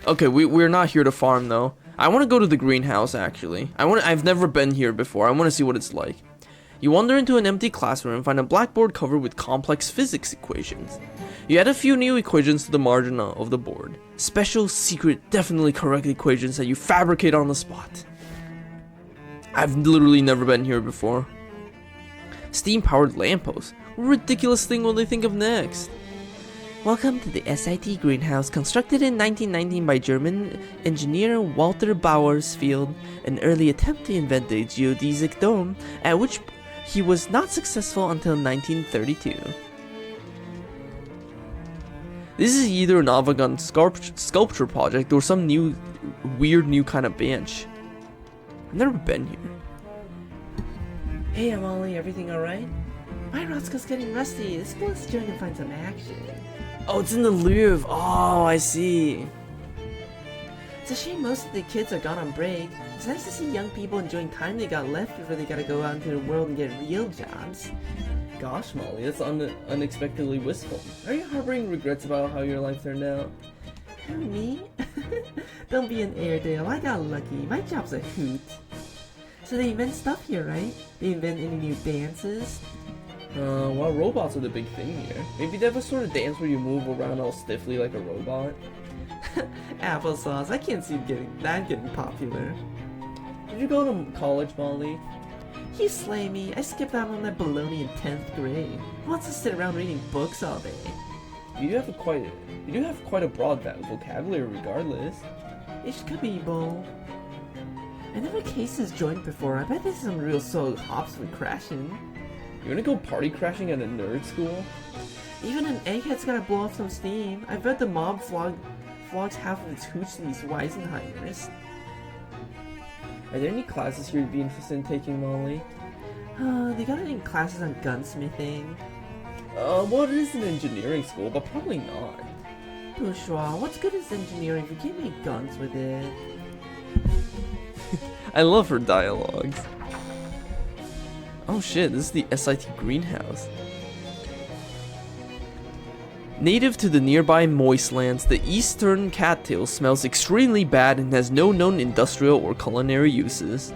Okay, we're not here to farm though. I want to go to the greenhouse actually. I've never been here before. I want to see what it's like. You wander into an empty classroom and find a blackboard covered with complex physics equations. You add a few new equations to the margin of the board. Special, secret, definitely correct equations that you fabricate on the spot. I've literally never been here before. Steam-powered lampposts. What ridiculous thing will they think of next? Welcome to the SIT greenhouse, constructed in 1919 by German engineer Walter Bauersfeld, an early attempt to invent the geodesic dome, at which he was not successful until 1932. This is either an avant-garde sculpture project or some weird new kind of bench. I've never been here. Hey, Molly, everything alright? My Roscoe's getting rusty. This school is trying to find some action. Oh, it's in the Louvre. Oh, I see. It's a shame most of the kids are gone on break. It's nice to see young people enjoying time they got left before they gotta go out into the world and get real jobs. Gosh, Molly, that's unexpectedly wistful. Are you harboring regrets about how your life turned out? Who, me? Don't be an Airedale. I got lucky. My job's a hoot. So they invent stuff here, right? They invent any new dances? Well, robots are the big thing here. Maybe they have a sort of dance where you move around all stiffly like a robot. Applesauce. I can't see that getting popular. Did you go to college, Molly? You slay me. I skipped out on that baloney in 10th grade. Who wants to sit around reading books all day? You do have quite a broad vocabulary regardless. It could be, Bo. I never cases joined before. I bet there's some real soul hops for crashing. You wanna go party crashing at a nerd school? Even an egghead's gotta blow off some steam. I bet the mob flogs half of its hooch to these Weisenheimers. Are there any classes here you'd be interested in taking, Molly? They got any classes on gunsmithing? Well, it is an engineering school, but probably not. Bourgeois, what's good is engineering if you can't make guns with it? I love her dialogues. Oh shit, this is the SIT greenhouse. Native to the nearby moist lands, the eastern cattail smells extremely bad and has no known industrial or culinary uses.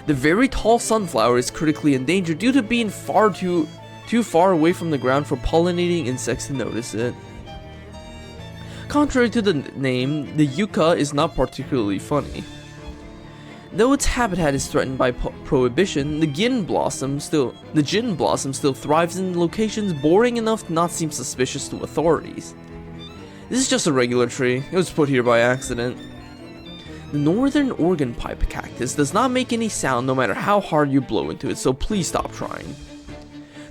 The very tall sunflower is critically endangered due to being too far away from the ground for pollinating insects to notice it. Contrary to the name, the yucca is not particularly funny. Though its habitat is threatened by prohibition, the gin blossom still thrives in locations boring enough to not seem suspicious to authorities. This is just a regular tree. It was put here by accident. The northern organ pipe cactus does not make any sound no matter how hard you blow into it, so please stop trying.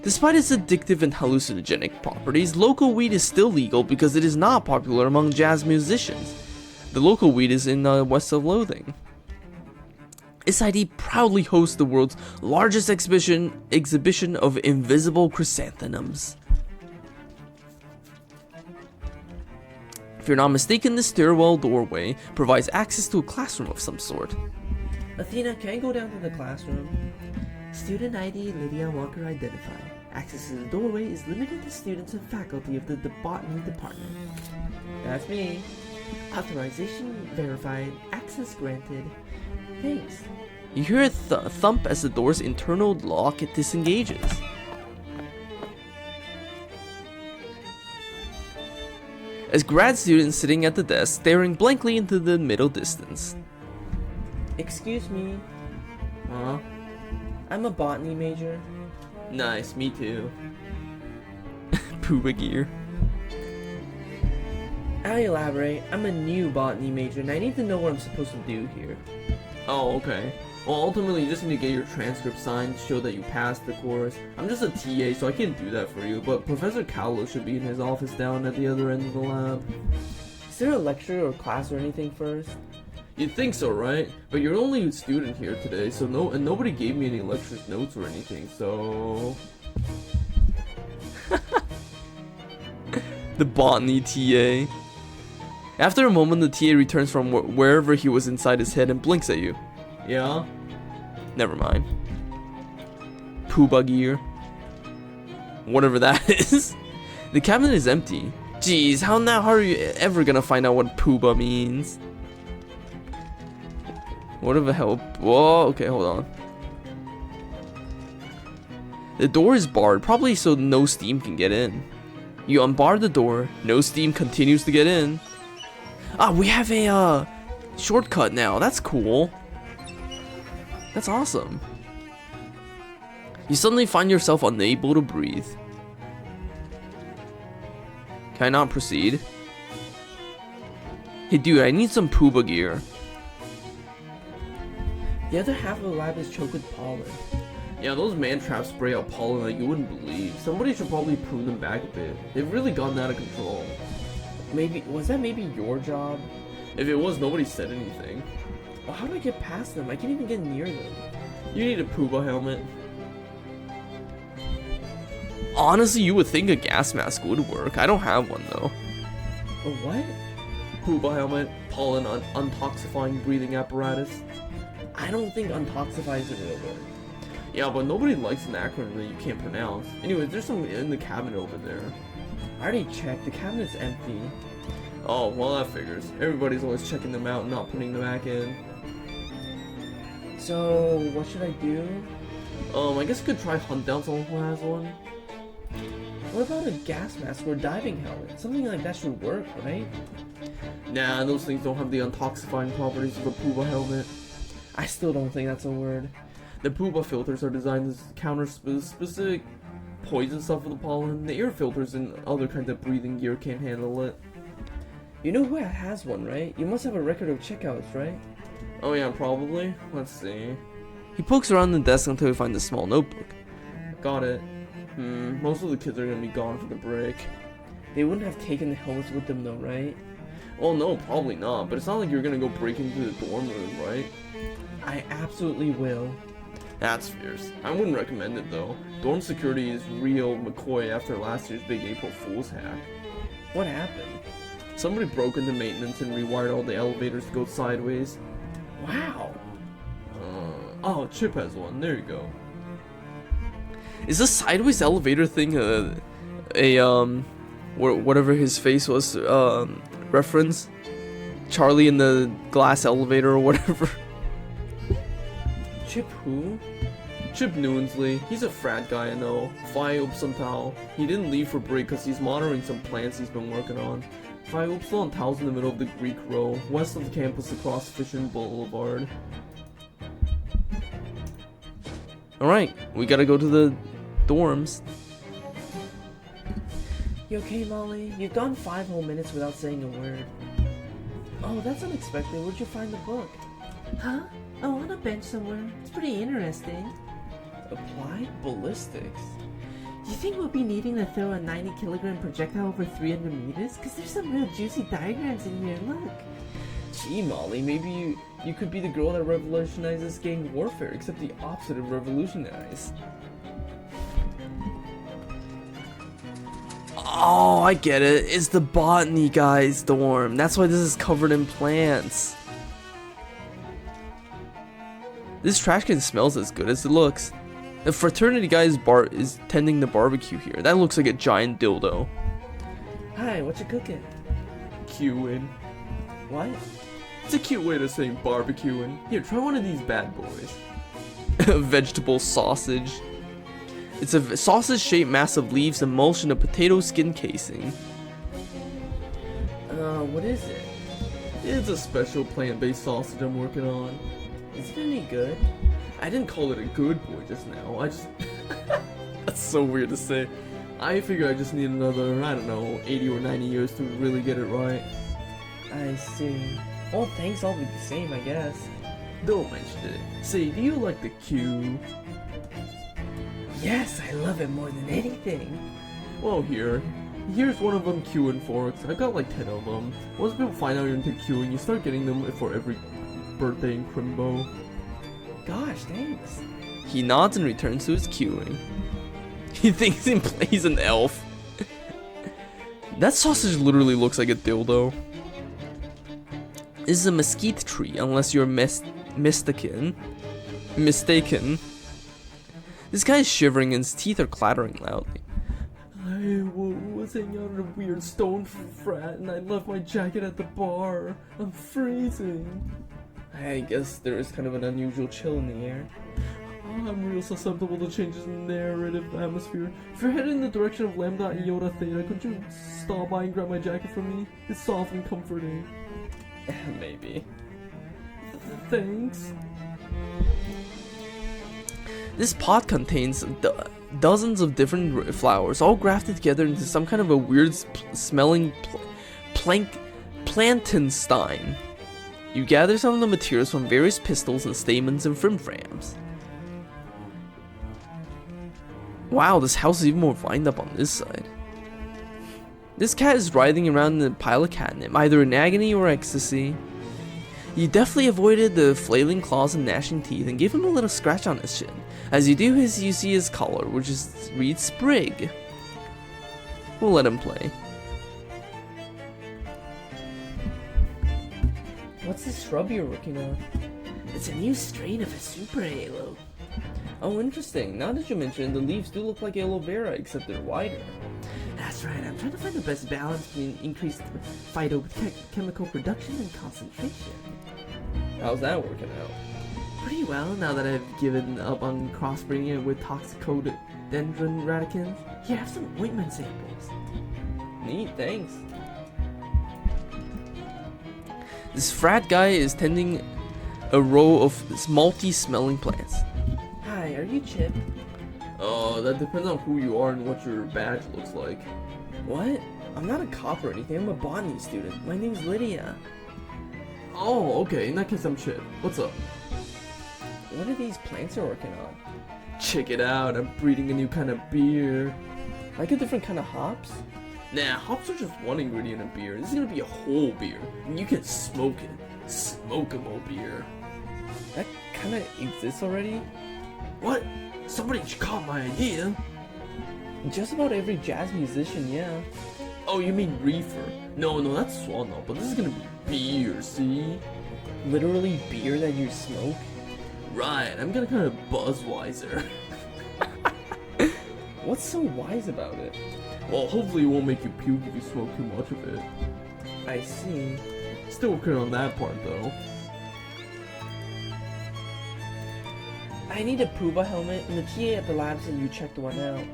Despite its addictive and hallucinogenic properties, local weed is still legal because it is not popular among jazz musicians. The local weed is in west of Loathing. SID proudly hosts the world's largest exhibition of invisible chrysanthemums. If you're not mistaken, this stairwell doorway provides access to a classroom of some sort. Athena, can I go down to the classroom? Student ID Lydia Walker identified. Access to the doorway is limited to students and faculty of the botany department. That's me. Authorization verified. Access granted. Thanks. You hear a thump as the door's internal lock disengages. As grad students sitting at the desk, staring blankly into the middle distance. Excuse me. I'm a botany major. Nice, me too. Pooba gear. I'll elaborate. I'm a new botany major and I need to know what I'm supposed to do here. Oh, okay. Well, ultimately, you just need to get your transcript signed to show that you passed the course. I'm just a TA, so I can't do that for you, but Professor Cowlow should be in his office down at the other end of the lab. Is there a lecture or class or anything first? You'd think so, right? But you're only a student here today, so nobody gave me any lectures notes or anything, so... The botany TA. After a moment, the TA returns from wherever he was inside his head and blinks at you. Yeah? Never mind. Pooba gear. Whatever that is. The cabinet is empty. Jeez, how are you ever gonna find out what Pooba means? What the hell? Whoa, okay, hold on. The door is barred, probably so no steam can get in. You unbar the door, no steam continues to get in. Ah, we have a shortcut now. That's cool. That's awesome. You suddenly find yourself unable to breathe. Can I not proceed? Hey dude, I need some Pooba gear. The other half of the lab is choked with pollen. Yeah, those man traps spray out pollen like you wouldn't believe. Somebody should probably prune them back a bit. They've really gotten out of control. Was that maybe your job? If it was, nobody said anything. Well, how do I get past them? I can't even get near them. You need a Pooba helmet. Honestly, you would think a gas mask would work. I don't have one though. A what? Pooba helmet, pollen untoxifying breathing apparatus. I don't think untoxify is a real word. Yeah, but nobody likes an acronym that you can't pronounce. Anyways, there's some in the cabinet over there. I already checked. The cabinet's empty. Oh, well that figures. Everybody's always checking them out and not putting them back in. So, what should I do? I guess you could try hunt down someone who has one. What about a gas mask or diving helmet? Something like that should work, right? Nah, those things don't have the untoxifying properties of a Pooba helmet. I still don't think that's a word. The Pooba filters are designed to counter specific poison stuff with the pollen. The air filters and other kinds of breathing gear can't handle it. You know who has one, right? You must have a record of checkouts, right? Oh yeah, probably. Let's see. He pokes around the desk until he finds a small notebook. Got it. Most of the kids are gonna be gone for the break. They wouldn't have taken the helmets with them though, right? Well, no, probably not. But it's not like you're gonna go break into the dorm room, right? I absolutely will. That's fierce. I wouldn't recommend it though. Dorm security is real McCoy after last year's big April Fool's hack. What happened? Somebody broke into maintenance and rewired all the elevators to go sideways. Wow. Oh, Chip has one. There you go. Is this sideways elevator thing whatever his face was reference? Charlie in the glass elevator or whatever. Chip who? Chip Noonsley. He's a frat guy, I know. Phi Upsilon Tau. He didn't leave for break because he's monitoring some plans he's been working on. Phi Upsilon Tau's in the middle of the Greek Row, west of the campus across Fishin Boulevard. Alright, we gotta go to the dorms. You okay, Molly? You've gone 5 whole minutes without saying a word. Oh, that's unexpected. Where'd you find the book? Huh? Oh, on a bench somewhere. It's pretty interesting. Applied ballistics. You think we'll be needing to throw a 90-kilogram projectile over 300 meters? Because there's some real juicy diagrams in here, look. Gee, Molly, maybe you could be the girl that revolutionizes gang warfare, except the opposite of revolutionize. Oh, I get it. It's the botany guy's dorm. That's why this is covered in plants. This trash can smells as good as it looks. The fraternity guy is tending the barbecue here. That looks like a giant dildo. Hi, what you cooking? Queuing. What? It's a cute way to say barbecuing. Here, try one of these bad boys. Vegetable sausage. It's a sausage-shaped mass of leaves, emulsion, a potato skin casing. What is it? It's a special plant-based sausage I'm working on. Is it any good? I didn't call it a good boy just now. I just... That's so weird to say. I figure I just need another, I don't know, 80 or 90 years to really get it right. I see. Well, thanks, I'll be the same, I guess. Don't mention it. Say, do you like the Q? Yes, I love it more than anything. Well, here's one of them queuing forks. I've got like 10 of them. Once people find out you're into queuing, you start getting them for every birthday in Crimbo. Gosh, thanks. He nods and returns to his queuing. He thinks he plays an elf. That sausage literally looks like a dildo. This is a mesquite tree, unless you're mistaken. This guy is shivering and his teeth are clattering loudly. I was hanging out at a weird stone frat and I left my jacket at the bar. I'm freezing. I guess there is kind of an unusual chill in the air. I'm real susceptible to changes in narrative atmosphere. If you're headed in the direction of Lambda Iota Theta, could you stop by and grab my jacket for me? It's soft and comforting. Maybe. Thanks. This pot contains dozens of different flowers, all grafted together into some kind of a weird smelling plantenstein. You gather some of the materials from various pistils and stamens and frimframs. Wow, this house is even more lined up on this side. This cat is writhing around in a pile of catnip, either in agony or ecstasy. You deftly avoided the flailing claws and gnashing teeth and gave him a little scratch on his chin. As you do, you see his collar, which reads Sprig. We'll let him play. What's this shrub you're working on? It's a new strain of a super aloe. Oh, interesting. Now that you mention it, the leaves do look like aloe vera, except they're wider. That's right, I'm trying to find the best balance between increased phytochemical production and concentration. How's that working out? Pretty well, now that I've given up on crossbreeding it with toxicodendron radicans. Here, have some ointment samples. Neat, thanks. This frat guy is tending a row of malty smelling plants. Hi, are you Chip? That depends on who you are and what your badge looks like. What? I'm not a cop or anything, I'm a botany student. My name's Lydia. Oh, okay, in that case I'm Chip. What's up? What are these plants you're working on? Check it out, I'm breeding a new kind of beer. Like a different kind of hops? Nah, hops are just one ingredient in beer. This is gonna be a whole beer. And you can smoke it. Smokeable beer. That kinda exists already? What? Somebody caught my idea. Just about every jazz musician, yeah. Oh, you mean reefer? No, that's Swallow, but this is gonna be beer, see? Literally beer that you smoke? Right, I'm gonna kind of Buzzweiser. What's so wise about it? Well, hopefully it won't make you puke if you smoke too much of it. I see. Still working on that part though. I need a Puba helmet, and the TA at the lab said you checked one out.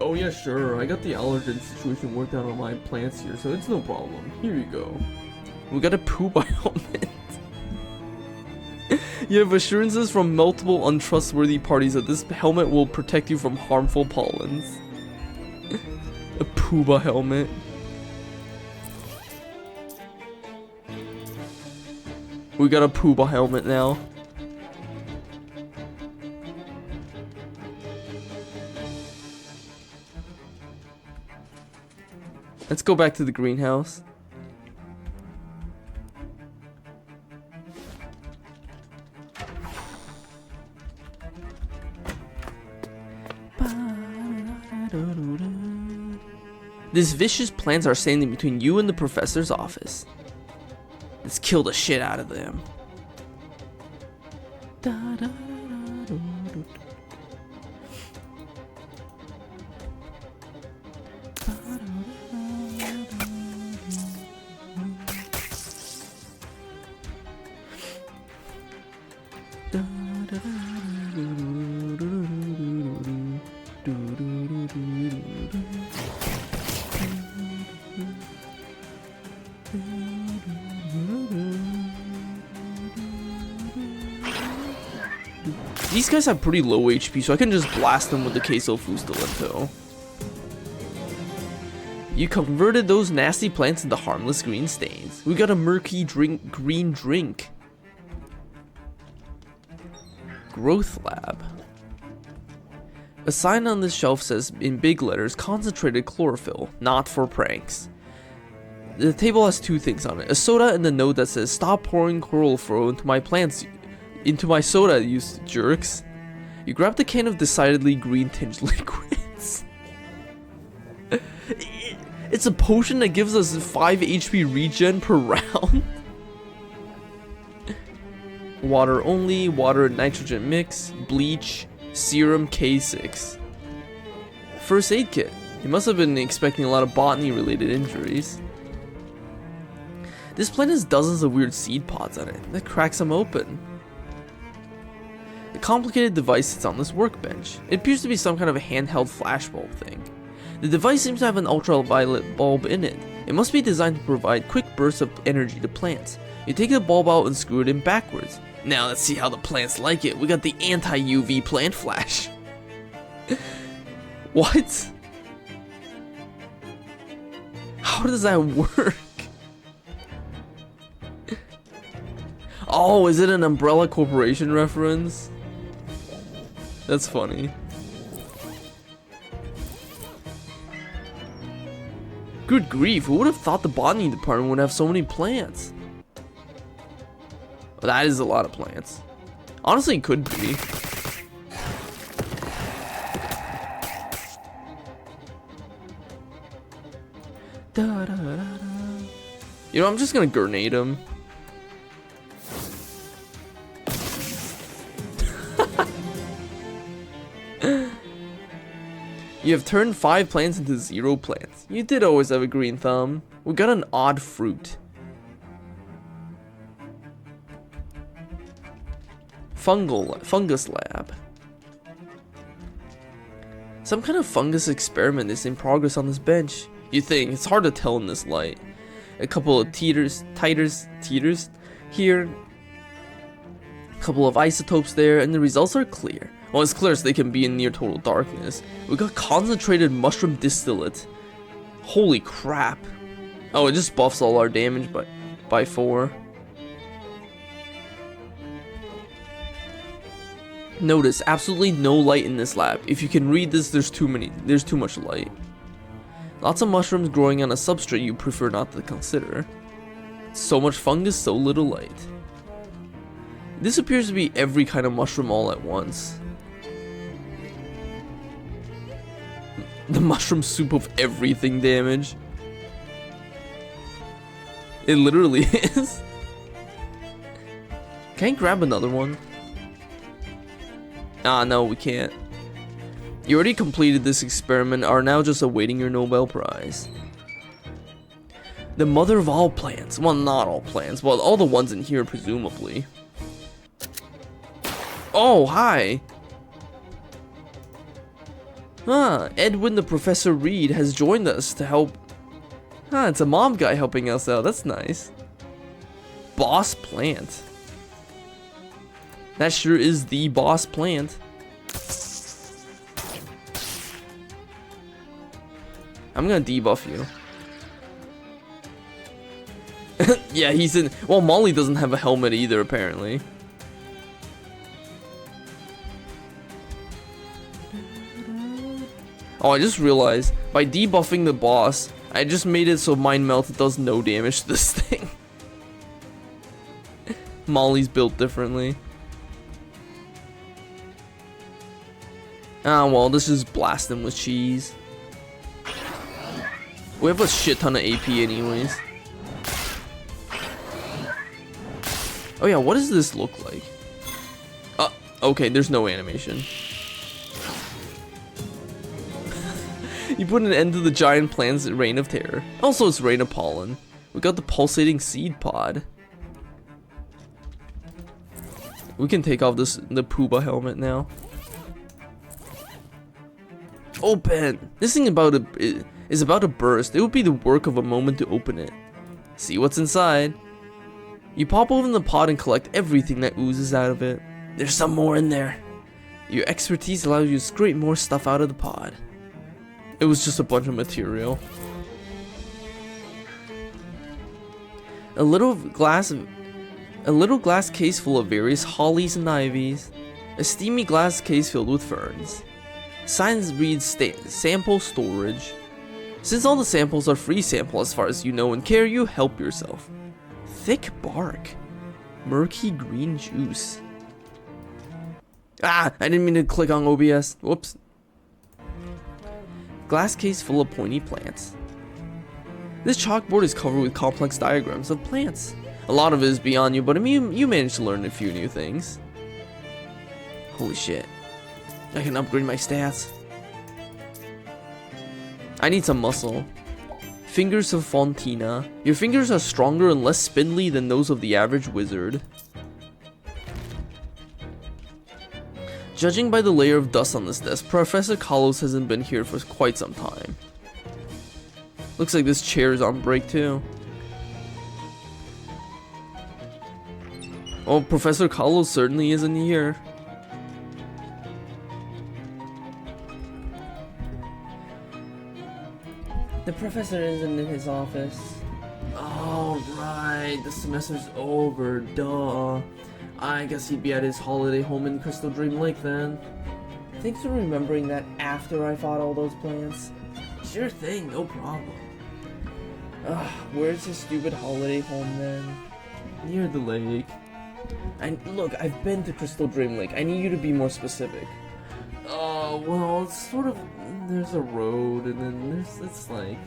Oh yeah, sure. I got the allergen situation worked out on my plants here, so it's no problem. Here you go. We got a Puba helmet. You have assurances from multiple untrustworthy parties that this helmet will protect you from harmful pollens. A Puba helmet. We got a Puba helmet now. Let's go back to the greenhouse. These vicious plants are standing between you and the professor's office. Let's kill the shit out of them. These guys have pretty low HP, so I can just blast them with the queso fustalento. You converted those nasty plants into harmless green stains. We got a murky green drink. Growth Lab. A sign on this shelf says in big letters, concentrated chlorophyll, not for pranks. The table has two things on it, a soda and a note that says, stop pouring chlorophyll into my plants, into my soda, you jerks. You grab the can of decidedly green tinged liquids. It's a potion that gives us 5 HP regen per round. Water only, water and nitrogen mix, bleach, serum K6. First aid kit. You must have been expecting a lot of botany related injuries. This plant has dozens of weird seed pods on it. That cracks them open. The complicated device sits on this workbench. It appears to be some kind of a handheld flashbulb thing. The device seems to have an ultraviolet bulb in it. It must be designed to provide quick bursts of energy to plants. You take the bulb out and screw it in backwards. Now let's see how the plants like it. We got the anti-UV plant flash. What? How does that work? Oh, is it an Umbrella Corporation reference? That's funny. Good grief, who would have thought the botany department would have so many plants? Well, that is a lot of plants. Honestly, it could be. Da, da, da, da. You know, I'm just gonna grenade him. You have turned 5 plants into 0 plants. You did always have a green thumb. We got an odd fruit. Fungus lab. Some kind of fungus experiment is in progress on this bench. You think, it's hard to tell in this light. A couple of titers here. A couple of isotopes there, and the results are clear. Well, as clear as they can be in near total darkness. We got concentrated mushroom distillate. Holy crap. Oh, it just buffs all our damage by 4. Notice, absolutely no light in this lab. If you can read this, there's too much light. Lots of mushrooms growing on a substrate you prefer not to consider. So much fungus, so little light. This appears to be every kind of mushroom all at once. The mushroom soup of everything damage. It literally is. Can I grab another one? Ah, no, we can't. You already completed this experiment, are now just awaiting your Nobel Prize. The mother of all plants. Well, not all plants. Well, all the ones in here, presumably. Oh, hi! Ah, Edwin the Professor Reed has joined us to help. Ah, it's a mom guy helping us out. That's nice. Boss plant. That sure is the boss plant. I'm gonna debuff you. Yeah, he's in. Well, Molly doesn't have a helmet either, apparently. Oh, I just realized, by debuffing the boss, I just made it so Mind Melt does no damage to this thing. Molly's built differently. Ah, well, let's just blast him with cheese. We have a shit ton of AP anyways. Oh yeah, what does this look like? Okay, there's no animation. You put an end to the giant plant's reign of terror. Also, it's reign of pollen. We got the pulsating seed pod. We can take off the Pooba helmet now. Open! This thing is about to burst. It would be the work of a moment to open it. See what's inside. You pop open the pod and collect everything that oozes out of it. There's some more in there. Your expertise allows you to scrape more stuff out of the pod. It was just a bunch of material. A little glass case full of various hollies and ivies. A steamy glass case filled with ferns. Signs read sample storage. Since all the samples are free sample as far as you know and care, you help yourself. Thick bark. Murky green juice. Ah, I didn't mean to click on OBS. Whoops. Glass case full of pointy plants. This chalkboard is covered with complex diagrams of plants. A lot of it is beyond you, but I mean, you managed to learn a few new things. Holy shit. I can upgrade my stats. I need some muscle. Fingers of Fontina. Your fingers are stronger and less spindly than those of the average wizard. Judging by the layer of dust on this desk, Professor Carlos hasn't been here for quite some time. Looks like this chair is on break too. Oh, Professor Carlos certainly isn't here. The professor isn't in his office. Oh, right. The semester's over. Duh. I guess he'd be at his holiday home in Crystaldream Lake then. Thanks for remembering that after I fought all those plants. Sure thing, no problem. Ugh, where's his stupid holiday home then? Near the lake. And look, I've been to Crystaldream Lake. I need you to be more specific. Oh, well, it's sort of... There's a road, and then it's like...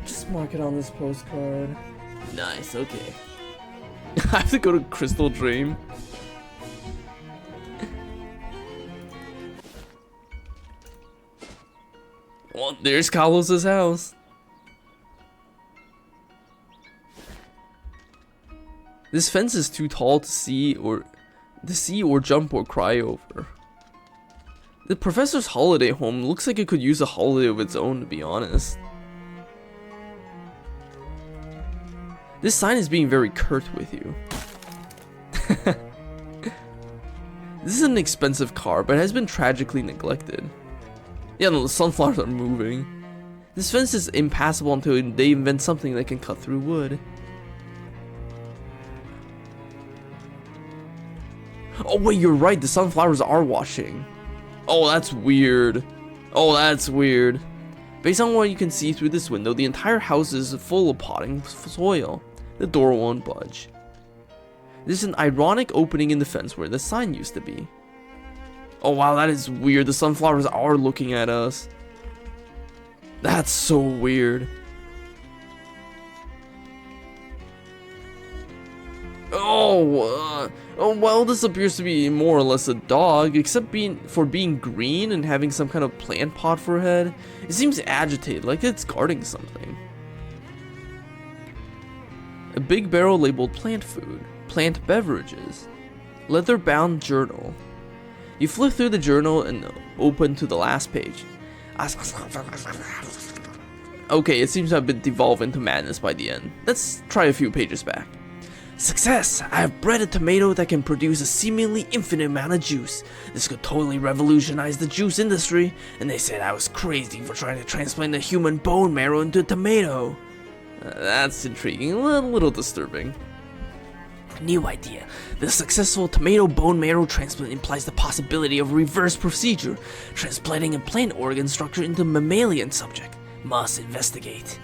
Just mark it on this postcard. Nice, okay. I have to go to Crystaldream. Well, there's Carlos's house. This fence is too tall to see or jump or cry over. The professor's holiday home looks like it could use a holiday of its own, to be honest. This sign is being very curt with you. This is an expensive car, but it has been tragically neglected. Yeah, no, the sunflowers are moving. This fence is impassable until they invent something that can cut through wood. Oh wait, you're right, the sunflowers are washing. Oh, that's weird. Oh, that's weird. Based on what you can see through this window, the entire house is full of potting soil. The door won't budge. There's an ironic opening in the fence where the sign used to be. Oh wow, that is weird. The sunflowers are looking at us. That's so weird. Oh well, this appears to be more or less a dog, except for being green and having some kind of plant pot for a head. It seems agitated, like it's guarding something. A big barrel labeled plant food, plant beverages, leather-bound journal. You flip through the journal and open to the last page. Okay, it seems to have been devolved into madness by the end. Let's try a few pages back. Success! I have bred a tomato that can produce a seemingly infinite amount of juice. This could totally revolutionize the juice industry, and they said I was crazy for trying to transplant a human bone marrow into a tomato. That's intriguing, a little disturbing. New idea. The successful tomato bone marrow transplant implies the possibility of a reverse procedure, transplanting a plant organ structure into a mammalian subject. Must investigate.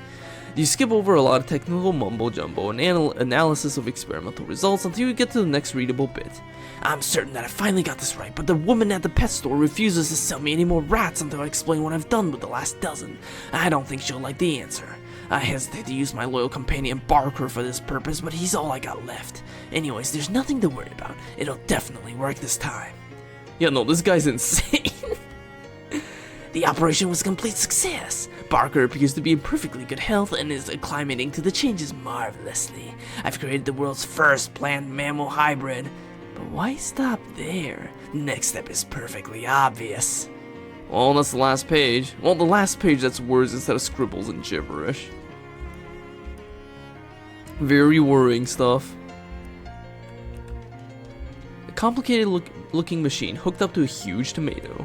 You skip over a lot of technical mumbo-jumbo and analysis of experimental results until you get to the next readable bit. I'm certain that I finally got this right, but the woman at the pet store refuses to sell me any more rats until I explain what I've done with the last dozen. I don't think she'll like the answer. I hesitate to use my loyal companion Barker for this purpose, but he's all I got left. Anyways, there's nothing to worry about. It'll definitely work this time. Yeah, no, this guy's insane. The operation was a complete success. Barker appears to be in perfectly good health and is acclimating to the changes marvelously. I've created the world's first plant-mammal hybrid. But why stop there? The next step is perfectly obvious. Well, that's the last page. Well, the last page that's words instead of scribbles and gibberish. Very worrying stuff. A complicated looking machine hooked up to a huge tomato.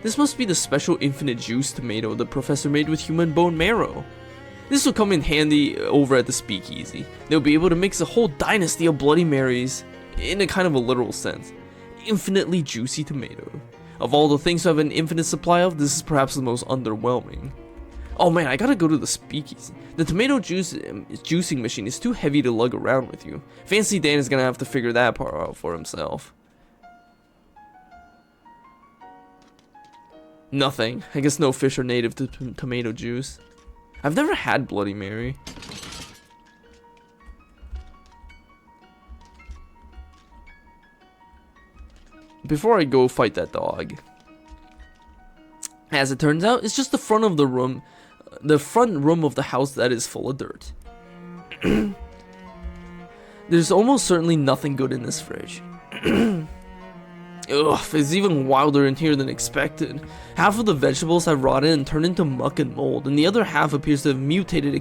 This must be the special infinite juice tomato the professor made with human bone marrow. This will come in handy over at the speakeasy. They'll be able to mix a whole dynasty of Bloody Marys, in a kind of a literal sense. Infinitely juicy tomato. Of all the things to have an infinite supply of, this is perhaps the most underwhelming. Oh man, I gotta go to the speakeasy. The tomato juicing machine is too heavy to lug around with you. Fancy Dan is gonna have to figure that part out for himself. Nothing. I guess no fish are native to tomato juice. I've never had Bloody Mary. Before I go fight that dog. As it turns out, it's just the front of the room. The front room of the house that is full of dirt. There's almost certainly nothing good in this fridge. Ugh, it's even wilder in here than expected. Half of the vegetables have rotted and turned into muck and mold, and the other half appears to have mutated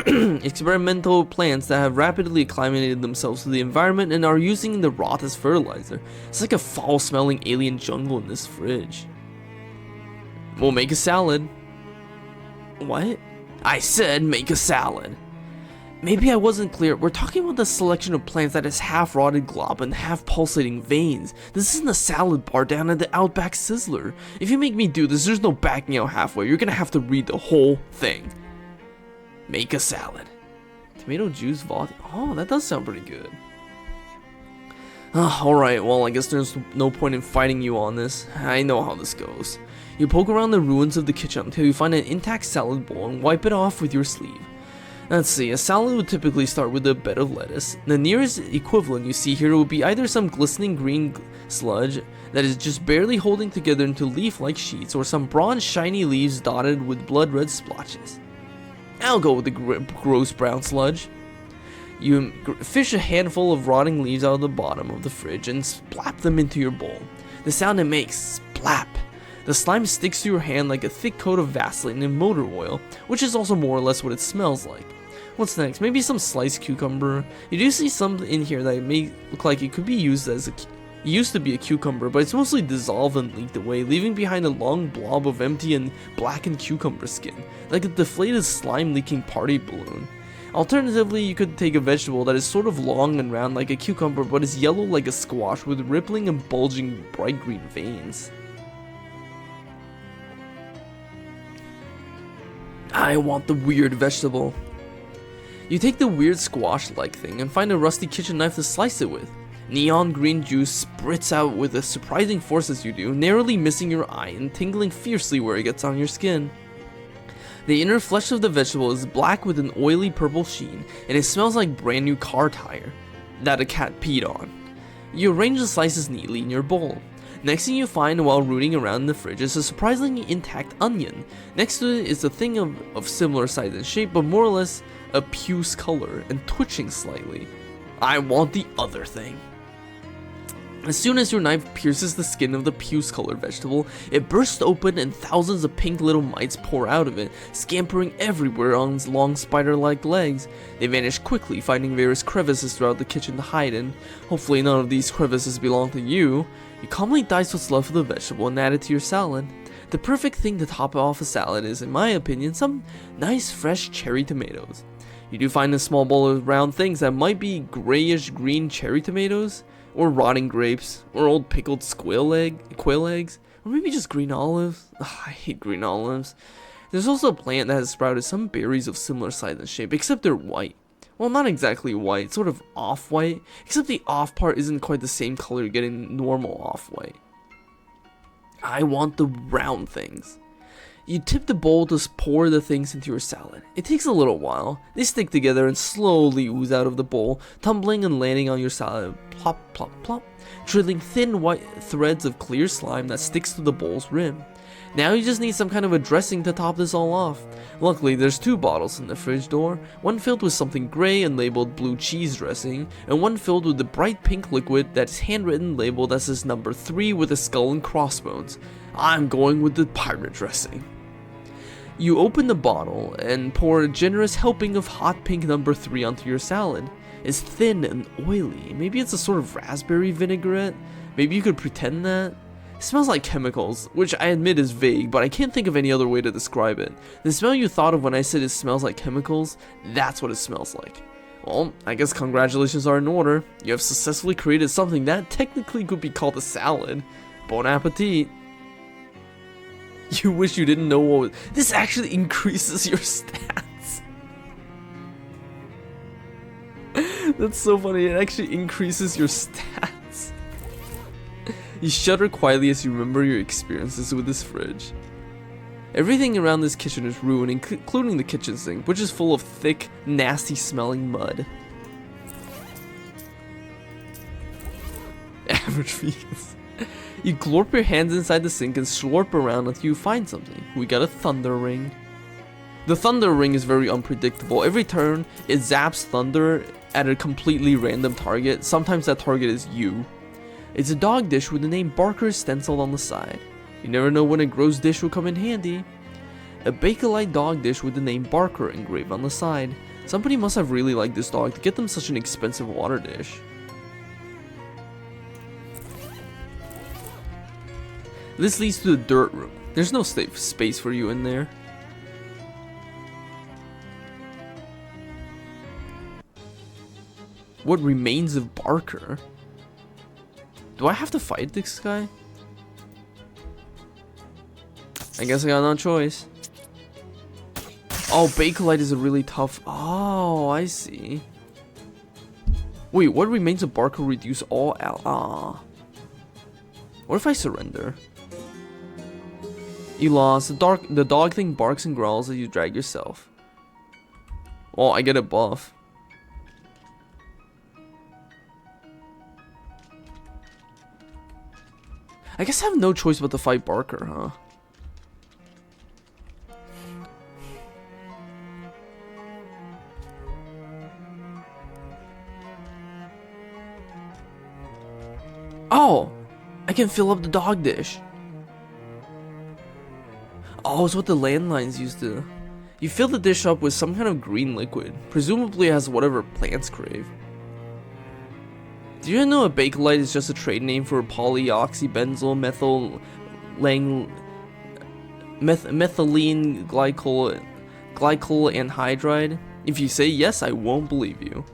experimental plants that have rapidly acclimated themselves to the environment and are using the rot as fertilizer. It's like a foul-smelling alien jungle in this fridge. We'll make a salad. What? I said make a salad. Maybe I wasn't clear. We're talking about the selection of plants that is half rotted glob and half pulsating veins. This isn't a salad bar down at the Outback Sizzler. If you make me do this, there's no backing out halfway. You're gonna have to read the whole thing. Make a salad. Tomato juice vodka. Oh, that does sound pretty good. Alright, well, I guess there's no point in fighting you on this. I know how this goes. You poke around the ruins of the kitchen until you find an intact salad bowl and wipe it off with your sleeve. Let's see, a salad would typically start with a bed of lettuce. The nearest equivalent you see here would be either some glistening green sludge that is just barely holding together into leaf-like sheets, or some bronze shiny leaves dotted with blood-red splotches. I'll go with the gross brown sludge. You fish a handful of rotting leaves out of the bottom of the fridge and splap them into your bowl. The sound it makes, splap. The slime sticks to your hand like a thick coat of Vaseline and motor oil, which is also more or less what it smells like. What's next? Maybe some sliced cucumber. You do see some in here that may look like it could be used as used to be a cucumber, but it's mostly dissolved and leaked away, leaving behind a long blob of empty and blackened cucumber skin, like a deflated slime-leaking party balloon. Alternatively, you could take a vegetable that is sort of long and round like a cucumber, but is yellow like a squash with rippling and bulging bright green veins. I want the weird vegetable. You take the weird squash-like thing and find a rusty kitchen knife to slice it with. Neon green juice spritz out with a surprising force as you do, narrowly missing your eye and tingling fiercely where it gets on your skin. The inner flesh of the vegetable is black with an oily purple sheen, and it smells like brand new car tire that a cat peed on. You arrange the slices neatly in your bowl. Next thing you find while rooting around in the fridge is a surprisingly intact onion. Next to it is a thing of similar size and shape, but more or less a puce color and twitching slightly. I want the other thing. As soon as your knife pierces the skin of the puce-colored vegetable, it bursts open and thousands of pink little mites pour out of it, scampering everywhere on its long spider-like legs. They vanish quickly, finding various crevices throughout the kitchen to hide in. Hopefully none of these crevices belong to you. You calmly dice what's left of the vegetable and add it to your salad. The perfect thing to top off a salad is, in my opinion, some nice fresh cherry tomatoes. You do find a small bowl of round things that might be grayish green cherry tomatoes, or rotting grapes, or old pickled quail eggs, or maybe just green olives. Ugh, I hate green olives. There's also a plant that has sprouted some berries of similar size and shape, except they're white. Well, not exactly white, sort of off-white, except the off part isn't quite the same color you're getting normal off-white. I want the round things. You tip the bowl to pour the things into your salad. It takes a little while. They stick together and slowly ooze out of the bowl, tumbling and landing on your salad. Plop, plop, plop, trailing thin white threads of clear slime that sticks to the bowl's rim. Now you just need some kind of a dressing to top this all off. Luckily, there's two bottles in the fridge door, one filled with something gray and labeled blue cheese dressing, and one filled with the bright pink liquid that's handwritten labeled that says number 3 with a skull and crossbones. I'm going with the pirate dressing. You open the bottle and pour a generous helping of hot pink number 3 onto your salad. It's thin and oily. Maybe it's a sort of raspberry vinaigrette. Maybe you could pretend that. It smells like chemicals, which I admit is vague, but I can't think of any other way to describe it. The smell you thought of when I said it smells like chemicals, that's what it smells like. Well, I guess congratulations are in order. You have successfully created something that technically could be called a salad. Bon appetit. You wish you didn't know what this actually increases your stats. That's so funny, it actually increases your stats. You shudder quietly as you remember your experiences with this fridge. Everything around this kitchen is ruined, including the kitchen sink, which is full of thick, nasty smelling mud. Average vegans. You glorp your hands inside the sink and slurp around until you find something. We got a thunder ring. The thunder ring is very unpredictable. Every turn, it zaps thunder at a completely random target. Sometimes that target is you. It's a dog dish with the name Barker stenciled on the side. You never know when a gross dish will come in handy. A Bakelite dog dish with the name Barker engraved on the side. Somebody must have really liked this dog to get them such an expensive water dish. This leads to the dirt room. There's no safe space for you in there. What remains of Barker? Do I have to fight this guy? I guess I got no choice. Oh, Bakelite is a really tough... Oh, I see. Wait, what remains of Barker reduce all What if I surrender? You lost. The dog thing barks and growls as you drag yourself. Oh, I get a buff. I guess I have no choice but to fight Barker, huh? Oh! I can fill up the dog dish. Oh, it's what the landlines used to. You fill the dish up with some kind of green liquid. Presumably it has whatever plants crave. Do you know a Bakelite is just a trade name for polyoxybenzyl methylene glycol anhydride? If you say yes, I won't believe you.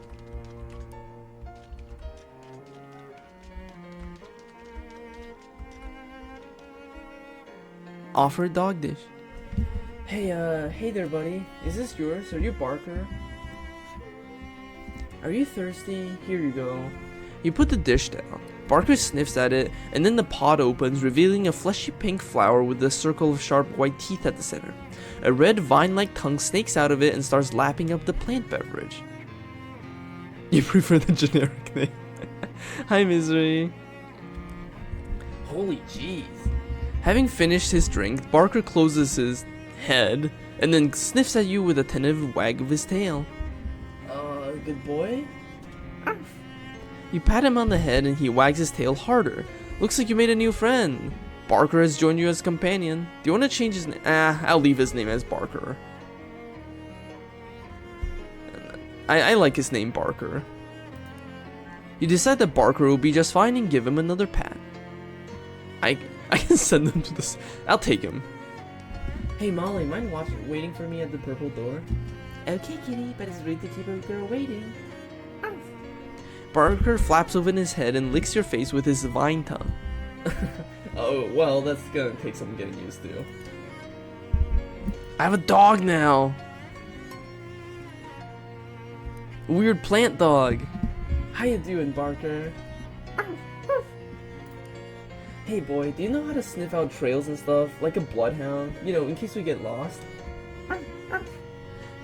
Offer a dog dish. Hey there, buddy. Is this yours? Are you Barker? Are you thirsty? Here you go. You put the dish down. Barker sniffs at it, and then the pot opens, revealing a fleshy pink flower with a circle of sharp white teeth at the center. A red vine-like tongue snakes out of it and starts lapping up the plant beverage. You prefer the generic name. Hi, Misery. Holy jeez. Having finished his drink, Barker closes his head and then sniffs at you with a tentative wag of his tail. Good boy? You pat him on the head and he wags his tail harder. Looks like you made a new friend. Barker has joined you as companion. Do you want to change his name? I'll leave his name as Barker. I like his name, Barker. You decide that Barker will be just fine and give him another pat. I can send him to this. I'll take him. Hey Molly, mind waiting for me at the purple door? Okay, kitty, but it's rude to keep a girl waiting. Barker flaps open his head and licks your face with his vine tongue. Oh, well, that's gonna take some getting used to. I have a dog now. A weird plant dog. How you doing, Barker? Hey boy, do you know how to sniff out trails and stuff? Like a bloodhound? You know, in case we get lost?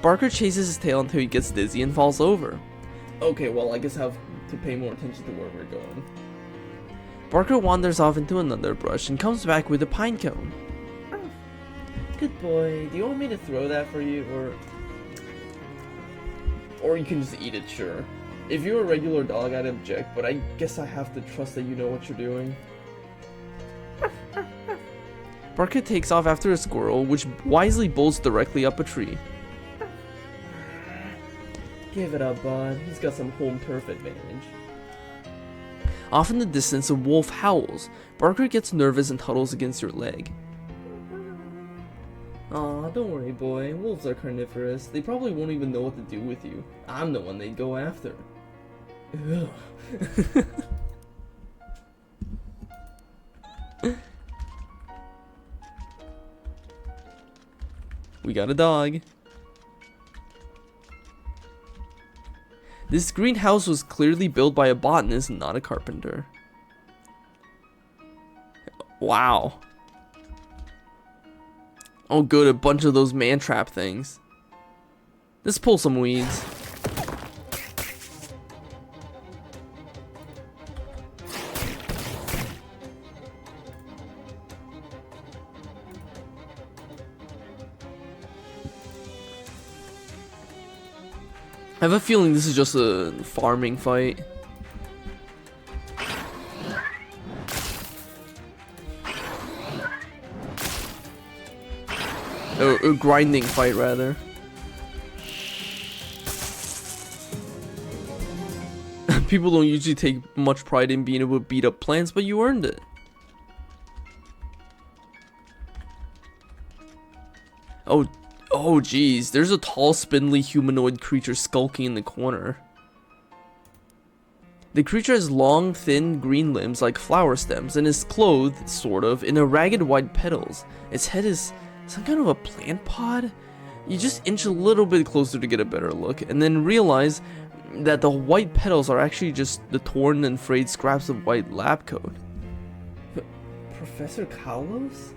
Barker chases his tail until he gets dizzy and falls over. Okay, well, I guess I have to pay more attention to where we're going. Barker wanders off into another brush and comes back with a pine cone. Good boy. Do you want me to throw that for you, Or you can just eat it, sure. If you're a regular dog, I'd object, but I guess I have to trust that you know what you're doing. Barker takes off after a squirrel, which wisely bolts directly up a tree. Give it up, bud. He's got some home turf advantage. Off in the distance, a wolf howls. Barker gets nervous and huddles against your leg. Aw, don't worry, boy. Wolves are carnivorous. They probably won't even know what to do with you. I'm the one they'd go after. Ugh. We got a dog. This greenhouse was clearly built by a botanist, not a carpenter. Wow. Oh good, a bunch of those man trap things. Let's pull some weeds. I have a feeling this is just a farming fight. A grinding fight, rather. People don't usually take much pride in being able to beat up plants, but you earned it. Oh geez, there's a tall, spindly humanoid creature skulking in the corner. The creature has long, thin, green limbs like flower stems and is clothed, sort of, in a ragged white petals. Its head is some kind of a plant pod? You just inch a little bit closer to get a better look, and then realize that the white petals are actually just the torn and frayed scraps of white lab coat. Professor Kalos?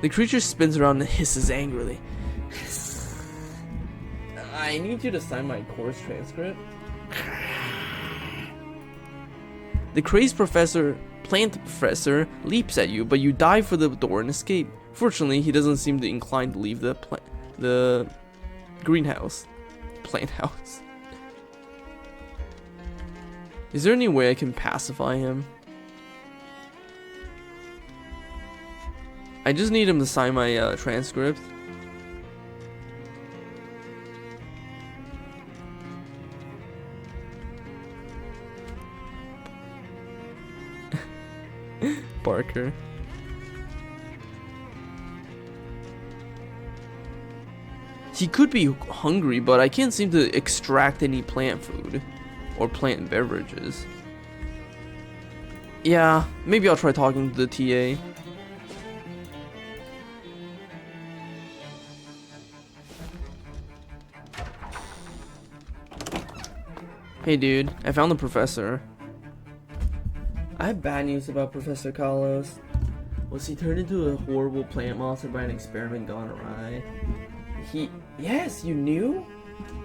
The creature spins around and hisses angrily. I need you to sign my course transcript. The crazed plant professor, leaps at you, but you dive for the door and escape. Fortunately, he doesn't seem to inclined to leave the greenhouse. Plant house. Is there any way I can pacify him? I just need him to sign my transcript. Barker. He could be hungry, but I can't seem to extract any plant food or plant beverages. Yeah, maybe I'll try talking to the TA. Hey dude, I found the professor. I have bad news about Professor Kalos. Was he turned into a horrible plant monster by an experiment gone awry? Yes, you knew?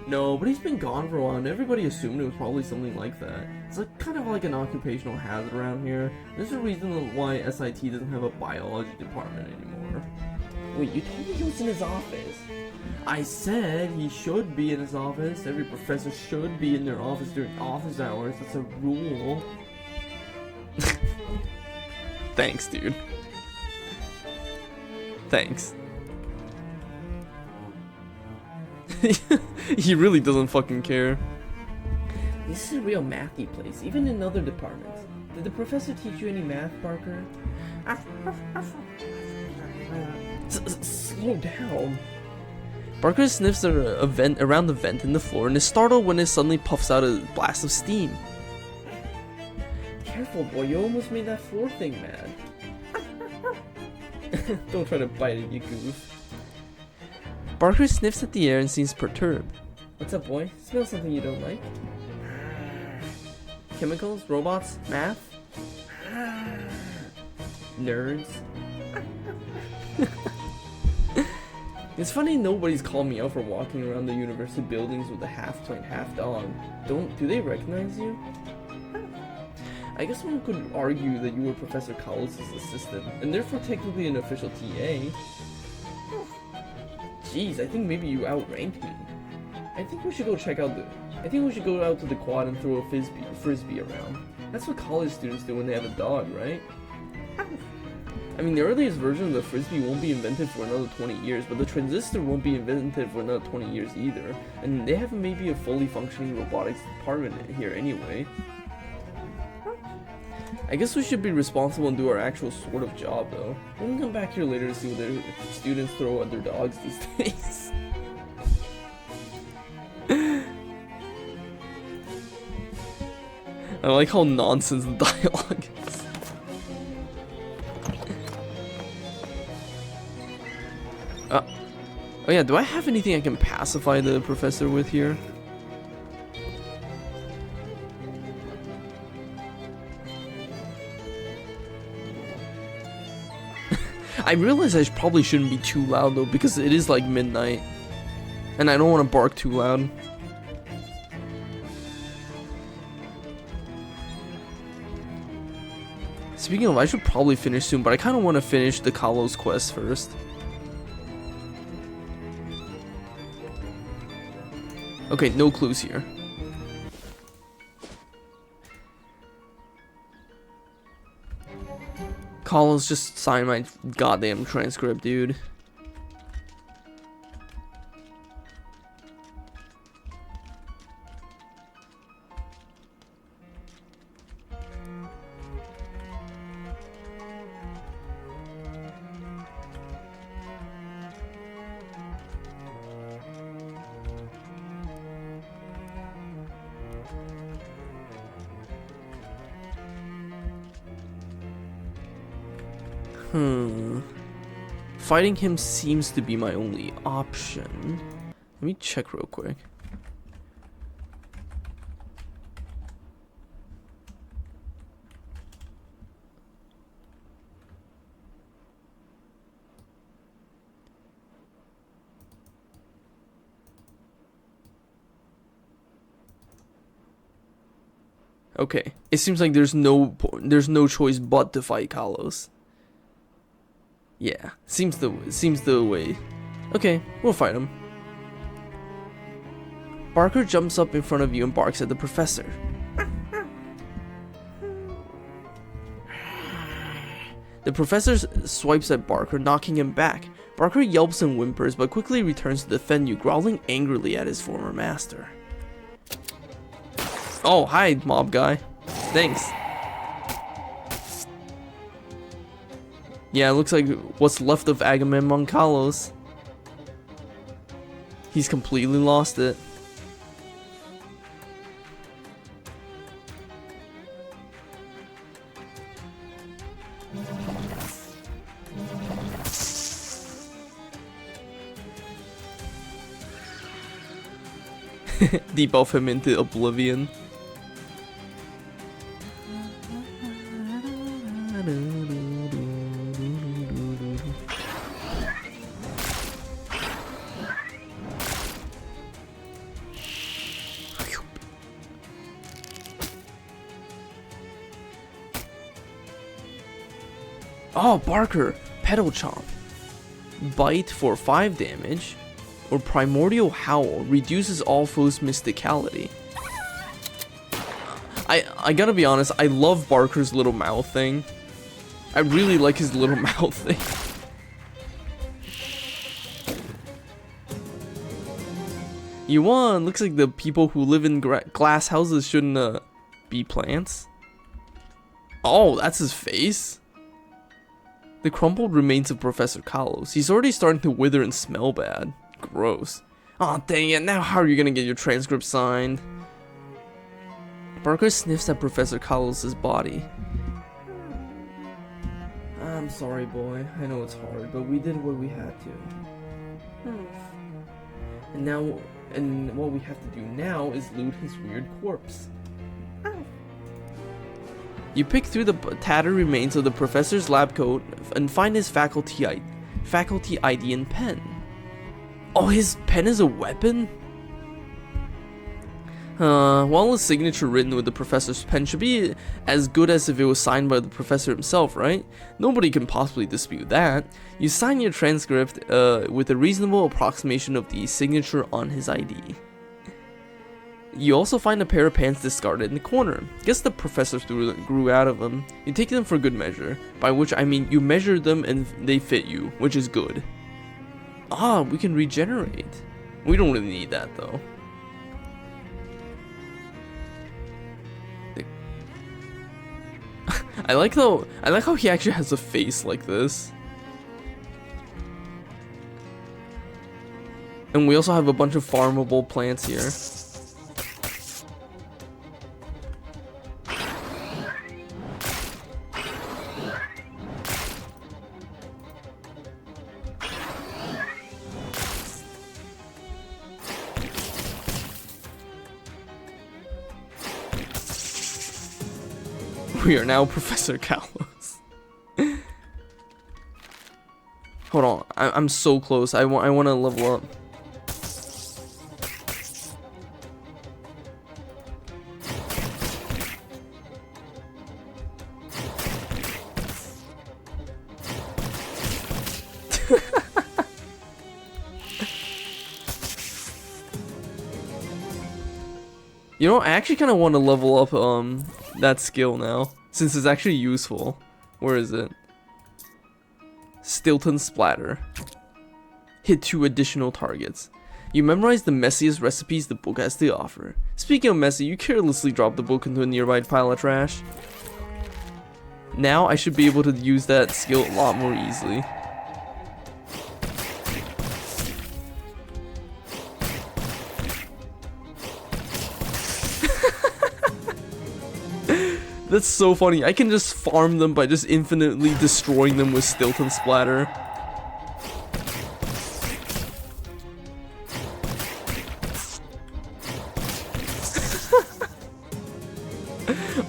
No, but he's been gone for a while, and everybody assumed it was probably something like that. It's like kind of like an occupational hazard around here. There's a reason why SIT doesn't have a biology department anymore. Wait, you told me he was in his office. I said he should be in his office. Every professor should be in their office during office hours. That's a rule. Thanks, dude. Thanks. He really doesn't fucking care. This is a real mathy place, even in other departments. Did the professor teach you any math, Barker? Slow down. Barker sniffs a vent around the vent in the floor and is startled when it suddenly puffs out a blast of steam. Careful, boy, you almost made that floor thing mad. Don't try to bite it, you goof. Barker sniffs at the air and seems perturbed. What's up, boy? Smell something you don't like? Chemicals? Robots? Math? Nerds? It's funny nobody's called me out for walking around the university buildings with a half plant, half dog. Do they recognize you? I guess one could argue that you were Professor Kalos' assistant, and therefore technically an official TA. Jeez, I think maybe you outranked me. I think we should go out to the quad and throw a frisbee around. That's what college students do when they have a dog, right? I mean, the earliest version of the frisbee won't be invented for another 20 years, but the transistor won't be invented for another 20 years either. And they have maybe a fully functioning robotics department here anyway. I guess we should be responsible and do our actual sort of job, though. We can come back here later to see what their students throw at their dogs these days. I like how nonsense the dialogue is. Oh yeah, do I have anything I can pacify the professor with here? I realize I probably shouldn't be too loud though, because it is like midnight. And I don't want to bark too loud. Speaking of, I should probably finish soon, but I kind of want to finish the Kalos quest first. Okay, no clues here. Kalos, just sign my goddamn transcript, dude. Fighting him seems to be my only option. Let me check real quick. Okay, it seems like there's no choice but to fight Kalos. Yeah, seems the way. Okay, we'll fight him. Barker jumps up in front of you and barks at the professor. The professor swipes at Barker, knocking him back. Barker yelps and whimpers, but quickly returns to defend you, growling angrily at his former master. Oh, hi, mob guy. Thanks. Yeah, it looks like what's left of Agamemnon Kalos. He's completely lost it. Debuff him into oblivion. Oh, Barker, Petal Chomp. Bite for 5 damage, or Primordial Howl reduces all foes' mysticality. I gotta be honest, I love Barker's little mouth thing. I really like his little mouth thing. You won! Looks like the people who live in glass houses shouldn't be plants. Oh, that's his face? The crumpled remains of Professor Kalos. He's already starting to wither and smell bad. Gross. Aw, dang it, now how are you gonna get your transcript signed? Barker sniffs at Professor Kalos' body. I'm sorry, boy. I know it's hard, but we did what we had to. And what we have to do now is loot his weird corpse. You pick through the tattered remains of the professor's lab coat and find his faculty ID and pen. Oh, his pen is a weapon? Well, his signature written with the professor's pen should be as good as if it was signed by the professor himself, right? Nobody can possibly dispute that. You sign your transcript with a reasonable approximation of the signature on his ID. You also find a pair of pants discarded in the corner. Guess the professor grew out of them. You take them for good measure, by which I mean you measure them and they fit you, which is good. Ah, we can regenerate. We don't really need that though. I like how he actually has a face like this. And we also have a bunch of farmable plants here. We are now Professor Kalos. Hold on, I'm so close. I want to level up. You know, I actually kind of want to level up that skill now, since it's actually useful. Where is it? Stilton Splatter. Hit 2 additional targets. You memorize the messiest recipes the book has to offer. Speaking of messy, you carelessly drop the book into a nearby pile of trash. Now I should be able to use that skill a lot more easily. That's so funny. I can just farm them by just infinitely destroying them with Stilton Splatter.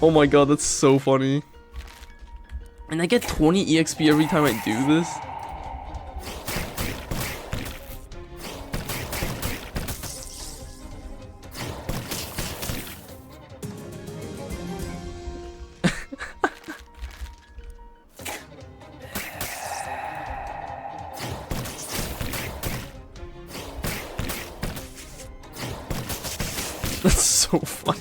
Oh my god, that's so funny. And I get 20 EXP every time I do this. That's so funny.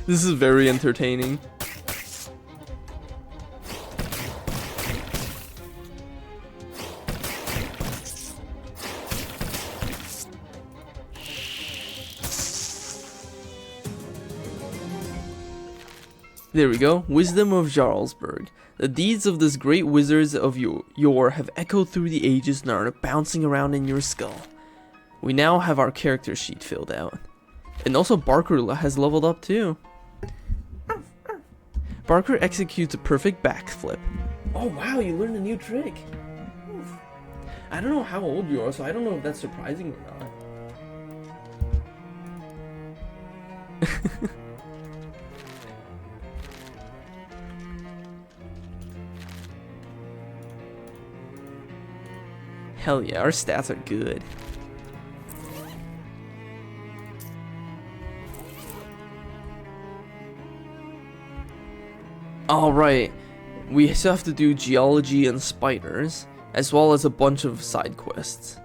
This is very entertaining. There we go. Wisdom of Jarlsberg. The deeds of this great wizards of yore have echoed through the ages and are bouncing around in your skull. We now have our character sheet filled out. And also Barker has leveled up too. Barker executes a perfect backflip. Oh wow, you learned a new trick. Oof. I don't know how old you are, so I don't know if that's surprising or not. Hell yeah, our stats are good. Alright, we still have to do geology and spiders, as well as a bunch of side quests.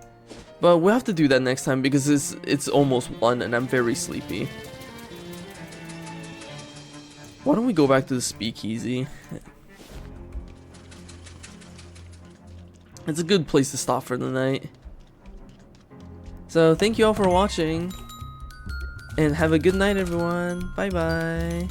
But we'll have to do that next time because it's almost 1 and I'm very sleepy. Why don't we go back to the speakeasy? It's a good place to stop for the night. So thank you all for watching, and have a good night everyone. Bye bye.